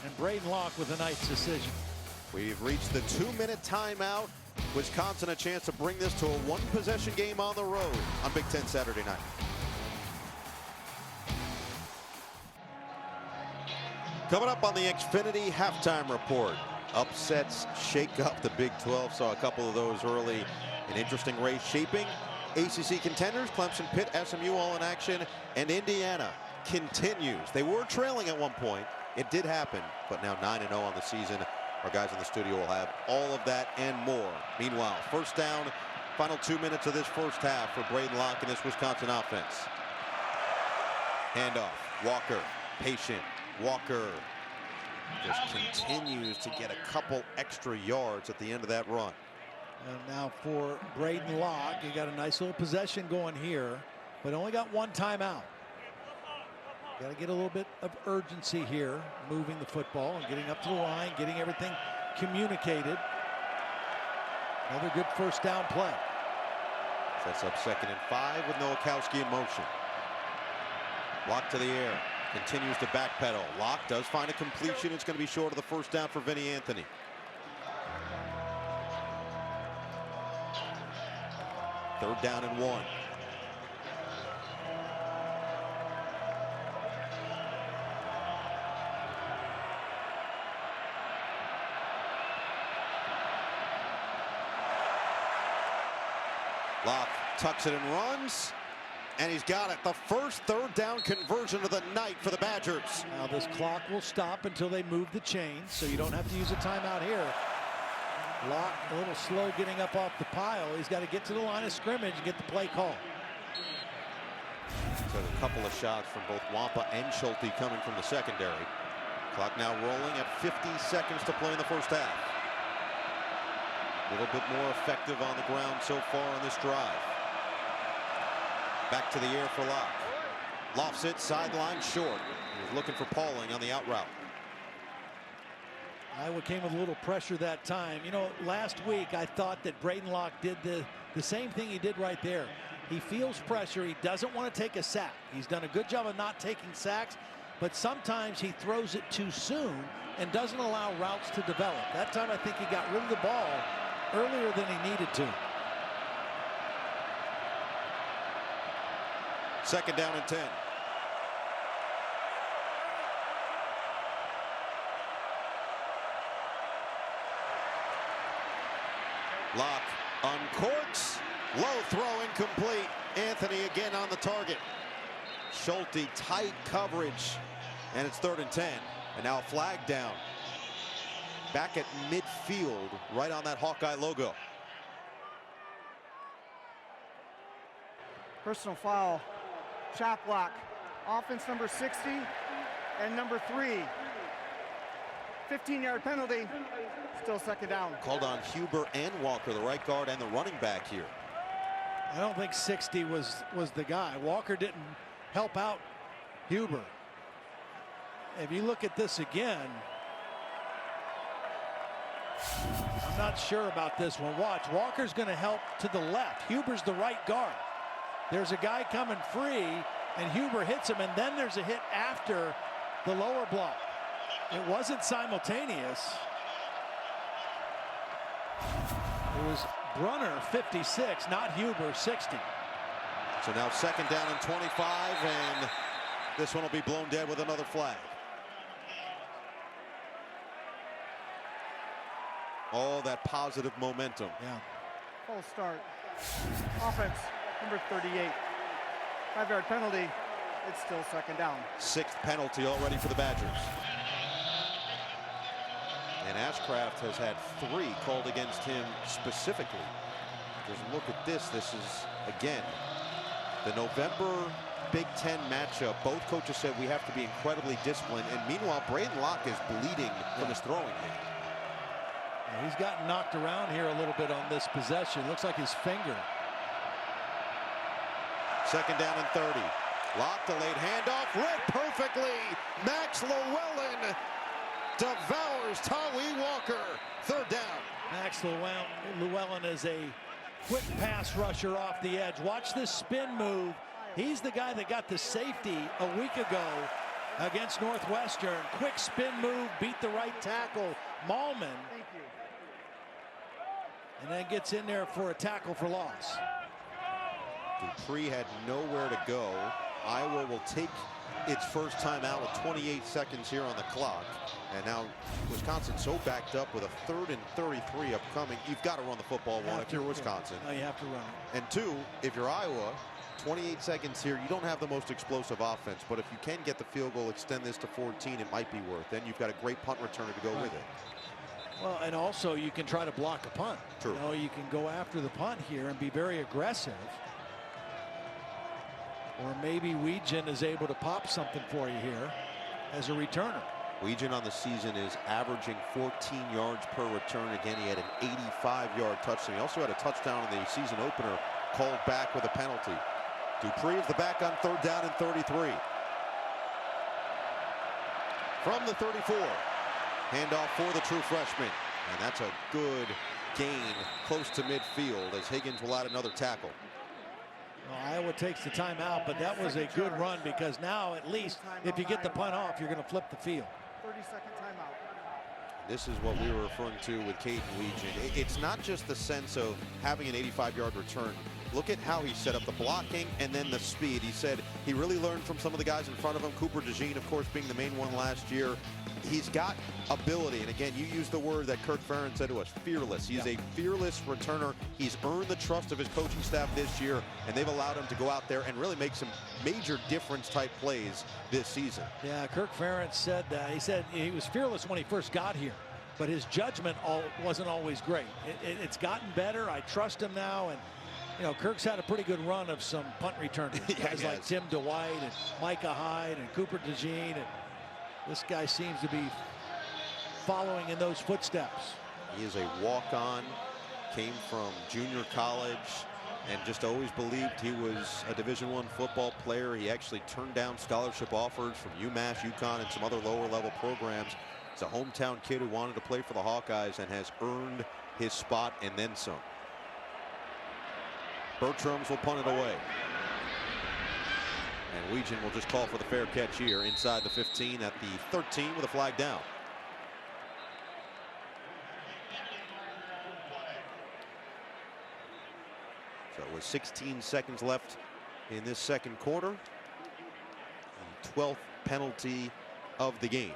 and Braden Locke with a nice decision. We've reached the 2-minute timeout. Wisconsin a chance to bring this to a one-possession game on the road on Big Ten Saturday night. Coming up on the Xfinity halftime report. Upsets shake up the Big 12. Saw a couple of those early. An interesting race shaping. ACC contenders, Clemson, Pitt, SMU all in action. And Indiana continues. They were trailing at one point. It did happen, but now 9-0 on the season. Our guys in the studio will have all of that and more. Meanwhile, first down, final 2 minutes of this first half for Braden Locke and this Wisconsin offense. Handoff, Walker, patient. Walker just continues to get a couple extra yards at the end of that run. And now for Braden Locke, he got a nice little possession going here, but only got one timeout. Got to get a little bit of urgency here, moving the football and getting up to the line, getting everything communicated. Another good first down play. Sets up 2nd and 5 with Nowakowski in motion. Locke to the air. Continues to backpedal. Locke does find a completion. It's going to be short of the first down for Vinny Anthony. Third down and 1. Locke tucks it and runs. And he's got it. The first third down conversion of the night for the Badgers. Now this clock will stop until they move the chains, so you don't have to use a timeout here. Locke a little slow getting up off the pile. He's got to get to the line of scrimmage and get the play call. So a couple of shots from both Wampa and Schulte coming from the secondary. Clock now rolling at 50 seconds to play in the first half. A little bit more effective on the ground so far on this drive. Back to the air for Locke. Lofts it, sideline short. He's looking for Pauling on the out route. Iowa came with a little pressure that time. You know, last week I thought that Braden Locke did the same thing he did right there. He feels pressure. He doesn't want to take a sack. He's done a good job of not taking sacks, but sometimes he throws it too soon and doesn't allow routes to develop. That time I think he got rid of the ball earlier than he needed to. 2nd down and 10. Locke uncorks. Low throw incomplete. Anthony again on the target. Schulte tight coverage. And it's 3rd and 10. And now a flag down. Back at midfield, right on that Hawkeye logo. Personal foul. Chop block. Offense number 60 and number 3. 15-yard penalty. Still 2nd down. Called on Huber and Walker, the right guard and the running back here. I don't think 60 was the guy. Walker didn't help out Huber. If you look at this again, I'm not sure about this one. Watch, Walker's going to help to the left. Huber's the right guard. There's a guy coming free, and Huber hits him, and then there's a hit after the lower block. It wasn't simultaneous. It was Brunner, 56, not Huber, 60. So now second down and 25, and this one will be blown dead with another flag. All that positive momentum. Yeah. Full start. Offense, number 38. 5-yard penalty. It's still second down. 6th penalty already for the Badgers. And Ashcraft has had 3 called against him specifically. Just look at this. This is, again, the November Big Ten matchup. Both coaches said we have to be incredibly disciplined. And meanwhile, Braden Locke is bleeding from his throwing hand. He's gotten knocked around here a little bit on this possession. Looks like his finger. Second down and 30. Locke delayed handoff. Read perfectly. Max Llewellyn devours Tawee Walker. Third down. Max Llewellyn is a quick pass rusher off the edge. Watch this spin move. He's the guy that got the safety a week ago against Northwestern. Quick spin move, beat the right tackle, Malman. Thank you. And then gets in there for a tackle for loss. Dupree had nowhere to go. Iowa will take its first time out with 28 seconds here on the clock. And now Wisconsin so backed up with a 3rd and 33 upcoming. You've got to run the football, one, if you're Wisconsin. No, you have to run it. And 2, if you're Iowa, 28 seconds here, you don't have the most explosive offense. But if you can get the field goal, extend this to 14, it might be worth. Then you've got a great punt returner to go with it. Well, and also you can try to block a punt. True. You know, you can go after the punt here and be very aggressive. Or maybe Weegen is able to pop something for you here as a returner. Weegen on the season is averaging 14 yards per return. Again, he had an 85-yard touchdown. He also had a touchdown in the season opener called back with a penalty. Dupree is the back on 3rd down and 33. From the 34. Handoff for the true freshman. And that's a good gain close to midfield as Higgins will add another tackle. Well, Iowa takes the timeout, but that was a good run because now at least if you get the punt off, you're going to flip the field. 30-second timeout. This is what we were referring to with Caden Weegen. It's not just the sense of having an 85-yard return. Look at how he set up the blocking and then the speed. He said he really learned from some of the guys in front of him. Cooper DeJean, of course, being the main one last year. He's got ability. And again, you used the word that Kirk Ferentz said to us, fearless. He's a fearless returner. He's earned the trust of his coaching staff this year, and they've allowed him to go out there and really make some major difference type plays this season. Yeah, Kirk Ferentz said that. He said he was fearless when he first got here, but his judgment wasn't always great. It's gotten better. I trust him now. And you know, Kirk's had a pretty good run of some punt returners. Guys like Tim Dwight and Micah Hyde and Cooper DeJean. And this guy seems to be following in those footsteps. He is a walk-on, came from junior college, and just always believed he was a Division I football player. He actually turned down scholarship offers from UMass, UConn, and some other lower-level programs. He's a hometown kid who wanted to play for the Hawkeyes and has earned his spot and then some. Bertrams will punt it away. And Weegen will just call for the fair catch here inside the 15 at the 13 with a flag down. So with 16 seconds left in this second quarter. And 12th penalty of the game.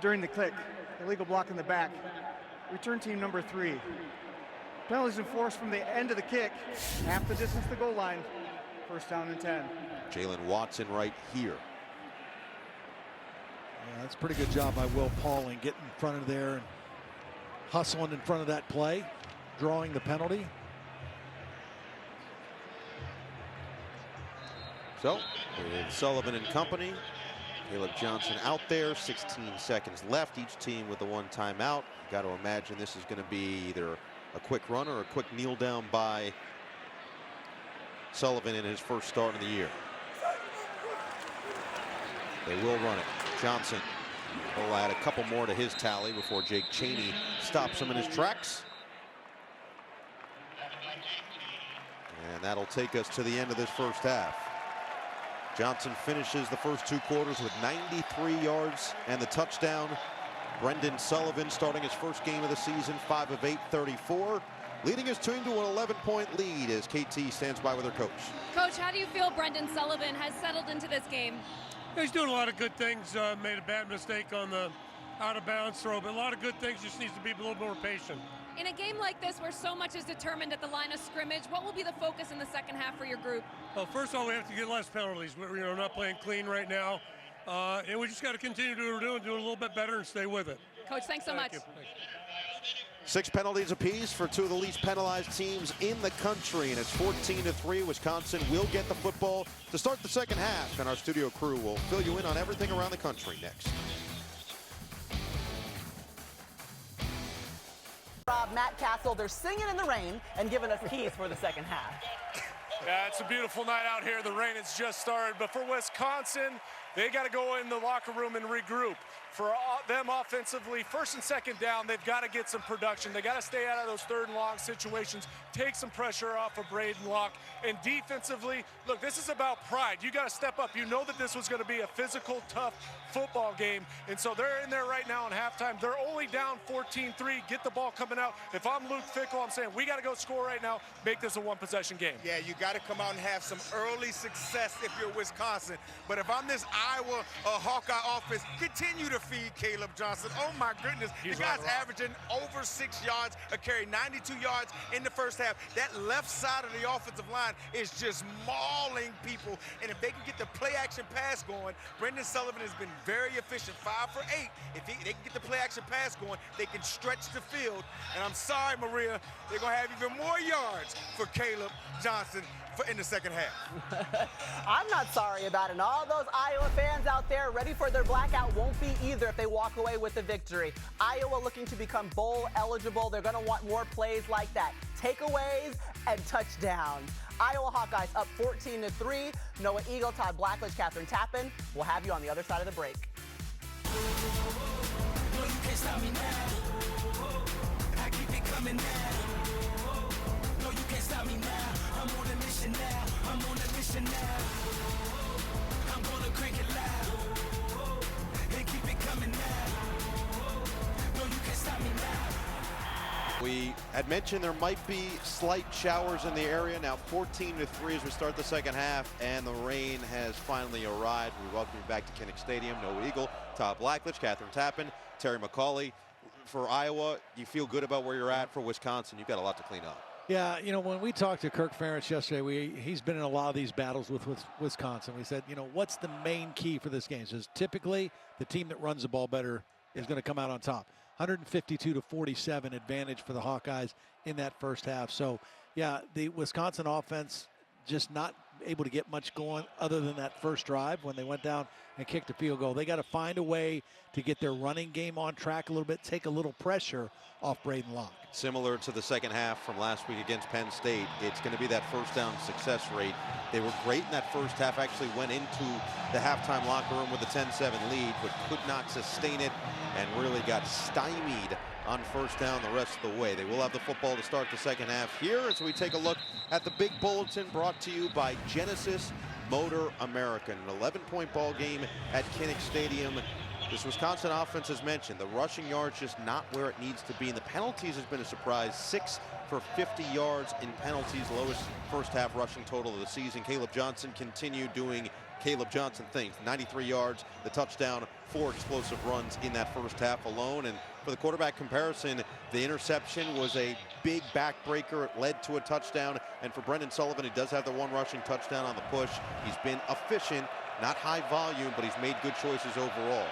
During the click, illegal block in the back. Return team number 3. Penalties enforced from the end of the kick, half the distance to the goal line. First down and 10. Jalen Watson right here. Yeah, that's a pretty good job by Will Pauling, getting in front of there and hustling in front of that play, drawing the penalty. So with Sullivan and company, Caleb Johnson out there, 16 seconds left, each team with the one timeout. You got to imagine this is going to be either a quick run or a quick kneel down by Sullivan in his first start of the year. They will run it. Johnson will add a couple more to his tally before Jake Chaney stops him in his tracks. And that'll take us to the end of this first half. Johnson finishes the first 2 quarters with 93 yards and the touchdown. Brendan Sullivan starting his first game of the season, 5 of 8, 34. Leading his team to an 11-point lead as KT stands by with her coach. Coach, how do you feel Brendan Sullivan has settled into this game? He's doing a lot of good things. Made a bad mistake on the out-of-bounds throw, but a lot of good things. Just needs to be a little more patient. In a game like this where so much is determined at the line of scrimmage, what will be the focus in the second half for your group? Well, first of all, we have to get less penalties. We're not playing clean right now. And we just got to continue to do what we're doing, do it a little bit better and stay with it. Coach, thanks so much. Thank you. 6 penalties apiece for 2 of the least penalized teams in the country, and it's 14-3. Wisconsin will get the football to start the second half, and our studio crew will fill you in on everything around the country next. Rob, Matt Castle, they're singing in the rain and giving us keys for the second half. Yeah, it's a beautiful night out here. The rain has just started, but for Wisconsin, they got to go in the locker room and regroup. For them offensively, first and second down, they've got to get some production. They got to stay out of those 3rd and long situations, take some pressure off of Braden Locke. And defensively, look, this is about pride. You got to step up. You know that this was going to be a physical, tough football game. And so they're in there right now in halftime. They're only down 14-3. Get the ball coming out. If I'm Luke Fickell, I'm saying we got to go score right now, make this a 1-possession game. Yeah, you got to come out and have some early success if you're Wisconsin. But if I'm this Iowa Hawkeye offense, continue to feed Caleb Johnson. Oh my goodness, the guy's averaging over 6 yards a carry, 92 yards in the first half. That left side of the offensive line is just mauling people. And if they can get the play action pass going, Brendan Sullivan has been very efficient, 5 for 8. If they can get the play action pass going, they can stretch the field. And I'm sorry, Maria, they're going to have even more yards for Caleb Johnson in the second half. I'm not sorry about it. And all those Iowa fans out there ready for their blackout won't be either if they walk away with the victory. Iowa looking to become bowl eligible. They're going to want more plays like that. Takeaways and touchdowns. Iowa Hawkeyes up 14-3. Noah Eagle, Todd Blackledge, Catherine Tappan. We'll have you on the other side of the break. No, you can't stop me now. I keep it coming now. No, you can't stop me now. I'm on a mission now. I'm on a mission now. I'm gonna crank it loud and keep it coming now. No, you can't stop me now. We had mentioned there might be slight showers in the area. Now 14-3 as we start the second half, and the rain has finally arrived. We welcome you back to Kinnick Stadium. Noah Eagle, Todd Blackledge, Catherine Tappan, Terry McCauley. For Iowa, you feel good about where you're at. For Wisconsin, you've got a lot to clean up. Yeah, you know, when we talked to Kirk Ferentz yesterday, he's been in a lot of these battles with Wisconsin. We said, you know, what's the main key for this game? He says typically the team that runs the ball better is going to come out on top. 152-47 advantage for the Hawkeyes in that first half. So, yeah, the Wisconsin offense just not able to get much going other than that first drive when they went down and kicked a field goal. They got to find a way to get their running game on track a little bit, take a little pressure off Braden Locke. Similar to the second half from last week against Penn State, it's going to be that first down success rate. They were great in that first half, actually went into the halftime locker room with a 10-7 lead, but could not sustain it and really got stymied on first down the rest of the way. They will have the football to start the second half here as we take a look at the big bulletin brought to you by Genesis Motor America. An 11-point ball game at Kinnick Stadium. This Wisconsin offense, as mentioned, the rushing yards just not where it needs to be. And the penalties has been a surprise. 6 for 50 yards in penalties, lowest first half rushing total of the season. Caleb Johnson continued doing Caleb Johnson things. 93 yards, the touchdown, 4 explosive runs in that first half alone. And for the quarterback comparison, the interception was a big backbreaker. It led to a touchdown. And for Brendan Sullivan, he does have the 1 rushing touchdown on the push. He's been efficient, not high volume, but he's made good choices overall.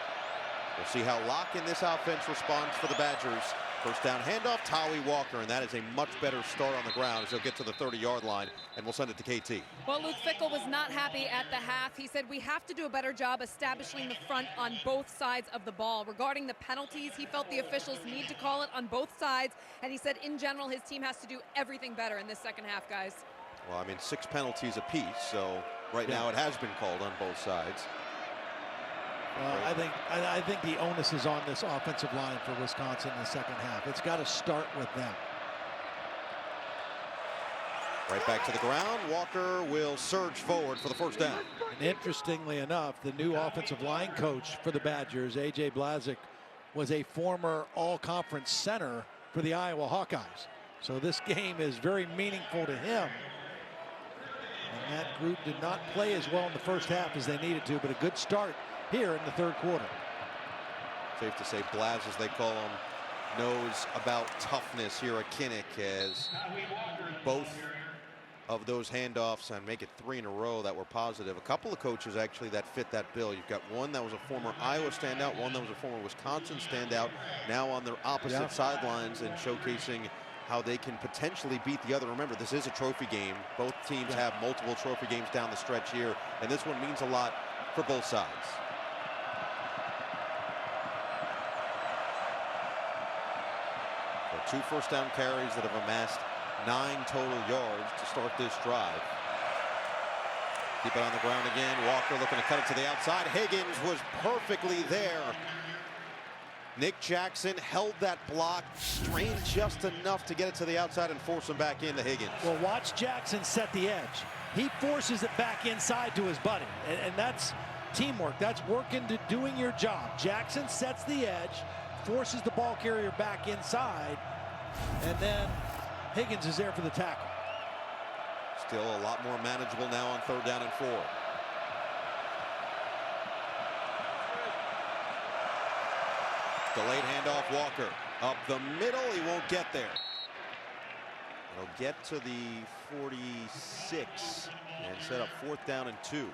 We'll see how Locke in this offense responds for the Badgers First down handoff, Tawee Walker, and that is a much better start on the ground as he'll get to the 30-yard line, and we'll send it to KT. Well, Luke Fickell was not happy at the half. He said we have to do a better job establishing the front on both sides of the ball. Regarding the penalties, he felt the officials need to call it on both sides, and he said in general his team has to do everything better in this second half, guys. Well, I mean, 6 penalties apiece, so right now it has been called on both sides. I think the onus is on this offensive line for Wisconsin in the second half. It's got to start with them. Right back to the ground. Walker will surge forward for the first down. And interestingly enough, the new offensive line coach for the Badgers, A.J. Blazik, was a former all-conference center for the Iowa Hawkeyes. So this game is very meaningful to him. And that group did not play as well in the first half as they needed to, but a good start here in the third quarter. Safe to say Blaz, as they call him, knows about toughness here at Kinnick, as both of those handoffs, and make it 3 in a row that were positive. A couple of coaches actually that fit that bill. You've got one that was a former Iowa standout, one that was a former Wisconsin standout, now on their opposite sidelines and showcasing how they can potentially beat the other. Remember, this is a trophy game. Both teams have multiple trophy games down the stretch here, and this one means a lot for both sides. So 2 first down carries that have amassed 9 total yards to start this drive. Keep it on the ground again. Walker looking to cut it to the outside. Higgins was perfectly there. Nick Jackson held that block, strained just enough to get it to the outside and force him back into Higgins. Well, watch Jackson set the edge. He forces it back inside to his buddy, and that's teamwork. That's working to doing your job. Jackson sets the edge, forces the ball carrier back inside, and then Higgins is there for the tackle. Still a lot more manageable now on 3rd down and 4. Delayed handoff, Walker up the middle. He won't get there. He'll get to the 46 and set up 4th down and 2.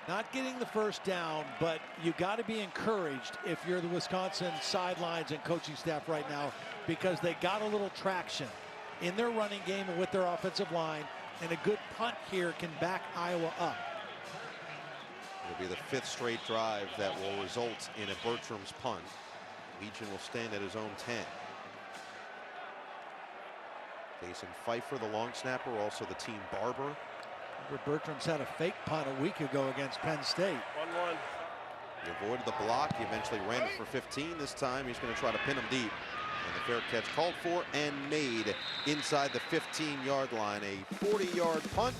Not getting the first down, but you got to be encouraged if you're the Wisconsin sidelines and coaching staff right now, because they got a little traction in their running game and with their offensive line, and a good punt here can back Iowa up. It'll be the 5th straight drive that will result in a Bertram's punt. Legion will stand at his own 10. Jason Pfeiffer, the long snapper, also the team barber. Bertram's had a fake punt a week ago against Penn State. 1-1. He avoided the block. He eventually ran it for 15. This time he's going to try to pin him deep. And the fair catch called for and made inside the 15-yard line. A 40-yard punt,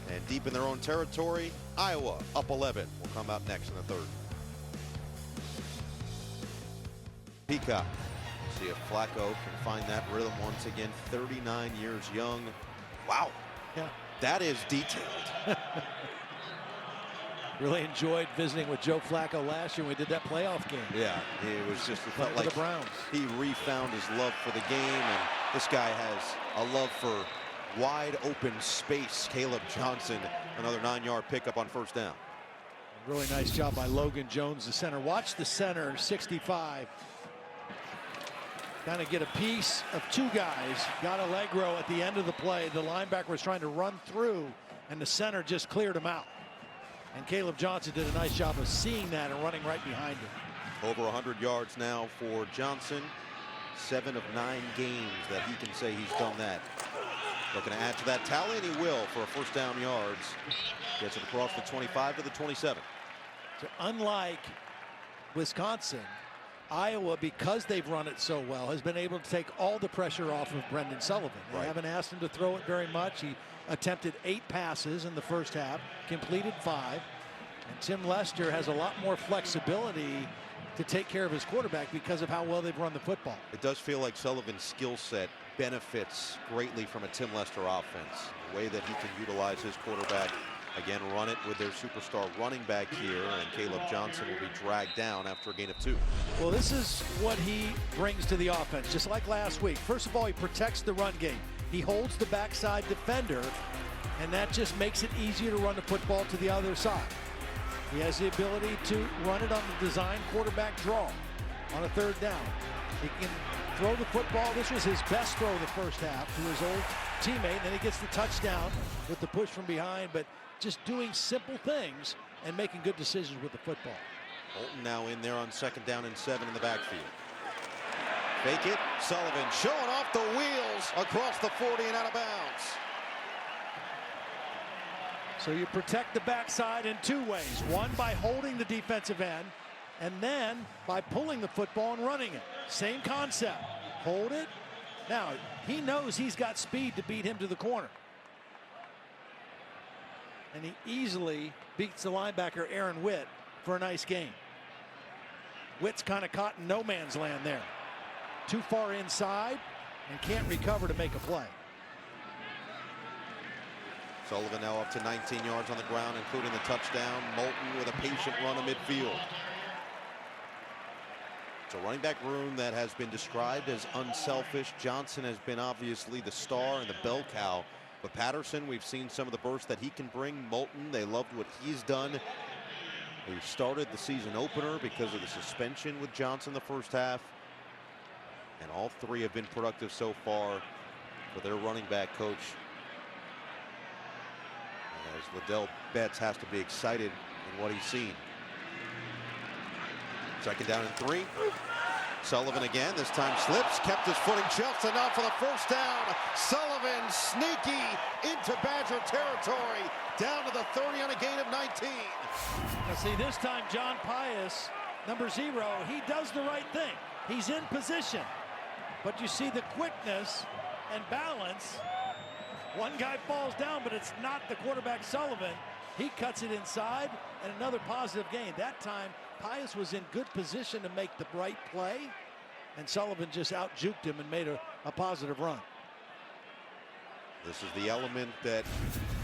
and deep in their own territory. Iowa up 11. Will come out next in the 3rd. Peacock. See if Flacco can find that rhythm once again. 39 years young. Wow. Yeah. That is detailed. Really enjoyed visiting with Joe Flacco last year when we did that playoff game. Yeah, it was just, it felt like the Browns. He refound his love for the game, and this guy has a love for wide open space. Caleb Johnson, another 9-yard pickup on 1st down. Really nice job by Logan Jones, the center. Watch the center, 65. Kind of get a piece of 2 guys. Got Allegro at the end of the play. The linebacker was trying to run through, and the center just cleared him out. And Caleb Johnson did a nice job of seeing that and running right behind him. Over 100 yards now for Johnson. 7 of 9 games that he can say he's done that. Looking to add to that tally, and he will for a 1st down yards. Gets it across the 25 to the 27. So unlike Wisconsin, Iowa, because they've run it so well, has been able to take all the pressure off of Brendan Sullivan. They haven't asked him to throw it very much. He attempted 8 passes in the first half, completed 5. And Tim Lester has a lot more flexibility to take care of his quarterback because of how well they've run the football. It does feel like Sullivan's skill set benefits greatly from a Tim Lester offense. The way that he can utilize his quarterback. Again, run it with their superstar running back here, and Caleb Johnson will be dragged down after a gain of 2. Well, this is what he brings to the offense, just like last week. First of all, he protects the run game. He holds the backside defender, and that just makes it easier to run the football to the other side. He has the ability to run it on the design quarterback draw on a 3rd down. He can throw the football. This was his best throw the first half to his old teammate. And then he gets the touchdown with the push from behind. But just doing simple things and making good decisions with the football. Bolton now in there on 2nd down and 7 in the backfield. Fake it. Sullivan showing off the wheels across the 40 and out of bounds. So you protect the backside in 2 ways. One, by holding the defensive end, and then by pulling the football and running it. Same concept. Hold it. Now, he knows he's got speed to beat him to the corner. And he easily beats the linebacker, Aaron Witt, for a nice gain. Witt's kind of caught in no man's land there. Too far inside and can't recover to make a play. Sullivan now up to 19 yards on the ground, including the touchdown. Moulton with a patient run to midfield. It's a running back room that has been described as unselfish. Johnson has been obviously the star and the bell cow. But Patterson, we've seen some of the bursts that he can bring. Moulton, they loved what he's done. He started the season opener because of the suspension with Johnson the first half. And all 3 have been productive so far for their running back coach. As Liddell Betts has to be excited in what he's seen. 2nd down and 3. Sullivan again, this time slips, kept his footing just enough for the first down. Sullivan sneaky into Badger territory, down to the 30 on a gain of 19. Now see, this time John Pius, number 0, he does the right thing. He's in position, but you see the quickness and balance. One guy falls down, but it's not the quarterback Sullivan. He cuts it inside, and another positive gain. That time, Pius was in good position to make the right play, and Sullivan just out-juked him and made a positive run. This is the element that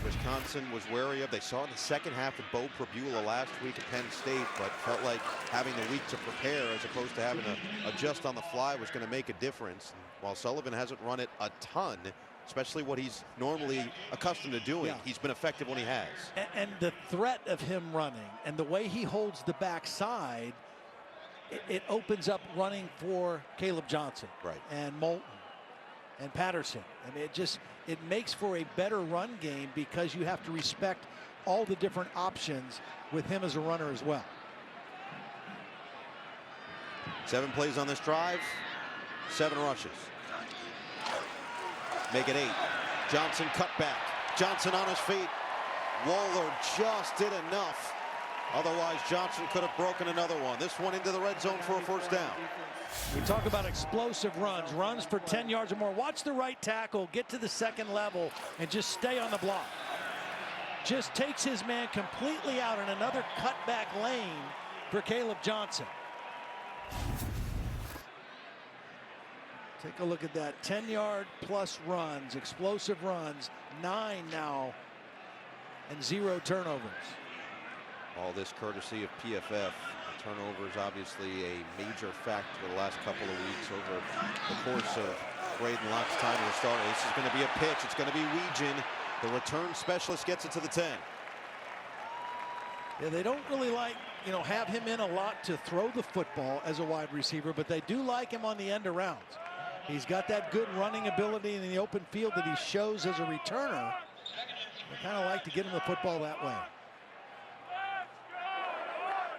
Wisconsin was wary of. They saw in the second half with Bo Prabula last week at Penn State, but felt like having the week to prepare as opposed to having to adjust on the fly was going to make a difference. And while Sullivan hasn't run it a ton, especially what he's normally accustomed to doing, he's been effective when he has. And the threat of him running and the way he holds the backside, it opens up running for Caleb Johnson and Moulton and Patterson. I mean, it makes for a better run game because you have to respect all the different options with him as a runner as well. 7 plays on this drive, 7 rushes. Make it 8. Johnson cut back. Johnson on his feet. Waller just did enough. Otherwise, Johnson could have broken another one. This one into the red zone for a first down. We talk about explosive runs for 10 yards or more. Watch the right tackle, get to the second level, and just stay on the block. Just takes his man completely out in another cutback lane for Caleb Johnson. Take a look at that. 10-yard plus runs, explosive runs, 9 now, and 0 turnovers. All this courtesy of PFF. Turnovers obviously a major factor the last couple of weeks over the course of Braden Locke's time as a starter. This is going to be a pitch. It's going to be Weegin. The return specialist gets it to the 10. Yeah, they don't really like, have him in a lot to throw the football as a wide receiver, but they do like him on the end arounds. He's got that good running ability in the open field that he shows as a returner. They kind of like to get him the football that way.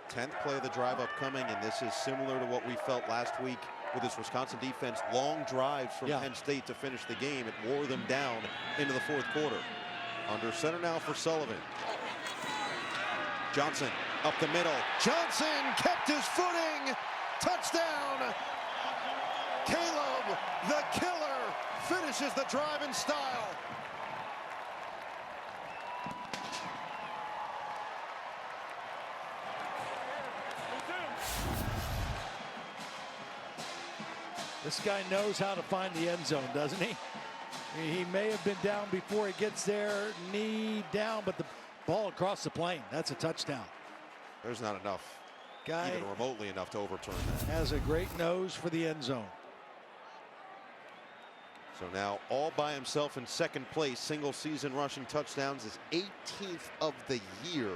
10th play of the drive upcoming, and this is similar to what we felt last week with this Wisconsin defense. Long drives from Penn State to finish the game. It wore them down into the 4th quarter. Under center now for Sullivan. Johnson up the middle. Johnson kept his footing. Touchdown. Caleb, the killer, finishes the drive in style. This guy knows how to find the end zone, doesn't he? He may have been down before he gets there, knee down, but the ball across the plane, that's a touchdown. There's not enough, even remotely enough to overturn that. Has a great nose for the end zone. So now all by himself in 2nd place, single season rushing touchdowns, is 18th of the year.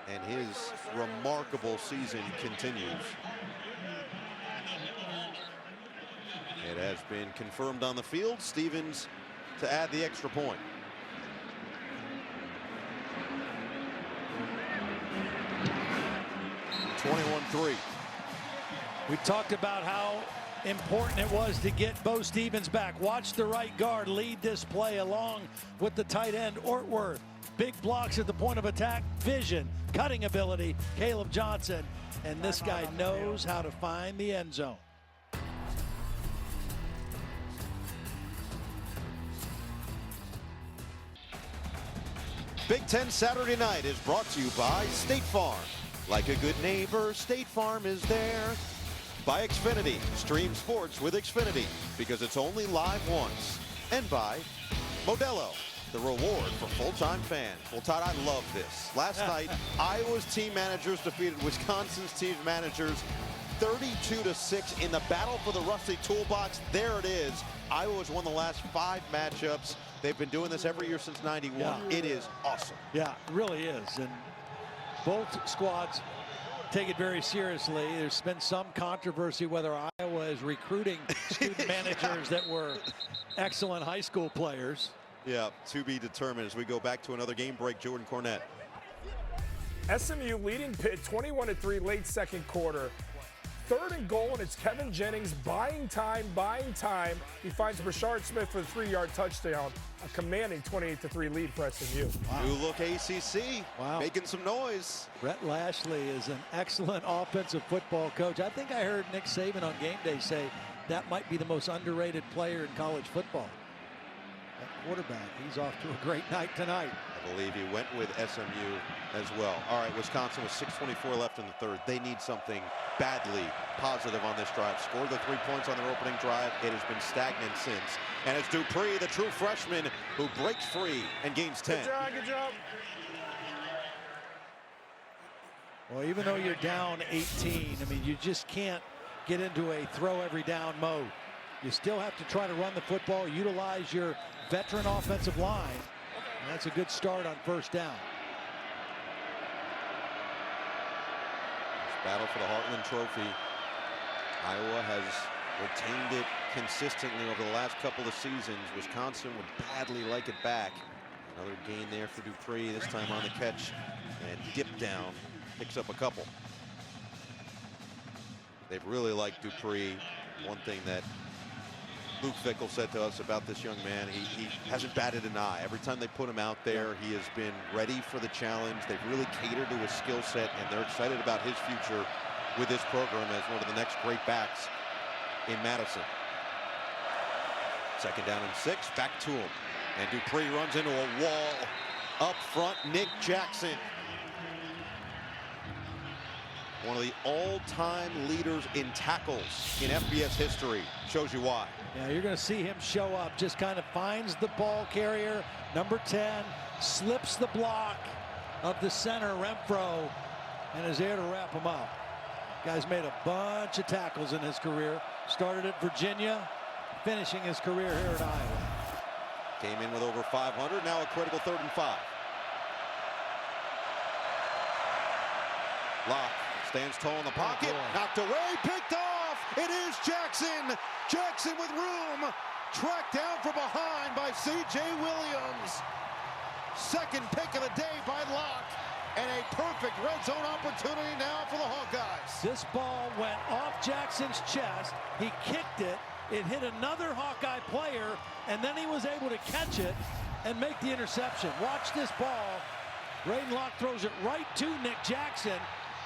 And his remarkable season continues. It has been confirmed on the field. Stevens to add the extra point. (21-3). We talked about how important it was to get Bo Stevens back. Watch the right guard lead this play along with the tight end Ortworth. Big blocks at the point of attack, vision, cutting ability, Caleb Johnson. And this guy knows how to find the end zone. Big Ten Saturday Night is brought to you by State Farm. Like a good neighbor, State Farm is there. By Xfinity, stream sports with Xfinity because it's only live once. And by Modelo, the reward for full-time fans. Well, Todd, I love this. Last night, Iowa's team managers defeated Wisconsin's team managers 32-6 in the battle for the rusty toolbox. There it is. Iowa's won the last 5 matchups. They've been doing this every year since '91. Yeah. It is awesome. Yeah, it really is. And both squads take it very seriously. There's been some controversy whether Iowa is recruiting student managers that were excellent high school players. Yeah, to be determined as we go back to another game break. Jordan Cornette. SMU leading Pitt 21-3 late second quarter. 3rd and goal, and it's Kevin Jennings buying time. He finds Rashard Smith for the 3-yard touchdown. A commanding 28-3 lead for SMU. Wow. New look ACC, making some noise. Brett Lashley is an excellent offensive football coach. I think I heard Nick Saban on game day say that might be the most underrated player in college football. That quarterback, he's off to a great night tonight. I believe he went with SMU as well. All right, Wisconsin with 6:24 left in the 3rd. They need something badly positive on this drive. Scored the 3 points on their opening drive. It has been stagnant since. And it's Dupree, the true freshman, who breaks free and gains 10. Good job. Well, even though you're down 18, I mean, you just can't get into a throw every down mode. You still have to try to run the football, utilize your veteran offensive line. And that's a good start on 1st down. Battle for the Heartland Trophy. Iowa has retained it consistently over the last couple of seasons. Wisconsin would badly like it back. Another gain there for Dupree, this time on the catch. And dip down, picks up a couple. They've really liked Dupree. One thing that Luke Fickell said to us about this young man, he hasn't batted an eye. Every time they put him out there, he has been ready for the challenge. They've really catered to his skill set, and they're excited about his future with this program as one of the next great backs in Madison. 2nd down and 6, back to him. And Dupree runs into a wall. Up front, Nick Jackson. One of the all-time leaders in tackles in FBS history. Shows you why. Yeah, you're going to see him show up. Just kind of finds the ball carrier, number 10, slips the block of the center, Renfro, and is there to wrap him up. Guy's made a bunch of tackles in his career. Started at Virginia, finishing his career here at Iowa. Came in with over 500, now a critical 3rd and 5. Locke stands tall in the pocket, knocked away, picked off. It is Jackson. Jackson with room. Tracked down from behind by C.J. Williams. 2nd pick of the day by Locke. And a perfect red zone opportunity now for the Hawkeyes. This ball went off Jackson's chest. He kicked it. It hit another Hawkeye player, and then he was able to catch it and make the interception. Watch this ball. Braden Locke throws it right to Nick Jackson.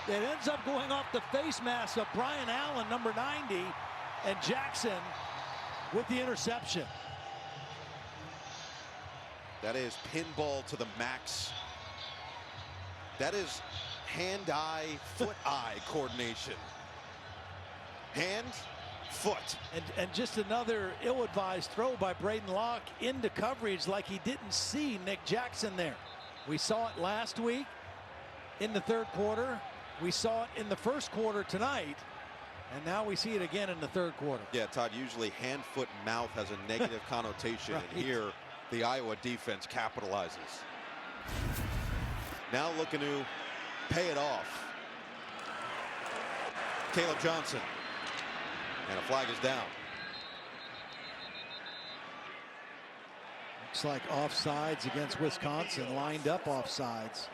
It ends up going off the face mask of Brian Allen, number 90, and Jackson with the interception. That is pinball to the max. That is hand-eye, foot-eye coordination. Hand, foot. And just another ill-advised throw by Braden Locke into coverage like he didn't see Nick Jackson there. We saw it last week in the 3rd quarter. We saw it in the 1st quarter tonight, and now we see it again in the 3rd quarter. Yeah, Todd, usually hand, foot, mouth has a negative connotation, right. And here the Iowa defense capitalizes. Now looking to pay it off. Caleb Johnson. And a flag is down. Looks like offsides against Wisconsin, lined up offsides.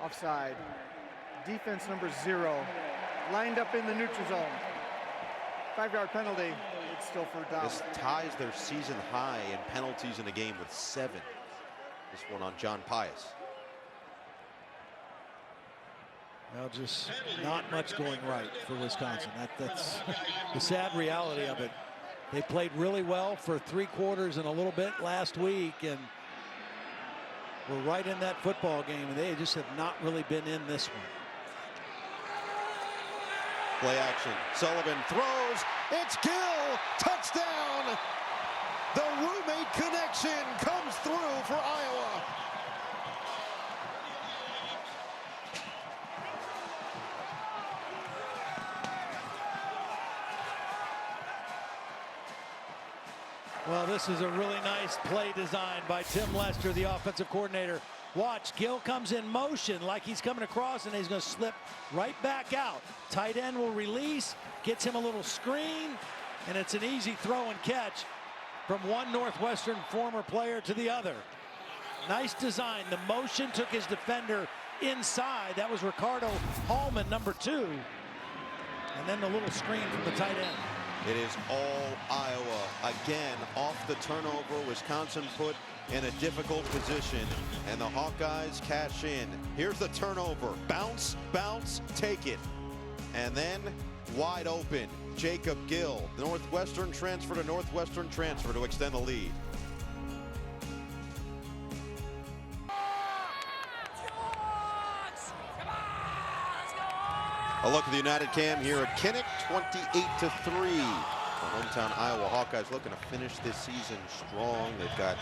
Offside. Defense number 0, lined up in the neutral zone. 5-yard penalty. It's still for down. This ties their season high in penalties in a game with 7. This one on John Pius. Well, just not much going right for Wisconsin. That's the sad reality of it. They played really well for 3 quarters and a little bit last week, and were right in that football game, and they just have not really been in this one. Play action. Sullivan throws. It's Gill. Touchdown. The roommate connection comes through for Iowa. Well, this is a really nice play design by Tim Lester, the offensive coordinator. Watch, Gill comes in motion like he's coming across, and he's going to slip right back out. Tight end will release, gets him a little screen, and it's an easy throw and catch from one Northwestern former player to the other. Nice design. The motion took his defender inside. That was Ricardo Hallman, number 2. And then the little screen from the tight end. It is all Iowa. Again, off the turnover, Wisconsin put in a difficult position, and the Hawkeyes cash in. Here's the turnover. Bounce, bounce, take it. And then wide open, Jacob Gill. Northwestern transfer to Northwestern transfer to extend the lead. A look at the United Cam here at Kinnick, 28-3. The hometown Iowa Hawkeyes looking to finish this season strong. They've got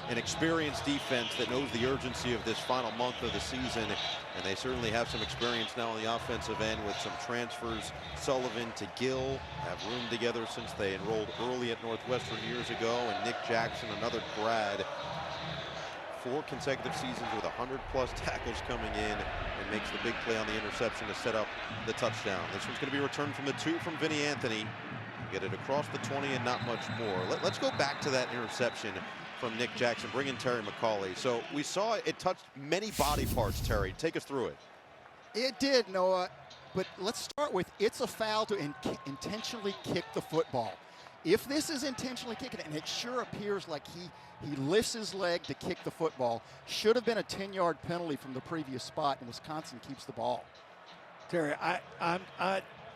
an experienced defense that knows the urgency of this final month of the season, and they certainly have some experience now on the offensive end with some transfers. Sullivan to Gill have roomed together since they enrolled early at Northwestern years ago, and Nick Jackson, another grad. 4 consecutive seasons with 100+ tackles coming in, and makes the big play on the interception to set up the touchdown. This one's going to be returned from the 2 from Vinny Anthony. Get it across the 20 and not much more. Let's go back to that interception from Nick Jackson. Bring in Terry McCauley. So we saw it touched many body parts, Terry. Take us through it. It did, Noah. But let's start with, it's a foul to intentionally kick the football. If this is intentionally kicking it, and it sure appears like he lifts his leg to kick the football, should have been a 10-yard penalty from the previous spot, and Wisconsin keeps the ball. Terry, I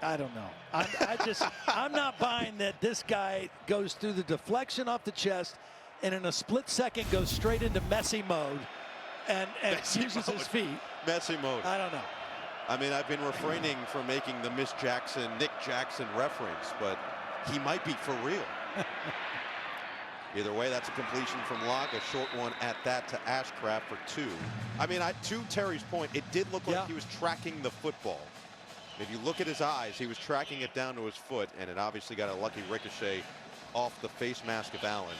don't know. I'm not buying that this guy goes through the deflection off the chest and in a split second goes straight into Messi mode and uses his feet. Messi mode. I don't know. I mean, I've been refraining from making the Nick Jackson reference, but he might be for real. Either way, that's a completion from Locke, a short one at that to Ashcraft for 2. I mean, to Terry's point, it did look like he was tracking the football. If you look at his eyes, he was tracking it down to his foot, and it obviously got a lucky ricochet off the face mask of Allen.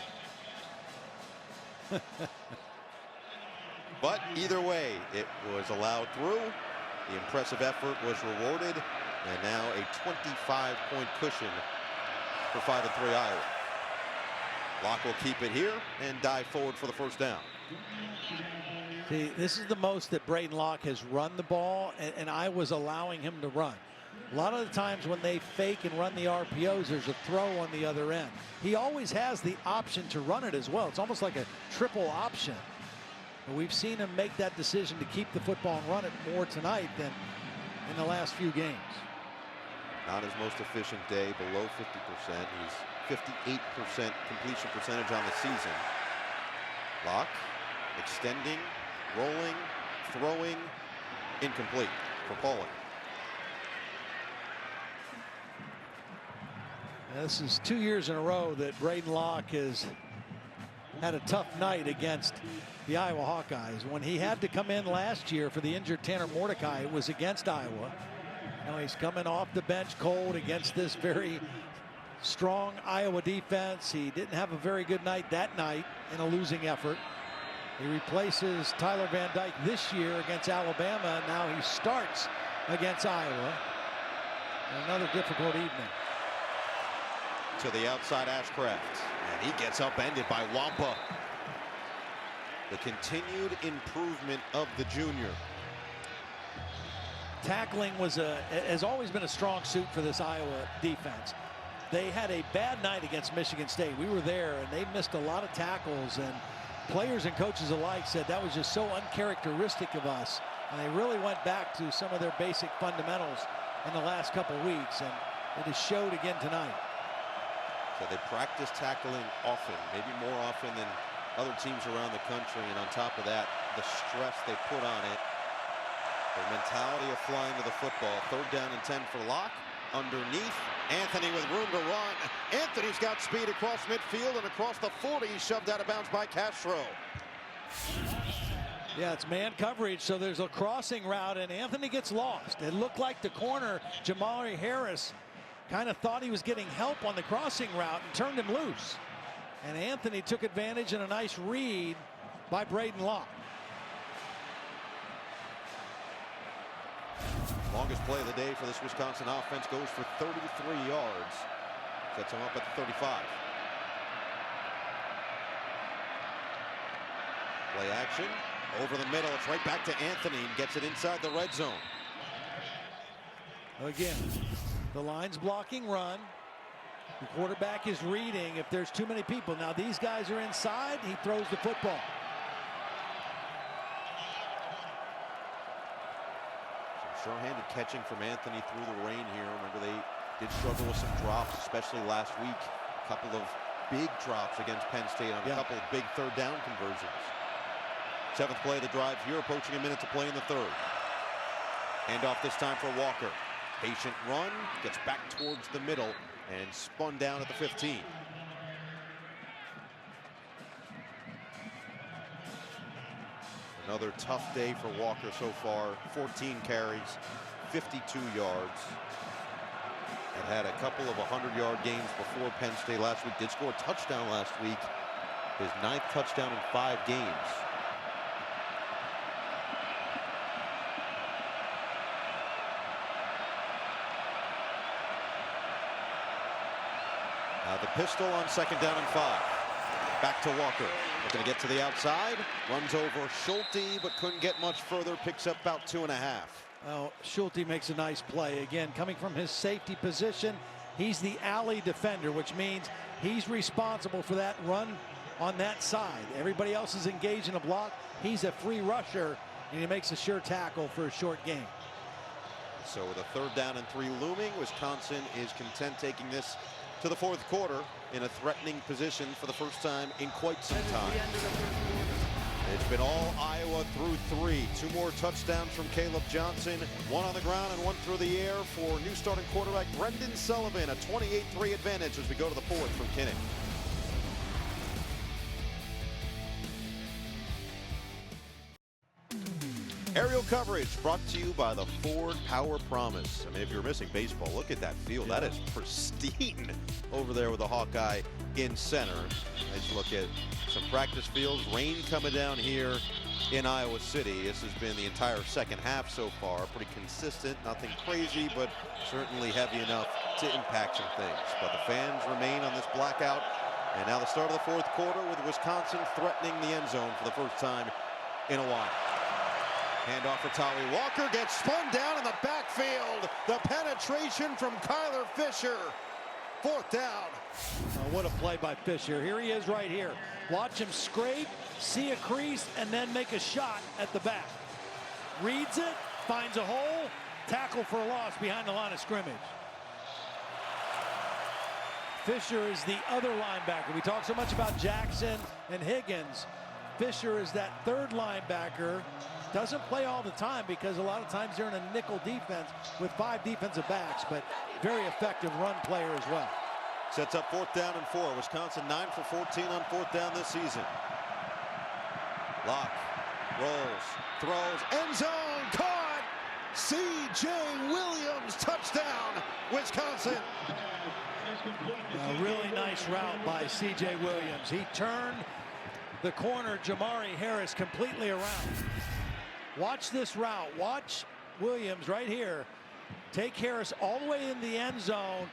But either way, it was allowed through. The impressive effort was rewarded, and now a 25-point cushion for 5-3 Iowa. Locke will keep it here and dive forward for the first down. See, this is the most that Braden Locke has run the ball, and I was allowing him to run. A lot of the times when they fake and run the RPOs, there's a throw on the other end. He always has the option to run it as well. It's almost like a triple option. But we've seen him make that decision to keep the football and run it more tonight than in the last few games. Not his most efficient day, below 50%. He's 58% completion percentage on the season. Locke extending, rolling, throwing, incomplete for Pauling. This is 2 years in a row that Braden Locke has had a tough night against the Iowa Hawkeyes. When he had to come in last year for the injured Tanner Mordecai, it was against Iowa. Now he's coming off the bench cold against this very strong Iowa defense. He didn't have a very good night that night in a losing effort. He replaces Tyler Van Dyke this year against Alabama. Now he starts against Iowa. Another difficult evening. to the outside Ashcraft. And he gets upended by Wampa. The continued improvement of the junior. Tackling has always been a strong suit for this Iowa defense. They had a bad night against Michigan State. We were there, and they missed a lot of tackles, and players and coaches alike said that was just so uncharacteristic of us. And they really went back to some of their basic fundamentals in the last couple weeks, and it has showed again tonight. So they practice tackling often, maybe more often than other teams around the country, and on top of that, the stress they put on it, the mentality of flying to the football. 3rd down and 10 for Locke. Underneath, Anthony with room to run. Anthony's got speed across midfield and across the 40. He's shoved out of bounds by Castro. Yeah, it's man coverage, so there's a crossing route, and Anthony gets lost. It looked like the corner, Jamari Harris, kind of thought he was getting help on the crossing route and turned him loose. And Anthony took advantage, and a nice read by Braden Locke. Longest play of the day for this Wisconsin offense goes for 33 yards. Sets him up at the 35. Play action over the middle. It's right back to Anthony and gets it inside the red zone. Again, the line's blocking run. The quarterback is reading if there's too many people. Now these guys are inside. He throws the football. Short-handed catching from Anthony through the rain here. Remember, they did struggle with some drops, especially last week. A couple of big drops against Penn State on a couple of big 3rd down conversions. 7th play of the drive here, approaching a minute to play in the 3rd. Handoff this time for Walker. Patient run, gets back towards the middle and spun down at the 15. Another tough day for Walker so far. 14 carries, 52 yards. Had a couple of 100-yard games before Penn State last week. Did score a touchdown last week. His 9th touchdown in 5 games. Now the pistol on 2nd down and 5. Back to Walker. Looking to get to the outside. Runs over Schulte, but couldn't get much further. Picks up about 2.5. Well, Schulte makes a nice play. Again, coming from his safety position, he's the alley defender, which means he's responsible for that run on that side. Everybody else is engaged in a block. He's a free rusher, and he makes a sure tackle for a short gain. So with a 3rd down and 3 looming, Wisconsin is content taking this to the 4th quarter in a threatening position for the first time in quite some time. It's been all Iowa through 3. 2 more touchdowns from Caleb Johnson. 1 on the ground and 1 through the air for new starting quarterback Brendan Sullivan. A 28-3 advantage as we go to the 4th from Kinnick. Aerial coverage brought to you by the Ford Power Promise. I mean, if you're missing baseball, look at that field. That is pristine over there with the Hawkeye in center. Let's look at some practice fields. Rain coming down here in Iowa City. This has been the entire 2nd half so far. Pretty consistent, nothing crazy, but certainly heavy enough to impact some things. But the fans remain on this blackout. And now the start of the 4th quarter with Wisconsin threatening the end zone for the first time in a while. Handoff for Tolly Walker, gets spun down in the backfield. The penetration from Kyler Fisher. 4th down. What a play by Fisher. Here he is right here. Watch him scrape, see a crease, and then make a shot at the back. Reads it, finds a hole, tackle for a loss behind the line of scrimmage. Fisher is the other linebacker. We talk so much about Jackson and Higgins. Fisher is that 3rd linebacker. Doesn't play all the time because a lot of times they're in a nickel defense with 5 defensive backs, but very effective run player as well. Sets up 4th down and 4. Wisconsin 9 for 14 on 4th down this season. Locke rolls, throws, end zone, caught. C.J. Williams, touchdown, Wisconsin. A really nice route by C.J. Williams. He turned the corner, Jamari Harris, completely around. Watch this route. Watch Williams right here take Harris all the way in the end zone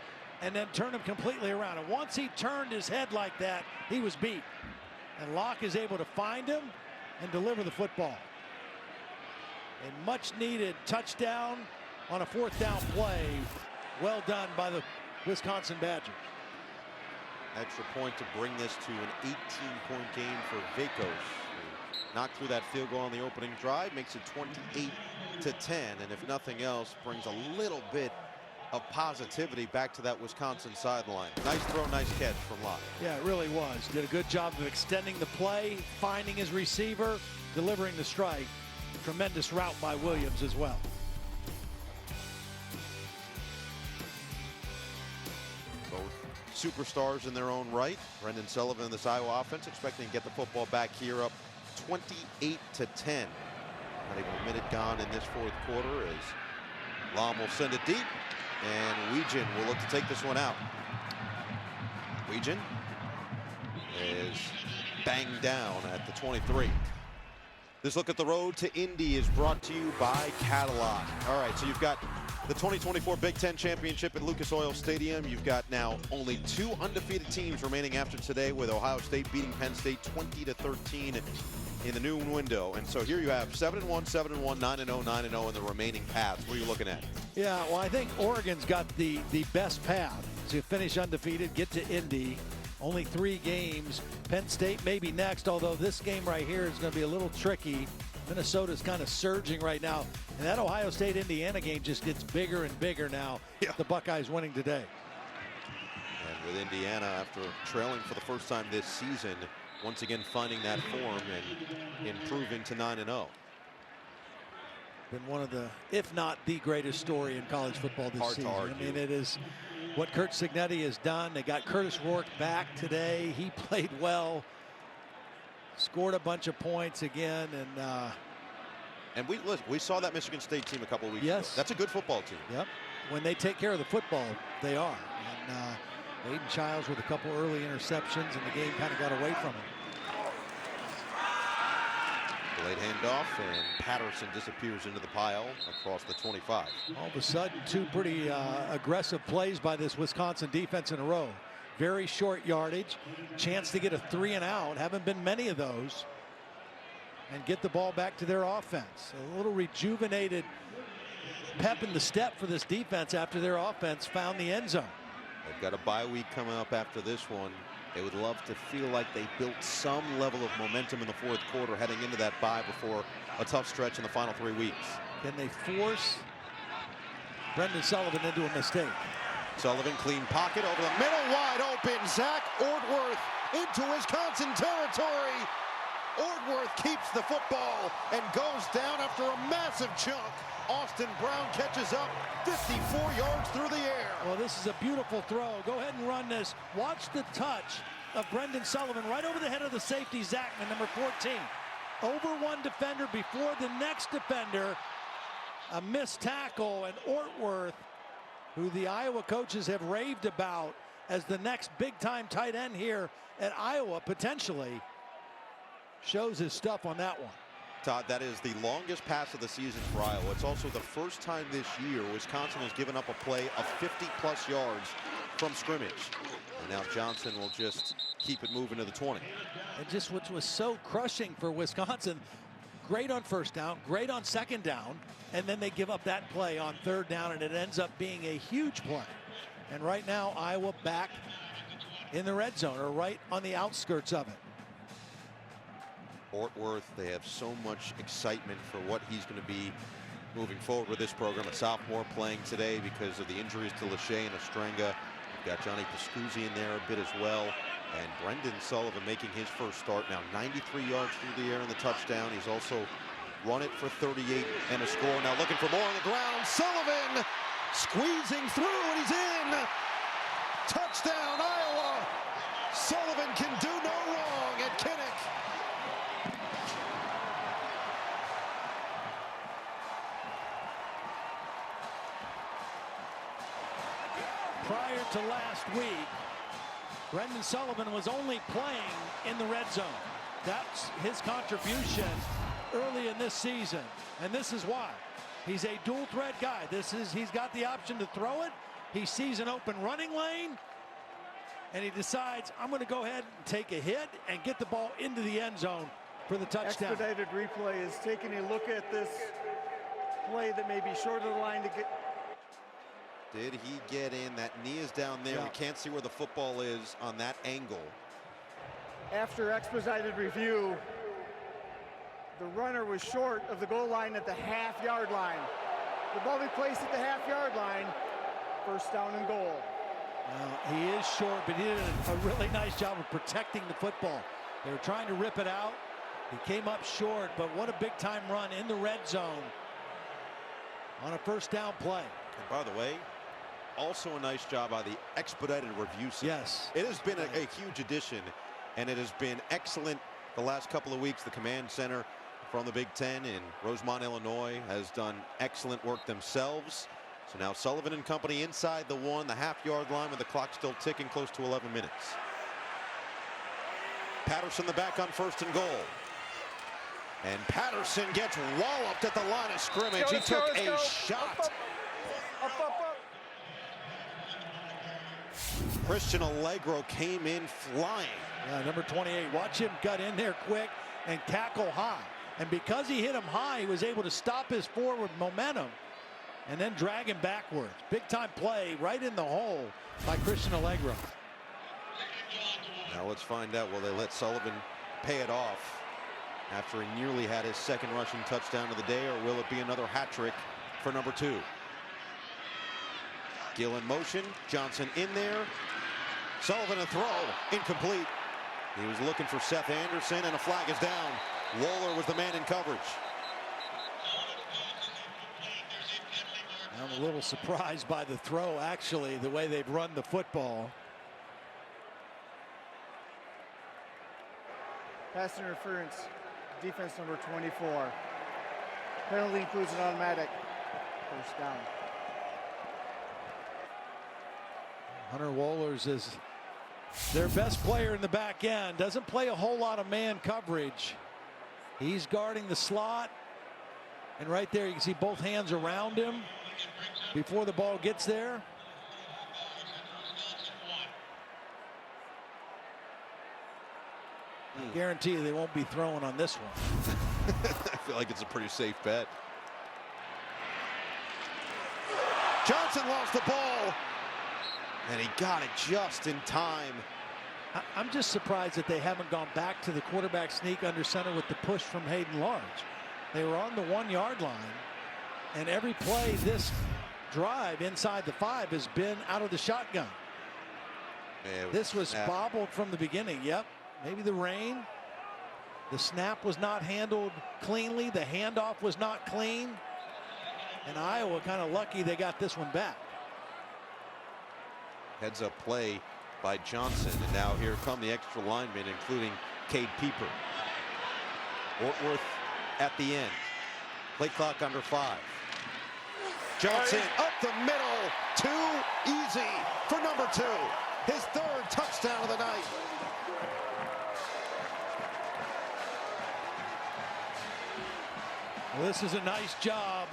and then turn him completely around. And once he turned his head like that, he was beat. And Locke is able to find him and deliver the football. A much-needed touchdown on a 4th down play. Well done by the Wisconsin Badgers. Extra point to bring this to an 18-point game for Vacos. Knocked through that field goal on the opening drive, makes it 28-10, and if nothing else, brings a little bit of positivity back to that Wisconsin sideline. Nice throw, nice catch from Locke. Yeah, it really was. Did a good job of extending the play, finding his receiver, delivering the strike. Tremendous route by Williams as well. Both superstars in their own right. Brendan Sullivan and this Iowa offense expecting to get the football back here up 28-10. Not even a minute gone in this 4th quarter as Lom will send it deep, and Weegan will look to take this one out. Weegan is banged down at the 23. This look at the road to Indy is brought to you by Cadillac. All right, so you've got the 2024 Big Ten Championship at Lucas Oil Stadium. You've got now only 2 undefeated teams remaining after today, with Ohio State beating Penn State 20-13 in the noon window. And so here you have 7-1, 7-1, 9-0, 9-0 in the remaining paths. What are you looking at? Yeah, well, I think Oregon's got the best path to finish undefeated, get to Indy. Only 3 games. Penn State maybe next, although this game right here is going to be a little tricky. Minnesota's kind of surging right now. And that Ohio State-Indiana game just gets bigger and bigger now. Yeah. The Buckeyes winning today. And with Indiana, after trailing for the first time this season, once again finding that form and improving to 9-0. Been one of the, if not the greatest story in college football this season. I mean, it is what Curt Cignetti has done. They got Curtis Rourke back today. He played well, scored a bunch of points again, and we saw that Michigan State team a couple of weeks ago. That's a good football team. Yep. When they take care of the football, they are. And Aiden Childs with a couple early interceptions, and the game kind of got away from him. Late handoff, and Patterson disappears into the pile across the 25. All of a sudden, 2 pretty aggressive plays by this Wisconsin defense in a row. Very short yardage, chance to get a 3 and out. Haven't been many of those. And get the ball back to their offense. A little rejuvenated pep in the step for this defense after their offense found the end zone. They've got a bye week coming up after this one. They would love to feel like they built some level of momentum in the 4th quarter heading into that bye before a tough stretch in the final 3 weeks. Can they force Brendan Sullivan into a mistake? Sullivan, clean pocket over the middle, wide open. Zach Ortworth into Wisconsin territory. Ortworth keeps the football and goes down after a massive chunk. Austin Brown catches up 54 yards through the air. Well, this is a beautiful throw. Go ahead and run this. Watch the touch of Brendan Sullivan right over the head of the safety, Zachman, number 14. Over one defender before the next defender. A missed tackle, and Ortworth, who the Iowa coaches have raved about as the next big-time tight end here at Iowa, potentially, shows his stuff on that one. Todd, that is the longest pass of the season for Iowa. It's also the first time this year Wisconsin has given up a play of 50-plus yards from scrimmage. And now Johnson will just keep it moving to the 20. And just what was so crushing for Wisconsin, great on 1st down, great on 2nd down, and then they give up that play on 3rd down, and it ends up being a huge play. And right now, Iowa back in the red zone, or right on the outskirts of it. Ortworth, they have so much excitement for what he's going to be moving forward with this program. A sophomore playing today because of the injuries to Lachey and Ostrenga. We've got Johnny Pascuzzi in there a bit as well. And Brendan Sullivan making his first start now. 93 yards through the air in the touchdown. He's also run it for 38 and a score. Now looking for more on the ground. Sullivan squeezing through, and he's in. Touchdown, Iowa. Sullivan can do no wrong at Kinnick. Prior to last week, Brendan Sullivan was only playing in the red zone. That's his contribution early in this season, and this is why. He's a dual threat guy. He's got the option to throw it, He sees an open running lane, and he decides, I'm going to go ahead and take a hit and get the ball into the end zone for the touchdown. Expedited replay is taking a look at this play that may be short of the line to get. Did he get in? That knee is down there. Yeah. We can't see where the football is on that angle. After expedited review, the runner was short of the goal line at the half-yard line. The ball be placed at the half-yard line, first down and goal. Well, he is short, but he did a really nice job of protecting the football. They were trying to rip it out. He came up short, but what a big-time run in the red zone on a first down play. And by the way, also a nice job by the expedited review center. Yes. It has been a huge addition, and it has been excellent the last couple of weeks. The command center from the Big Ten in Rosemont, Illinois, has done excellent work themselves. So now Sullivan and company inside the the half-yard line with the clock still ticking, close to 11 minutes. Patterson the back on first and goal. And Patterson gets walloped at the line of scrimmage. He took a shot. Up. Christian Allegro came in flying. Yeah, number 28. Watch him gut in there quick and tackle high. And because he hit him high, he was able to stop his forward momentum and then drag him backwards. Big time play right in the hole by Christian Allegro. Now let's find out, will they let Sullivan pay it off after he nearly had his second rushing touchdown of the day, or will it be another hat trick for number 2? Gill in motion, Johnson in there. Sullivan a throw, incomplete. He was looking for Seth Anderson, and a flag is down. Wohler was the man in coverage. I'm a little surprised by the throw, actually, the way they've run the football. Pass interference, defense number 24. Penalty includes an automatic first down. Hunter Wohlers is their best player in the back end. Doesn't play a whole lot of man coverage. He's guarding the slot. And right there, you can see both hands around him before the ball gets there. I guarantee you they won't be throwing on this one. I feel like it's a pretty safe bet. Johnson lost the ball, and he got it just in time. I'm just surprised that they haven't gone back to the quarterback sneak under center with the push from Hayden Large. They were on the 1-yard line, and every play this drive inside the 5 has been out of the shotgun. This was bobbled from the beginning. Yep, maybe the rain. The snap was not handled cleanly. The handoff was not clean. And Iowa kind of lucky they got this one back. Heads up play by Johnson, and now here come the extra linemen, including Cade Pieper. Ortworth at the end. Play clock under 5. Johnson up the middle. Too easy for number 2. His 3rd touchdown of the night. Well, this is a nice job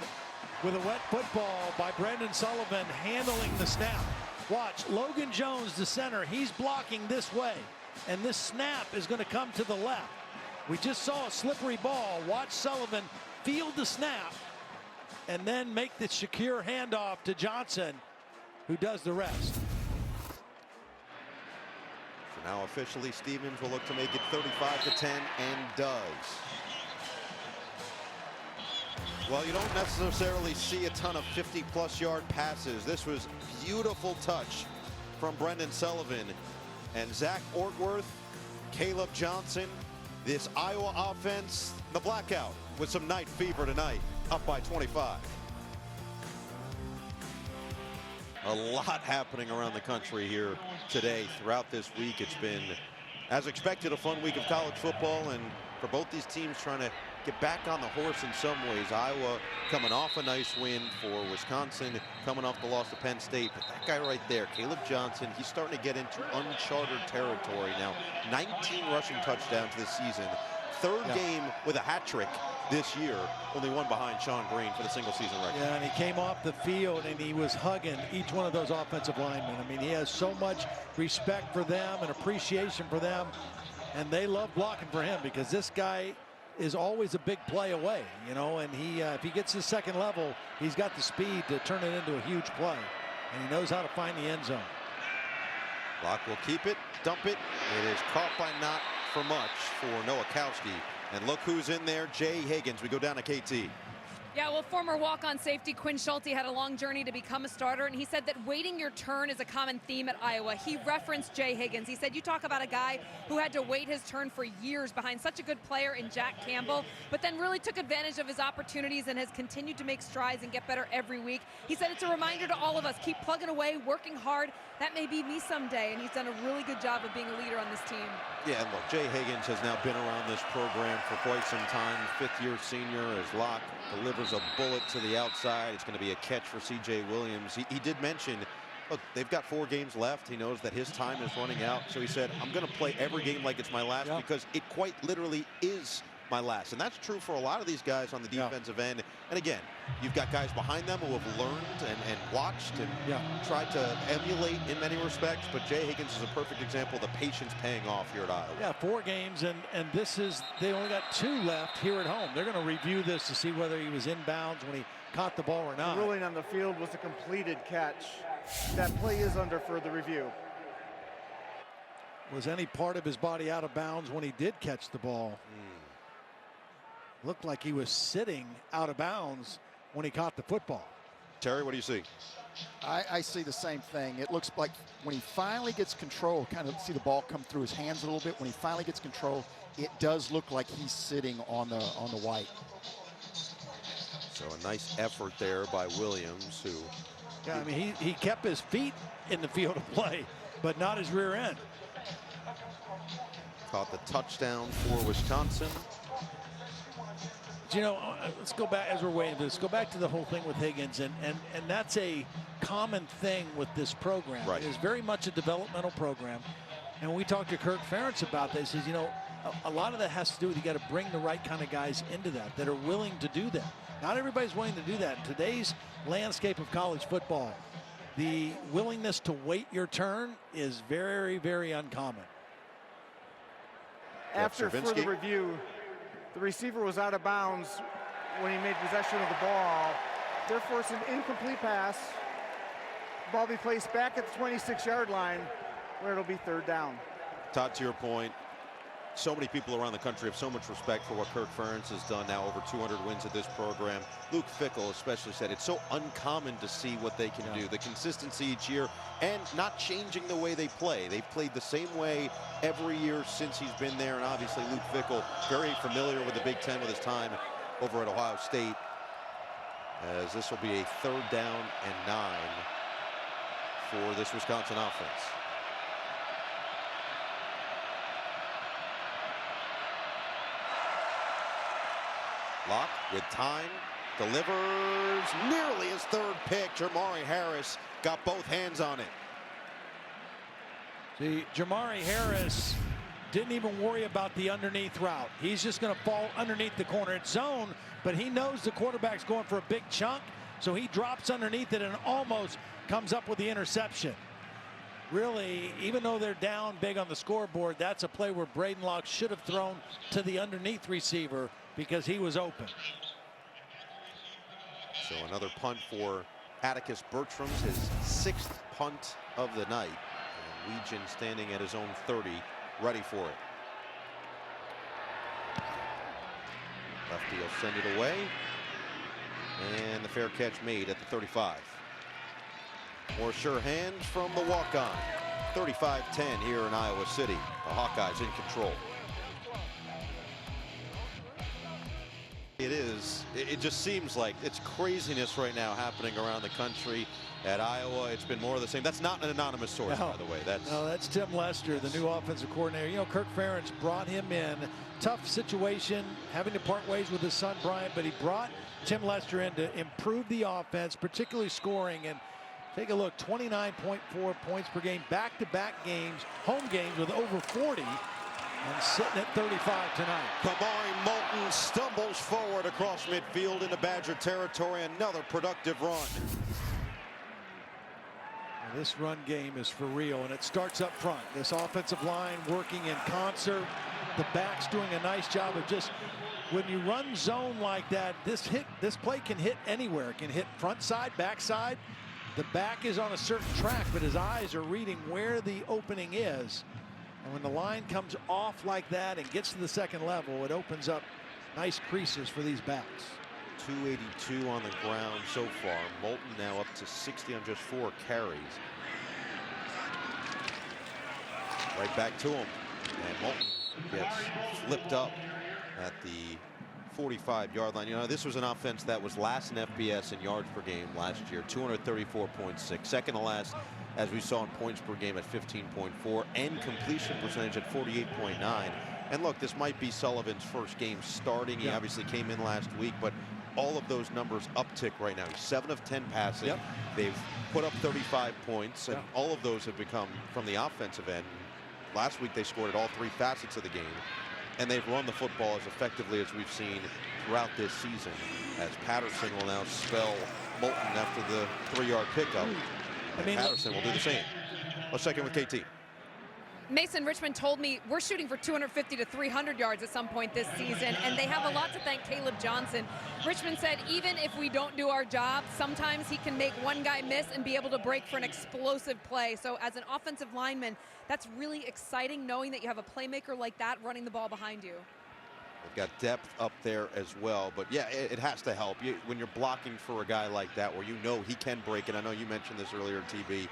with a wet football by Brendan Sullivan handling the snap. Watch, Logan Jones, the center, he's blocking this way, and this snap is going to come to the left. We just saw a slippery ball. Watch Sullivan field the snap and then make the secure handoff to Johnson, who does the rest. So now officially Stevens will look to make it 35-10, and does. Well, you don't necessarily see a ton of 50-plus yard passes. This was beautiful touch from Brendan Sullivan. And Zach Ortworth, Caleb Johnson, this Iowa offense, the blackout with some night fever tonight, up by 25. A lot happening around the country here today. Throughout this week, it's been, as expected, a fun week of college football, and for both these teams trying to get back on the horse in some ways. Iowa coming off a nice win for Wisconsin, coming off the loss to Penn State. But that guy right there, Caleb Johnson, he's starting to get into uncharted territory now. 19 rushing touchdowns this season. 3rd game with a hat trick this year, only one behind Sean Green for the single season record. Yeah, and he came off the field and he was hugging each one of those offensive linemen. I mean, he has so much respect for them and appreciation for them, and they love blocking for him because this guy is always a big play away, you know, and he if he gets to second level, he's got the speed to turn it into a huge play, and he knows how to find the end zone. Locke will keep it, dump it. It is caught by not for much for Nowakowski. And look who's in there, Jay Higgins. We go down to KT. Yeah, well, former walk-on safety Quinn Schulte had a long journey to become a starter, and he said that waiting your turn is a common theme at Iowa. He referenced Jay Higgins. He said, you talk about a guy who had to wait his turn for years behind such a good player in Jack Campbell, but then really took advantage of his opportunities and has continued to make strides and get better every week. He said it's a reminder to all of us, keep plugging away, working hard. That may be me someday, and he's done a really good job of being a leader on this team. Yeah, and look, Jay Higgins has now been around this program for quite some time. Fifth-year senior as Locke delivers a bullet to the outside. It's going to be a catch for C.J. Williams. He did mention, look, they've got 4 games left. He knows that his time is running out. So he said, I'm going to play every game like it's my last because it quite literally is my last. And that's true for a lot of these guys on the defensive end. And again, you've got guys behind them who have learned and watched and tried to emulate in many respects. But Jay Higgins is a perfect example of the patience paying off here at Iowa. Yeah, 4 games, and this is, they only got 2 left here at home. They're going to review this to see whether he was inbounds when he caught the ball or not. The ruling on the field was a completed catch. That play is under further review. Was any part of his body out of bounds when he did catch the ball? Looked like he was sitting out of bounds when he caught the football. Terry, what do you see? I see the same thing. It looks like when he finally gets control, kind of see the ball come through his hands a little bit. When he finally gets control, it does look like he's sitting on the white. So a nice effort there by Williams, who... Yeah, I mean, he kept his feet in the field of play, but not his rear end. Caught the touchdown for Wisconsin. You know, let's go back as we're waiting for this. Go back to the whole thing with Higgins, and that's a common thing with this program. Right. It is very much a developmental program, and when we talked to Kirk Ferentz about this, he says, you know, a lot of that has to do with you got to bring the right kind of guys into that are willing to do that. Not everybody's willing to do that in today's landscape of college football. The willingness to wait your turn is very, very uncommon. After further review, the receiver was out of bounds when he made possession of the ball. Therefore, it's an incomplete pass. The ball be placed back at the 26-yard line where it'll be 3rd down. Todd, to your point, so many people around the country have so much respect for what Kirk Ferentz has done now, over 200 wins at this program. Luke Fickell especially said it's so uncommon to see what they can do, the consistency each year, and not changing the way they play. They've played the same way every year since he's been there, and obviously Luke Fickell very familiar with the Big Ten with his time over at Ohio State, as this will be a 3rd down and 9 for this Wisconsin offense. Locke with time, delivers nearly his 3rd pick. Jermari Harris got both hands on it. See, Jermari Harris didn't even worry about the underneath route. He's just going to fall underneath the corner. It's zone, but he knows the quarterback's going for a big chunk, so he drops underneath it and almost comes up with the interception. Really, even though they're down big on the scoreboard, that's a play where Braden Locke should have thrown to the underneath receiver because he was open. So another punt for Atticus Bertrams, his 6th punt of the night. And Legion standing at his own 30, ready for it. Lefty will send it away. And the fair catch made at the 35. More sure hands from the walk-on. 35-10 here in Iowa City. The Hawkeyes in control. It just seems like it's craziness right now happening around the country. At Iowa, it's been more of the same. That's not an anonymous source, by the way. That's Tim Lester, the new offensive coordinator. You know, Kirk Ferentz brought him in. Tough situation, having to part ways with his son, Brian, but he brought Tim Lester in to improve the offense, particularly scoring. And take a look, 29.4 points per game, back-to-back games, home games with over 40. and sitting at 35 tonight. Kamari Moulton stumbles forward across midfield into Badger territory. Another productive run. And this run game is for real, and it starts up front. This offensive line working in concert. The backs doing a nice job of just, when you run zone like that, this play can hit anywhere. It can hit front side, back side. The back is on a certain track, but his eyes are reading where the opening is. And when the line comes off like that and gets to the second level, it opens up nice creases for these backs. 282 on the ground so far. Moulton now up to 60 on just 4 carries. Right back to him. And Moulton gets flipped up at the 45-yard line. You know, this was an offense that was last in FBS in yards per game last year, 234.6. Second to last, as we saw in points per game, at 15.4, and completion percentage at 48.9. And look, this might be Sullivan's first game starting. He obviously came in last week, but all of those numbers uptick right now. He's 7 of 10 passing. They've put up 35 points, and all of those have become from the offensive end. Last week they scored at all 3 facets of the game, and they've run the football as effectively as we've seen throughout this season, as Patterson will now spell Moulton after the 3-yard pickup. And Patterson will do the same. Let's check in with KT. Mason, Richmond told me we're shooting for 250 to 300 yards at some point this season, and they have a lot to thank Caleb Johnson. Richmond said even if we don't do our job, sometimes he can make one guy miss and be able to break for an explosive play. So as an offensive lineman, that's really exciting, knowing that you have a playmaker like that running the ball behind you. They've got depth up there as well, but yeah, it has to help. When you're blocking for a guy like that where you know he can break it, I know you mentioned this earlier, TB,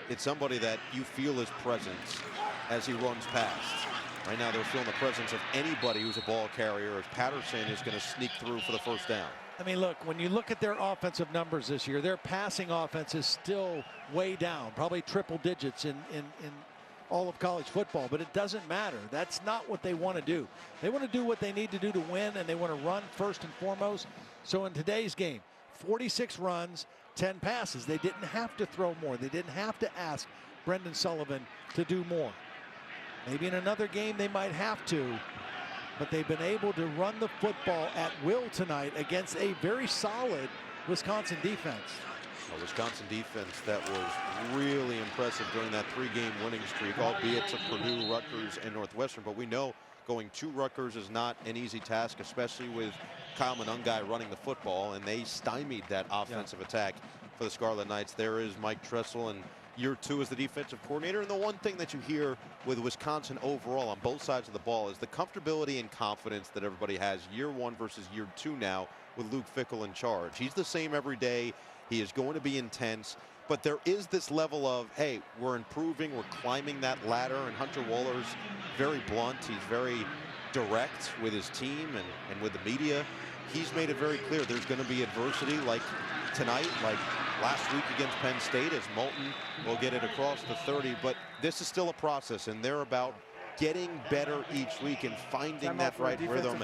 it's somebody that you feel his presence as he runs past. Right now they're feeling the presence of anybody who's a ball carrier, as Patterson is going to sneak through for the first down. I mean, look, when you look at their offensive numbers this year, their passing offense is still way down, probably triple digits in all of college football, but it doesn't matter. That's not what they want to do. They want to do what they need to do to win, and they want to run first and foremost. So in today's game, 46 runs, 10 passes. They didn't have to throw more. They didn't have to ask Brendan Sullivan to do more. Maybe in another game they might have to, but they've been able to run the football at will tonight against a very solid Wisconsin defense. A Wisconsin defense that was really impressive during that 3-game winning streak, albeit to Purdue, Rutgers, and Northwestern. But we know going to Rutgers is not an easy task, especially with Kyle Monungai running the football, and they stymied that offensive attack for the Scarlet Knights. There is Mike Tressel, and year 2 as the defensive coordinator. And the one thing that you hear with Wisconsin overall on both sides of the ball is the comfortability and confidence that everybody has year 1 versus year 2 now with Luke Fickell in charge. He's the same every day. He is going to be intense, but there is this level of, hey, we're improving, we're climbing that ladder, and Hunter Waller's very blunt. He's very direct with his team and with the media. He's made it very clear there's going to be adversity like tonight, like last week against Penn State, as Moulton will get it across the 30, but this is still a process, and they're about getting better each week and finding that right rhythm.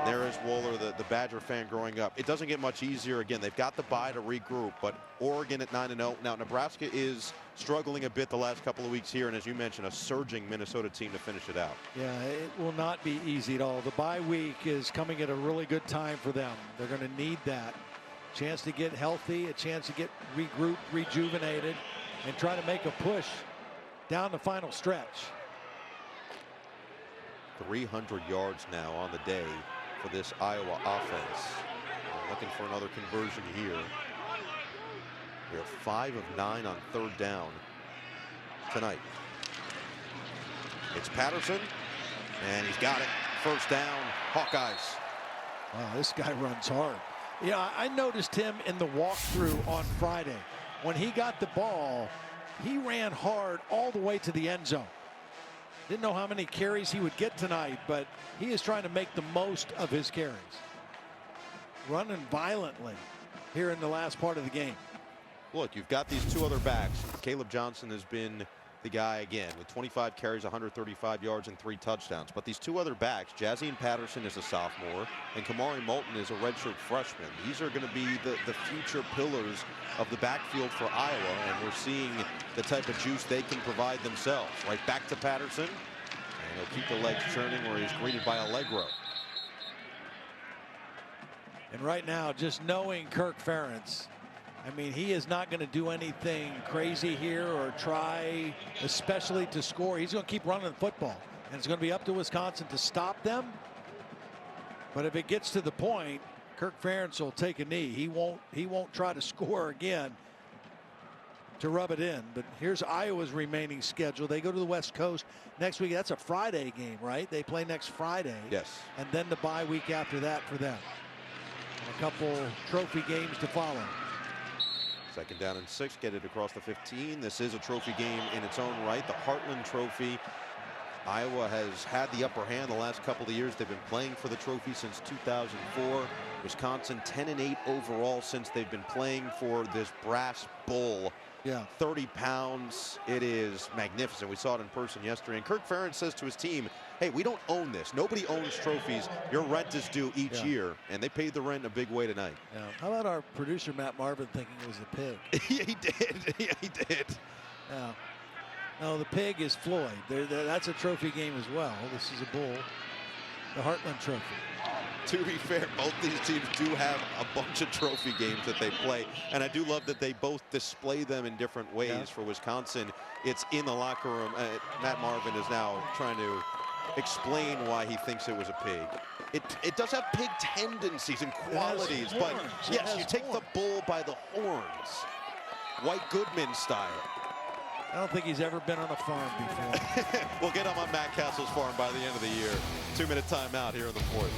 There is Waller, the Badger fan growing up. It doesn't get much easier. Again, they've got the bye to regroup, but Oregon at 9-0. Now, Nebraska is struggling a bit the last couple of weeks here, and as you mentioned, a surging Minnesota team to finish it out. Yeah, it will not be easy at all. The bye week is coming at a really good time for them. They're going to need that. Chance to get healthy, a chance to get regrouped, rejuvenated, and try to make a push down the final stretch. 300 yards now on the day for this Iowa offense. Looking for another conversion here. They're 5 of 9 on 3rd down tonight. It's Patterson, and he's got it. First down, Hawkeyes. Wow, this guy runs hard. Yeah, I noticed him in the walkthrough on Friday. When he got the ball, he ran hard all the way to the end zone. Didn't know how many carries he would get tonight, but he is trying to make the most of his carries. Running violently here in the last part of the game. Look, you've got these 2 other backs. Caleb Johnson has been the guy again with 25 carries, 135 yards, and 3 touchdowns. But these 2 other backs, Jazian Patterson is a sophomore, and Kamari Moulton is a redshirt freshman. These are going to be the future pillars of the backfield for Iowa, and we're seeing the type of juice they can provide themselves. Right back to Patterson, And he'll keep the legs churning where he's greeted by Allegro. And right now, just knowing Kirk Ferentz, I mean, he is not going to do anything crazy here or try, especially to score. He's going to keep running the football. And it's going to be up to Wisconsin to stop them. But if it gets to the point, Kirk Ferentz will take a knee. He won't try to score again to rub it in. But here's Iowa's remaining schedule. They go to the West Coast next week. That's a Friday game, right? They play next Friday. Yes. And then the bye week after that for them. And a couple trophy games to follow. 2nd down and 6, get it across the 15. This is a trophy game in its own right, the Heartland Trophy. Iowa has had the upper hand the last couple of years. They've been playing for the trophy since 2004. Wisconsin 10-8 overall since they've been playing for this brass bull. Yeah. 30 pounds. It is magnificent. We saw it in person yesterday. And Kirk Ferentz says to his team, hey, we don't own this. Nobody owns trophies. Your rent is due each year. And they paid the rent in a big way tonight. Yeah. How about our producer, Matt Marvin, thinking it was a pig? Yeah, he did. Yeah, he did. Yeah. No, the pig is Floyd. That's a trophy game as well. This is a bull. The Heartland Trophy. To be fair, both these teams do have a bunch of trophy games that they play. And I do love that they both display them in different ways. Yeah. For Wisconsin, it's in the locker room. Matt Marvin is now trying to explain why he thinks it was a pig. It does have pig tendencies and qualities, but yes, you take the bull by the horns. White Goodman style. I don't think he's ever been on a farm before. We'll get him on Matt Castle's farm by the end of the year. 2-minute timeout here in the 4th.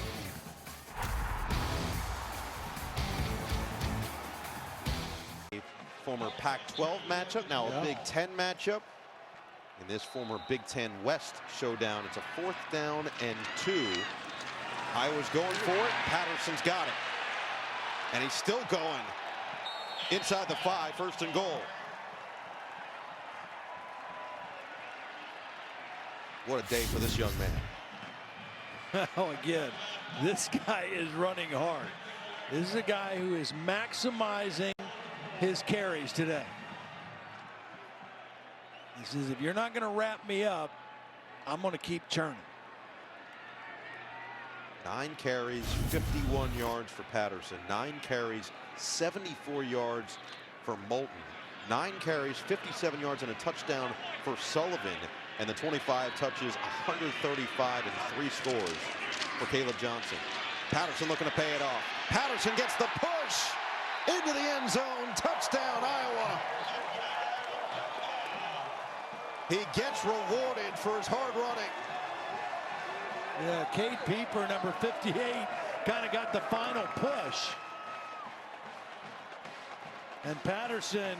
Former Pac-12 matchup, now a Big Ten matchup. In this former Big Ten West showdown, it's a 4th down and 2. Iowa's going for it. Patterson's got it. And he's still going. Inside the 5, 1st and goal. What a day for this young man. Oh, again, this guy is running hard. This is a guy who is maximizing his carries today. He says, if you're not going to wrap me up, I'm going to keep churning. 9 carries, 51 yards for Patterson. 9 carries, 74 yards for Moulton. 9 carries, 57 yards, and a touchdown for Sullivan. And the 25 touches, 135 and 3 scores for Caleb Johnson. Patterson looking to pay it off. Patterson gets the push into the end zone. Touchdown, Iowa. He gets rewarded for his hard running. Yeah, Cade Pieper, number 58, kind of got the final push. And Patterson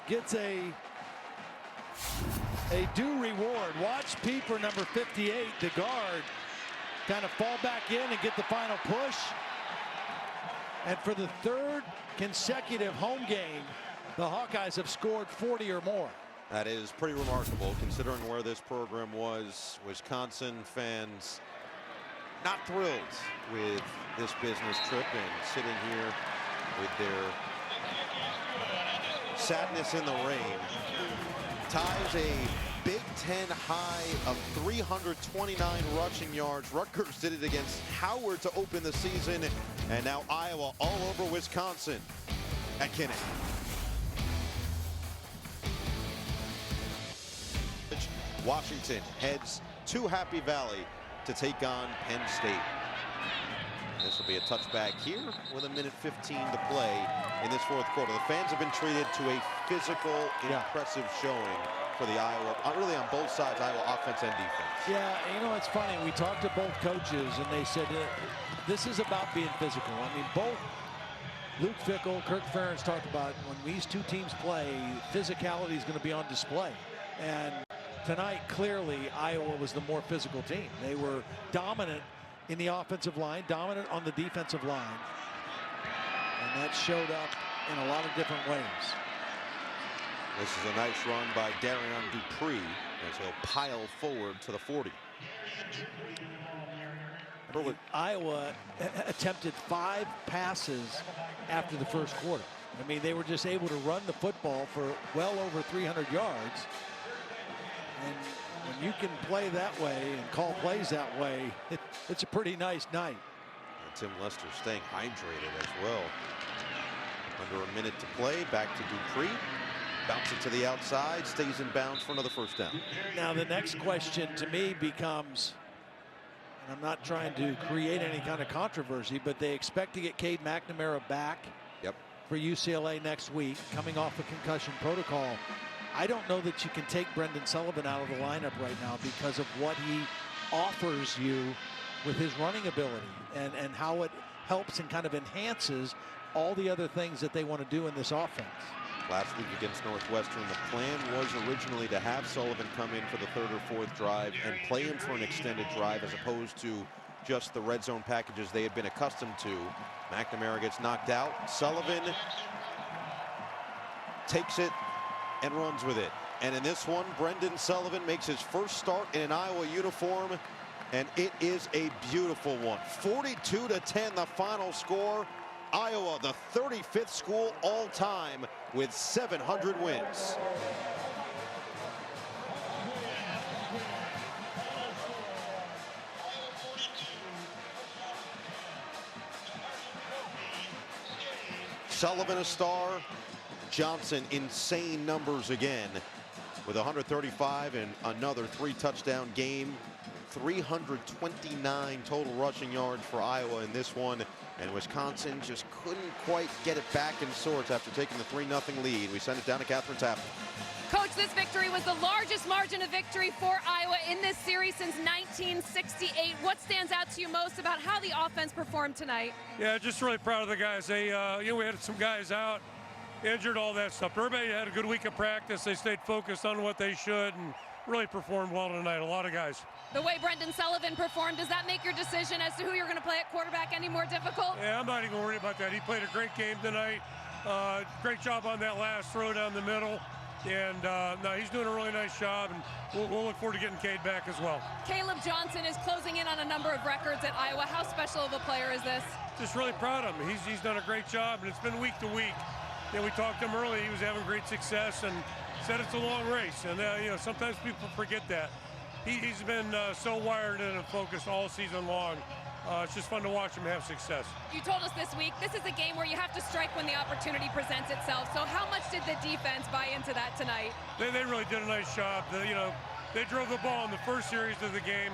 gets a due reward. Watch Pieper, number 58, the guard, kind of fall back in and get the final push. And for the 3rd consecutive home game, the Hawkeyes have scored 40 or more. That is pretty remarkable considering where this program was. Wisconsin fans not thrilled with this business trip and sitting here with their sadness in the rain. Ties a Big Ten high of 329 rushing yards. Rutgers did it against Howard to open the season, and now Iowa all over Wisconsin at Kinnick. Washington heads to Happy Valley to take on Penn State. This will be a touchback here with 1:15 to play in this 4th quarter. The fans have been treated to a physical, impressive showing for the Iowa, really on both sides, Iowa offense and defense. Yeah, you know, it's funny. We talked to both coaches, and they said this is about being physical. I mean, both Luke Fickell, Kirk Ferentz talked about when these two teams play, physicality is going to be on display. And tonight, clearly, Iowa was the more physical team. They were dominant in the offensive line, dominant on the defensive line. And that showed up in a lot of different ways. This is a nice run by Darion Dupree as he'll pile forward to the 40. Iowa attempted 5 passes after the 1st quarter. I mean, they were just able to run the football for well over 300 yards. And When you can play that way and call plays that way, it's a pretty nice night. And Tim Lester staying hydrated as well. Under a minute to play, back to Dupree. Bounce it to the outside, stays in bounds for another first down. Now the next question to me becomes, and I'm not trying to create any kind of controversy, but they expect to get Cade McNamara back for UCLA next week, coming off a concussion protocol. I don't know that you can take Brendan Sullivan out of the lineup right now because of what he offers you with his running ability and how it helps and kind of enhances all the other things that they want to do in this offense. Last week against Northwestern, the plan was originally to have Sullivan come in for the third or fourth drive and play him for an extended drive as opposed to just the red zone packages they had been accustomed to. McNamara gets knocked out. Sullivan takes it and runs with it. And in this one, Brendan Sullivan makes his first start in an Iowa uniform, and it is a beautiful one. 42-10 the final score. Iowa, the 35th school all-time with 700 wins. Sullivan a star. Johnson insane numbers again with 135 and another 3-touchdown game. 329 total rushing yards for Iowa in this one. And Wisconsin just couldn't quite get it back in sorts after taking the 3-0 lead. We send it down to Catherine Tappan. Coach, this victory was the largest margin of victory for Iowa in this series since 1968. What stands out to you most about how the offense performed tonight? Yeah, just really proud of the guys. They, we had some guys out, injured, all that stuff. Everybody had a good week of practice. They stayed focused on what they should and really performed well tonight. A lot of guys. The way Brendan Sullivan performed, does that make your decision as to who you're going to play at quarterback any more difficult? Yeah, I'm not even worried about that. He played a great game tonight. Great job on that last throw down the middle. And no, he's doing a really nice job, and we'll look forward to getting Cade back as well. Caleb Johnson is closing in on a number of records at Iowa. How special of a player is this? Just really proud of him. He's done a great job, and it's been week to week. We talked to him early. He was having great success, and said it's a long race. And sometimes people forget that. He's been so wired in and focused all season long. It's just fun to watch him have success. You told us this week, this is a game where you have to strike when the opportunity presents itself. So how much did the defense buy into that tonight? They really did a nice job. They drove the ball in the first series of the game,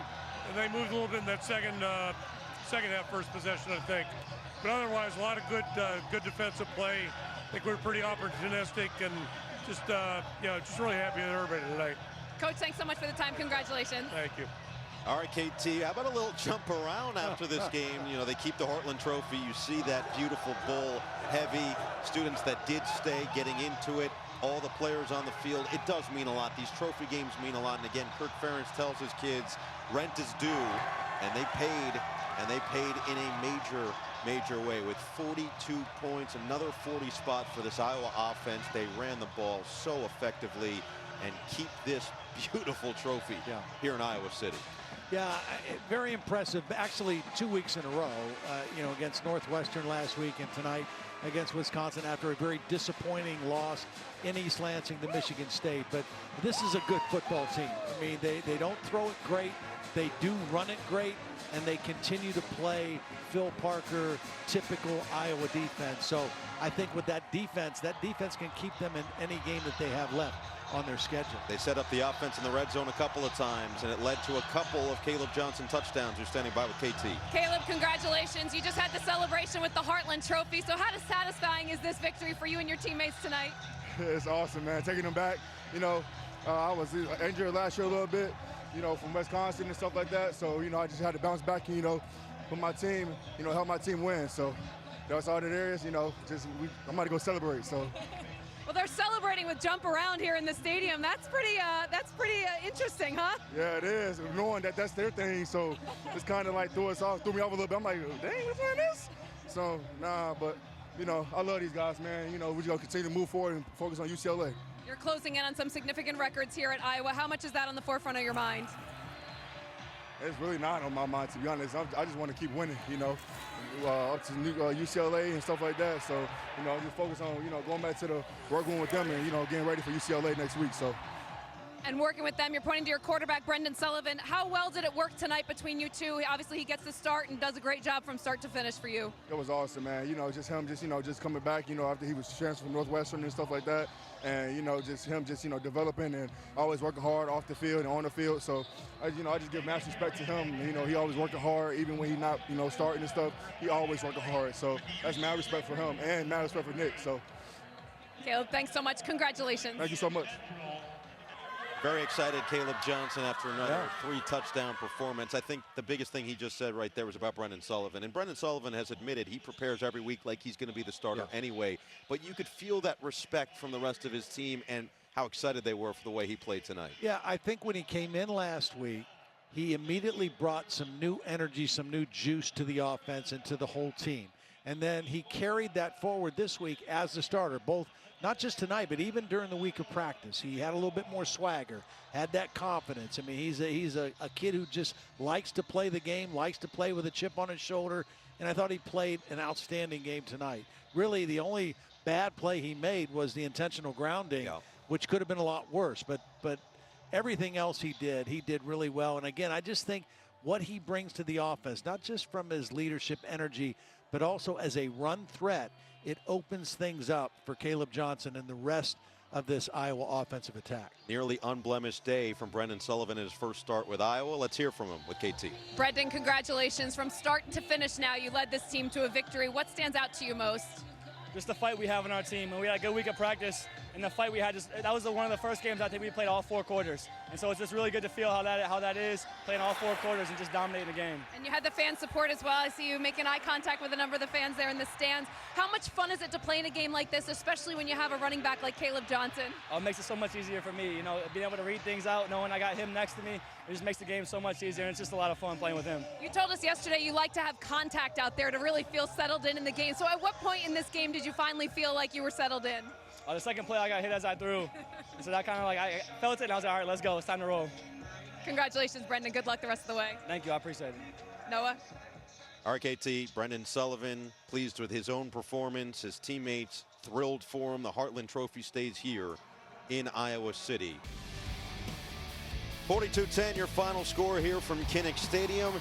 and they moved a little bit in that second half first possession, I think. But otherwise, a lot of good defensive play. I think we're pretty opportunistic and just really happy with everybody tonight. Coach, thanks so much for the time. Congratulations. Thank you. All right, KT, how about a little jump around after this game? They keep the Heartland Trophy. You see that beautiful bull, heavy. Students that did stay, getting into it. All the players on the field. It does mean a lot. These trophy games mean a lot. And again, Kirk Ferentz tells his kids, rent is due. And they paid in a major way with 42 points, another 40 spot for this Iowa offense. They ran the ball so effectively and keep this beautiful trophy here in Iowa City. Yeah, very impressive. Actually, 2 weeks in a row, against Northwestern last week and tonight against Wisconsin after a very disappointing loss in East Lansing to Michigan State. But this is a good football team. I mean, they don't throw it great. They do run it great, and they continue to play Phil Parker, typical Iowa defense. So I think with that defense can keep them in any game that they have left on their schedule. They set up the offense in the red zone a couple of times, and it led to a couple of Caleb Johnson touchdowns. Who's standing by with KT. Caleb, congratulations. You just had the celebration with the Heartland Trophy. So how satisfying is this victory for you and your teammates tonight? It's awesome, man. Taking them back. I was injured last year a little bit, from Wisconsin and stuff like that. So, I just had to bounce back and, for my team, help my team win. So that's all it is, I'm about to go celebrate. So. Well, they're celebrating with jump around here in the stadium. That's pretty interesting, huh? Yeah, it is. Knowing that that's their thing, so it's kind of like threw me off a little bit. I'm like, dang, we're playing this? So, but, I love these guys, man. We're just going to continue to move forward and focus on UCLA. You're closing in on some significant records here at Iowa. How much is that on the forefront of your mind? It's really not on my mind, to be honest. I just want to keep winning, up to UCLA and stuff like that. So, just focus on, going back to the work one with them and, getting ready for UCLA next week. So. And working with them, you're pointing to your quarterback, Brendan Sullivan. How well did it work tonight between you two? Obviously, he gets the start and does a great job from start to finish for you. It was awesome, man. You know, just him, just coming back, after he was transferred from Northwestern and stuff like that. And, just him developing and always working hard off the field and on the field. So, I just give massive respect to him. He always working hard, even when he's not, starting and stuff. He always working hard. So that's mad respect for him and mad respect for Nick. So, Caleb, thanks so much. Congratulations. Thank you so much. Very excited, Caleb Johnson, after another 3-touchdown performance. I think the biggest thing he just said right there was about Brendan Sullivan. And Brendan Sullivan has admitted he prepares every week like he's going to be the starter anyway. But you could feel that respect from the rest of his team and how excited they were for the way he played tonight. Yeah, I think when he came in last week, he immediately brought some new energy, some new juice to the offense and to the whole team. And then he carried that forward this week as the starter, both not just tonight, but even during the week of practice. He had a little bit more swagger, had that confidence. I mean, he's a kid who just likes to play the game, likes to play with a chip on his shoulder, and I thought he played an outstanding game tonight. Really, the only bad play he made was the intentional grounding, which could have been a lot worse. But everything else he did really well. And again, I just think what he brings to the offense, not just from his leadership energy, but also as a run threat, it opens things up for Caleb Johnson and the rest of this Iowa offensive attack. Nearly unblemished day from Brendan Sullivan in his first start with Iowa. Let's hear from him with KT. Brendan, congratulations. From start to finish now, you led this team to a victory. What stands out to you most? Just the fight we have in our team. And we had a good week of practice. And the fight we had, that was one of the first games I think we played all 4 quarters. And so it's just really good to feel how that is, playing all 4 quarters and just dominating the game. And you had the fan support as well. I see you making eye contact with a number of the fans there in the stands. How much fun is it to play in a game like this, especially when you have a running back like Caleb Johnson? It makes it so much easier for me. Being able to read things out, knowing I got him next to me, it just makes the game so much easier, and it's just a lot of fun playing with him. You told us yesterday you like to have contact out there to really feel settled in the game. So at what point in this game did you finally feel like you were settled in? The second play I got hit as I threw. So that kind of I felt it and I was like, all right, let's go. It's time to roll. Congratulations, Brendan. Good luck the rest of the way. Thank you. I appreciate it. Noah? RKT, Brendan Sullivan, pleased with his own performance. His teammates thrilled for him. The Heartland Trophy stays here in Iowa City. 42-10, your final score here from Kinnick Stadium.